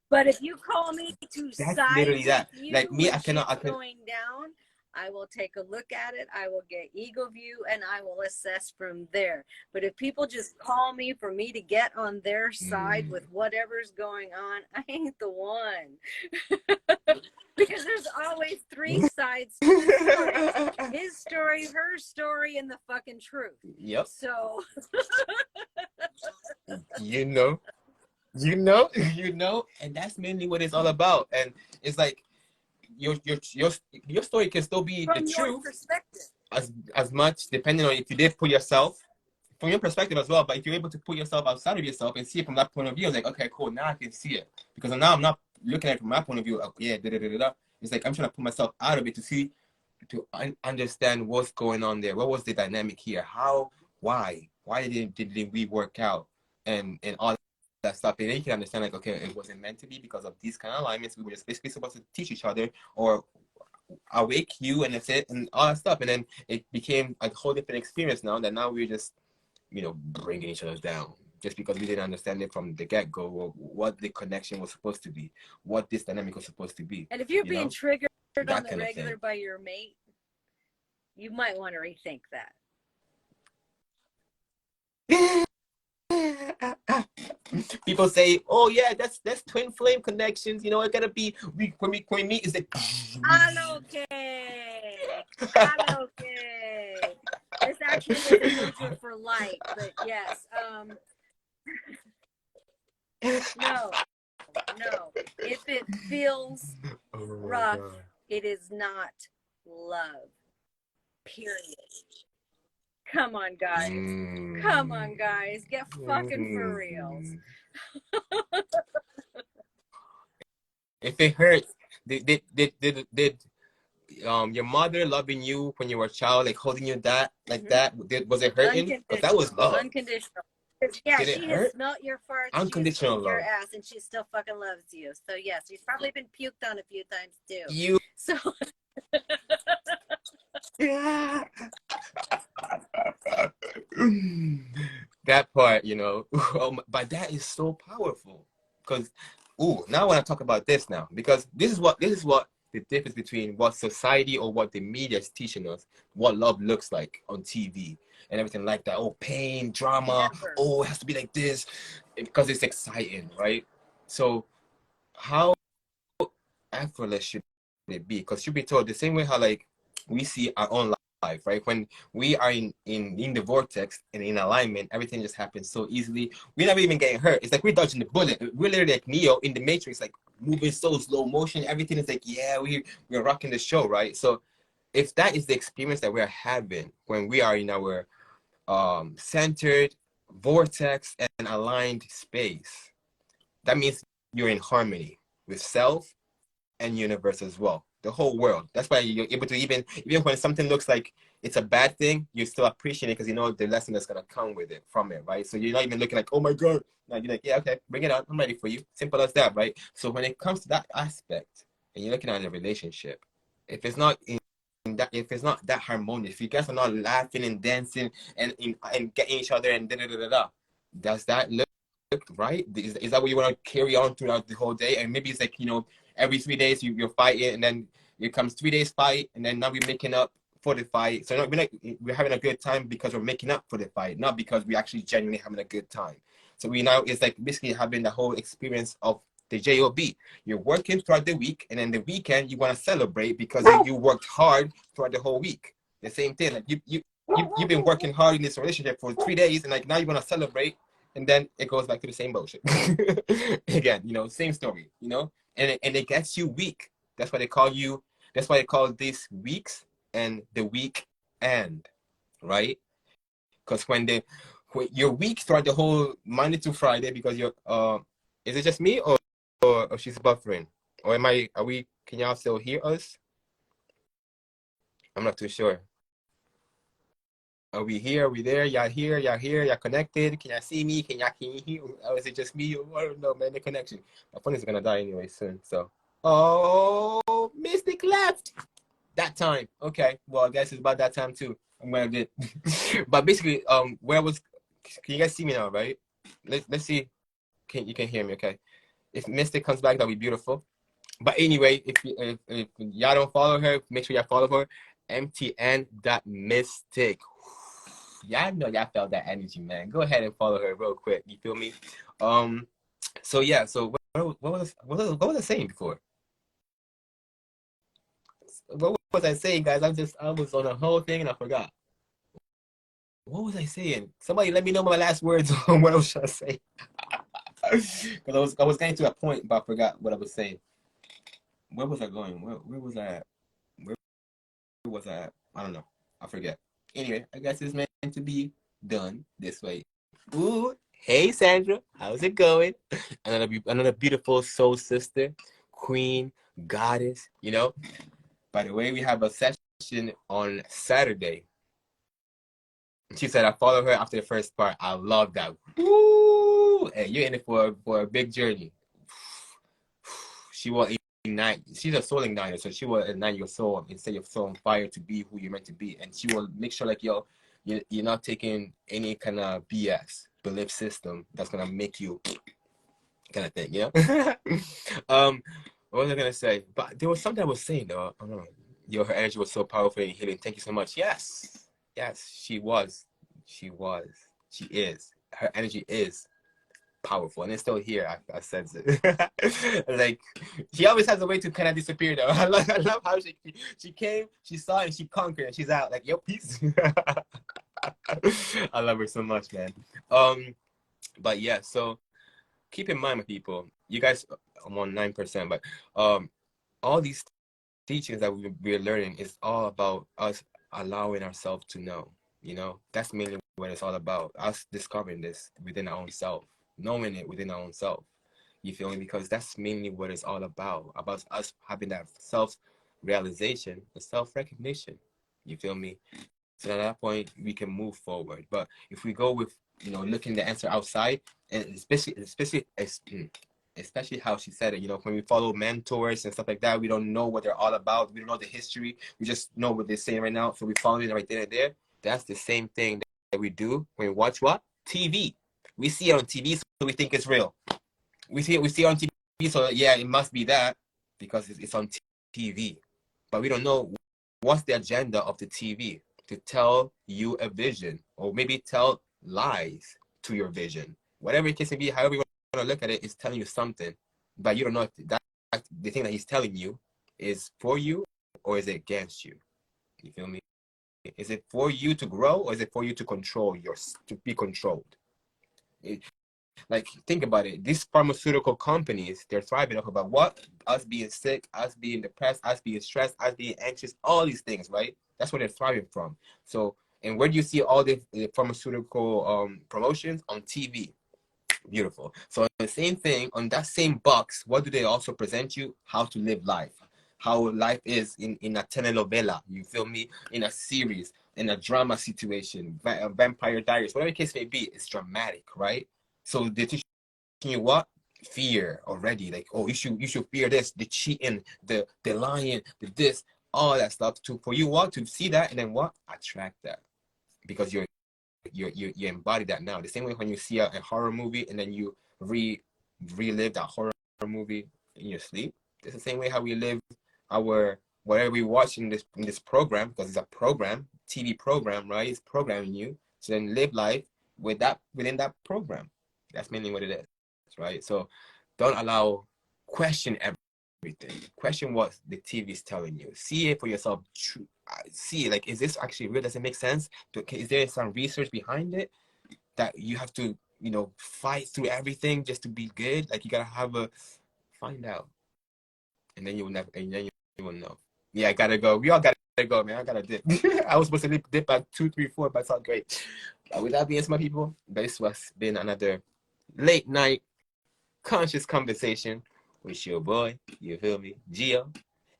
But if you call me to That's side literally with that. you Like me, when I shit's cannot. going down, I will take a look at it. I will get ego view and I will assess from there. But if people just call me for me to get on their side with whatever's going on, I ain't the one. Because there's always three sides to the story. His story, her story, and the fucking truth. Yep. So you know, and that's mainly what it's all about. And it's like your story can still be the from your truth perspective. as much, depending on if you did put yourself from your perspective as well. But if you're able to put yourself outside of yourself and see it from that point of view, it's like, okay, cool, now I can see it. Because now I'm not looking at it from my point of view, yeah, da da da da. It's like I'm trying to put myself out of it to see, to understand what's going on there. What was the dynamic here? How, why didn't we work out? And all that stuff. And then you can understand, like, okay, it wasn't meant to be because of these kind of alignments. We were just basically supposed to teach each other or awake you, and that's it, and all that stuff. And then it became a whole different experience now that now we're just, bringing each other down just because we didn't understand it from the get-go, what the connection was supposed to be, what this dynamic was supposed to be. And if you're being triggered on the kind regular by your mate, you might want to rethink that. People say, oh yeah, that's twin flame connections, it gotta be, when we meet, is it I'm okay. This actually was a Mildred for light, but yes. No. If it feels rough, it is not love. Period. Come on, guys. Get fucking for reals. If it hurts, did your mother loving you when you were a child, like holding you that was it hurting? Because that was love. Unconditional. Yeah, did she has smelt your farts, unconditional she's your love. ass, and she still fucking loves you. So yes, she's probably been puked on a few times too. You so That part, but that is so powerful because, now I want to talk about this now because this is what the difference between what society or what the media is teaching us, what love looks like on TV and everything like that. Oh, pain, drama. Never. Oh, it has to be like this because it's exciting, right? So how effortless should it be? Because should be told the same way how like we see our own life, right? When we are in the vortex and in alignment, everything just happens so easily. We're not even getting hurt. It's like we're dodging the bullet. We're literally like Neo in the Matrix, like moving so slow motion. Everything is like, yeah, we're rocking the show, right? So if that is the experience that we're having when we are in our centered vortex and aligned space, that means you're in harmony with self and universe as well, the whole world. That's why you're able to even when something looks like it's a bad thing, you still appreciate it because you know the lesson that's gonna come with it from it, right? So you're not even looking like, oh my god. No, you're like, yeah, okay, bring it on, I'm ready for you. Simple as that, right? So when it comes to that aspect and you're looking at a relationship, if it's not that, if it's not that harmonious, if you guys are not laughing and dancing and getting each other and does that look right? Is that what you want to carry on throughout the whole day? And maybe it's like, every 3 days you're fighting, and then it comes 3 days fight, and then now we're making up for the fight. So we're having a good time because we're making up for the fight, not because we're actually genuinely having a good time. So we now, it's like basically having the whole experience of the job. You're working throughout the week, and then the weekend you want to celebrate because you worked hard throughout the whole week. The same thing, like you've been working hard in this relationship for 3 days, and like now you want to celebrate, and then it goes back to the same bullshit again. Same story. And it gets you weak. That's why they call you. That's why they call these weeks and the week end, right? Because when you're weak throughout the whole Monday to Friday because you're is it just me or she's buffering, or are we? Can y'all still hear us? I'm not too sure. Are we here? Are we there? Y'all here? Y'all here? Y'all connected? Can y'all see me? Can you hear? Or is it just me? I don't know, man. The connection. My phone is gonna die anyway soon. So, oh, Mystic left. That time. Okay. Well, I guess it's about that time too. I'm gonna get. But basically, where was? Can you guys see me now? Right? Let's see. You can hear me? Okay. If Mystic comes back, that'll be beautiful. But anyway, if y'all don't follow her, make sure y'all follow her. MTN.Mystic. Y'all know y'all felt that energy, man. Go ahead and follow her real quick. You feel me? So yeah. So what was I saying before? What was I saying, guys? I was on a whole thing and I forgot. What was I saying? Somebody let me know my last words on what I was trying to say. Because I was getting to a point, but I forgot what I was saying. Where was I going? Where was I at? Where was I at? I don't know. I forget. Anyway, I guess it's meant to be done this way. Ooh, hey Sandra, how's it going? Another beautiful soul sister, queen, goddess. By the way, we have a session on Saturday. She said I follow her after the first part. I love that. Woo! Hey, you're in it for a big journey. She will ignite. She's a soul igniter, so she will ignite your soul and set your soul on fire to be who you're meant to be. And she will make sure like you're not taking any kind of BS belief system that's gonna make you kind of thing, what was I gonna say? But there was something I was saying though. I don't know. Her energy was so powerful and healing. Thank you so much. Yes, she was. She is. Her energy is powerful, and it's still here. I sense it. Like she always has a way to kind of disappear though. I love how she came, she saw, and she conquered, and she's out. Like, yo, peace. I love her so much, man. But yeah, so keep in mind, my people, you guys, I'm on 9%, but all these teachings that we're learning is all about us allowing ourselves to know. That's mainly what it's all about. Us discovering this within our own self, knowing it within our own self. You feel me? Because that's mainly what it's all about us having that self-realization, the self-recognition. You feel me? So at that point, we can move forward. But if we go with, looking the answer outside, and especially how she said it, when we follow mentors and stuff like that, we don't know what they're all about. We don't know the history. We just know what they're saying right now. So we follow it right there and there. That's the same thing that we do when we watch what? TV. We see it on TV, so we think it's real. We see it on TV, so yeah, it must be that because it's on TV. But we don't know what's the agenda of the TV to tell you a vision, or maybe tell lies to your vision. Whatever it case may be, however you want to look at it, it's telling you something, but you don't know if that the thing that he's telling you is for you or is it against you. You feel me? Is it for you to grow, or is it for you to to be controlled? Like, think about it. These pharmaceutical companies, they're thriving off about what? Us being sick, us being depressed, us being stressed, us being anxious, all these things, right? That's where they're thriving from. So, and where do you see all the pharmaceutical promotions? On TV. Beautiful. So the same thing, on that same box, what do they also present you? How to live life. How life is in a telenovela, you feel me? In a series, in a drama situation, Vampire Diaries, whatever the case may be, it's dramatic, right? So they teach you what? Fear already. Like, oh, you should fear this, the cheating, the lying, the this, all that stuff. For you what? To see that and then what? Attract that. Because you embody that now. The same way when you see a horror movie and then you relive that horror movie in your sleep. It's the same way how we live our whatever we watch in this program, because it's a program, TV program, right? It's programming you. So then live life within that program. That's mainly what it is, right? So don't question everything. Question what the TV is telling you. See it for yourself. See, like, is this actually real? Does it make sense? Is there some research behind it that you have to, fight through everything just to be good? Like, you gotta find out, and then you will know. Yeah, I gotta go. We all gotta go, man. I gotta dip. I was supposed to dip at 2, 3, 4, but it's all great. But with that being said, my people, this has been another late night conscious conversation with your boy, you feel me, Gio,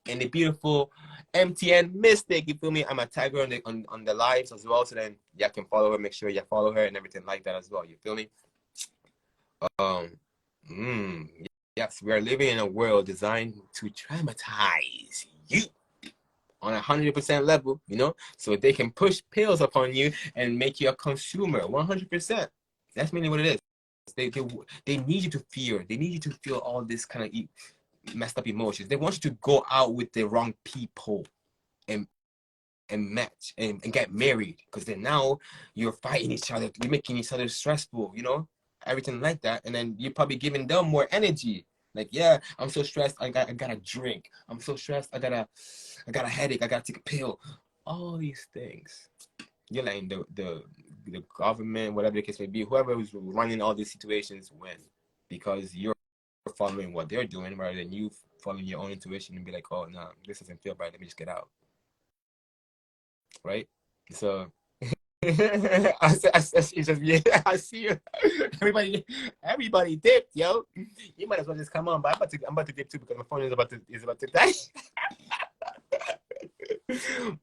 and the beautiful MTN Mystic, you feel me? I'm a tagger on the lives as well, so then y'all can follow her, make sure you follow her and everything like that as well, you feel me? Yes, we are living in a world designed to traumatize you on 100% level, so they can push pills upon you and make you a consumer 100%. That's mainly what it is. They need you to fear. They need you to feel all this kind of messed up emotions. They want you to go out with the wrong people and match and get married, because then now you're fighting each other. You're making each other stressful, everything like that. And then you're probably giving them more energy. Like, yeah, I'm so stressed. I gotta drink. I'm so stressed. I got a headache. I gotta take a pill. All these things. You're letting the government, whatever the case may be, whoever is running all these situations win, because you're following what they're doing rather than you following your own intuition and be like, oh, no, this doesn't feel right. Let me just get out. Right? So it's just, yeah, I see you. Everybody dipped, yo. You might as well just come on, but I'm about to dip too, because my phone is about to die.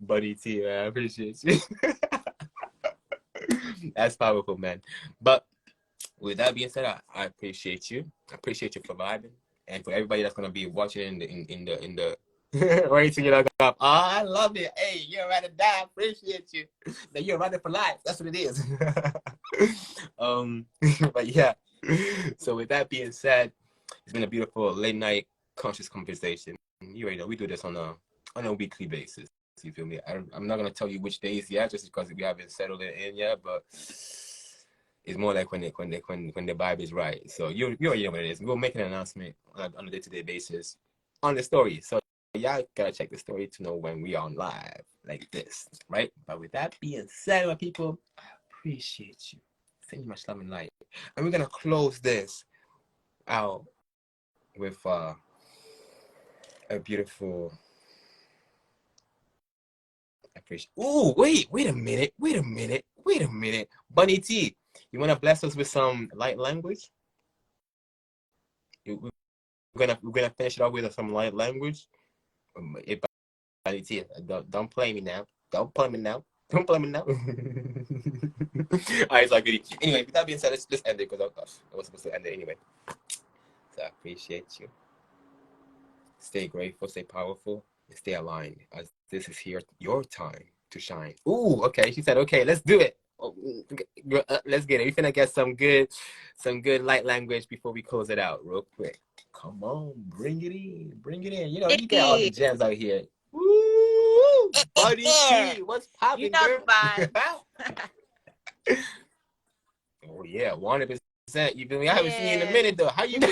Buddy T, man, I appreciate you. That's powerful, man. But with that being said, I appreciate you. I appreciate you for vibing, and for everybody that's gonna be watching in the ready to get up. Oh, I love it. Hey, you're ready to die. I appreciate you. Now you're ready for life. That's what it is. But yeah. So with that being said, it's been a beautiful late night conscious conversation. You already know we do this on a weekly basis. You feel me? I'm not gonna tell you which days yet, just because we haven't settled it in yet. But it's more like when the vibe is right. So you already know what it is. We'll make an announcement on a day-to-day basis on the story. So y'all gotta check the story to know when we are on live like this, right? But with that being said, my people, I appreciate you. Send you much love and light. And we're gonna close this out with a beautiful appreciation. Ooh, wait a minute. Bunny T, you wanna bless us with some light language? We're gonna finish it off with some light language. If Bunny T, don't play me now. Don't play me now. All right, so good. Anyway, with that being said, let's just end it, because I was supposed to end it anyway. So I appreciate you. Stay grateful, stay powerful, and stay aligned, as this is your time to shine. Ooh, okay. She said, okay, let's do it. Oh, let's get it. We finna get some good light language before we close it out real quick. Come on, bring it in, bring it in. You know, you get all the Hey, gems out here. Woo! Buddy yeah. T, what's You popping, know girl? the vibe. Oh yeah, 100%. You feel me? I haven't seen you in a Man. minute though. How you been?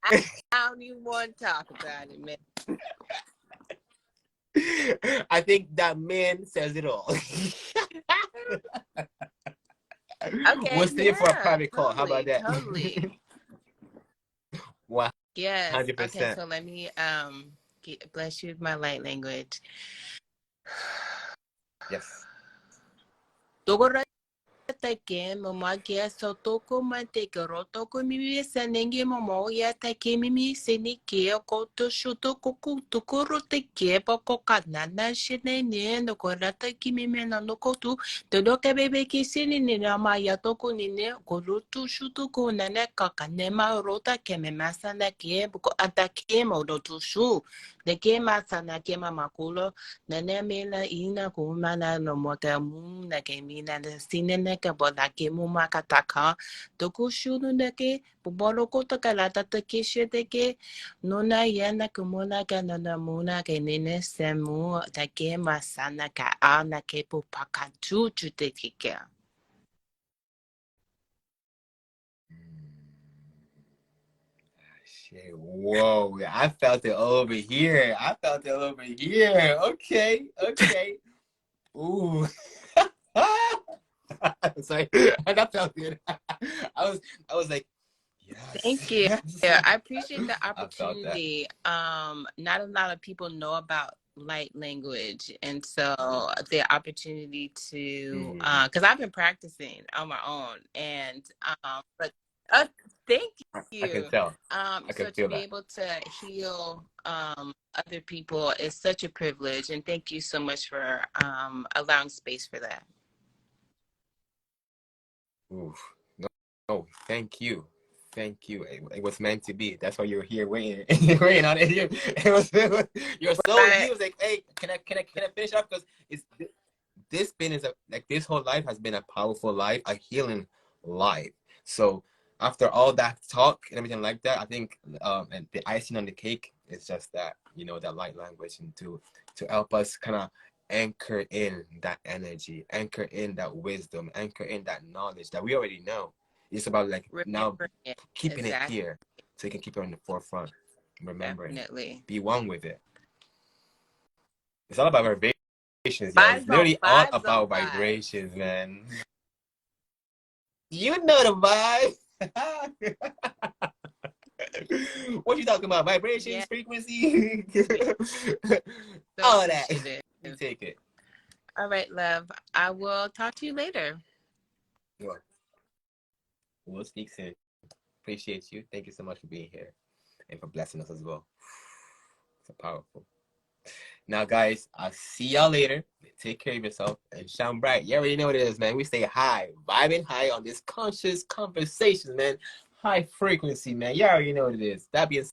I don't even want to talk about it, man. I think that man says it all. Okay, We'll stay for a yeah, private call. How about totally, that? totally. Yes. Okay, 100%. so let me bless you with my light language. Yes. Take mama kia so toko ma te karo toko mimi sanenge mama ya take mimi seni kia koto shuto koku tukuro te kia poko kanana shine ne no korata kimi me na no kotu te doke bebe ki sini ne ma ya toko ni ne korutu shuto ko nane kakane ma rota ke me masana kia buko atake mo do tu shu de ke masana ke mama kulo nane me na ina kumana no moka mu na ke mina na sine ka bola ke mu makataka toku shuru na ke bubolo ko to kala tata ke shete ke nona yana kumuna ka nona muna ke nene semu ta ke masana ka ana ke pupaka chuchu te ke. Shit. Whoa. I felt it over here. I felt it over here. Okay. Okay. Ooh. Sorry. That felt good. I was like, yes. Thank you. Yes. Yeah, I appreciate the I felt that. opportunity. Not a lot of people know about light language, and so the opportunity to, Mm-hmm. because I've been practicing on my own, and but thank I can you. tell. I can So to feel be that. able to heal other people is such a privilege, and thank you so much for allowing space for that. Oof. No, no, thank you. Thank you. It was meant to be. That's why you were here waiting. You're waiting on it. Your soul, Right. he was like, hey, can I finish up? Because it's this been is a like this whole life has been a powerful life, a healing life. So after all that talk and everything like that, I think and the icing on the cake is just that, that light language, and to help us kind of anchor in that energy, anchor in that wisdom, anchor in that knowledge that we already know. It's about like now Remembering it. keeping it Exactly. here so you can keep it on the forefront, remembering it, Definitely. be one with it. It's all about vibrations, y'all. It's Vibes on literally all vibes on about vibes. vibrations, man. You know the vibe. What you talking about? Yeah, Vibrations, frequency, so all of that. appreciative. You take it. All right, love. I will talk to you later. We'll speak soon. Appreciate you. Thank you so much for being here and for blessing us as well. So powerful. Now, guys, I'll see y'all later. Take care of yourself and shine bright. You already know what it is, man. We stay high, vibing high on this conscious conversation, man. High frequency, man. You already know what it is. That being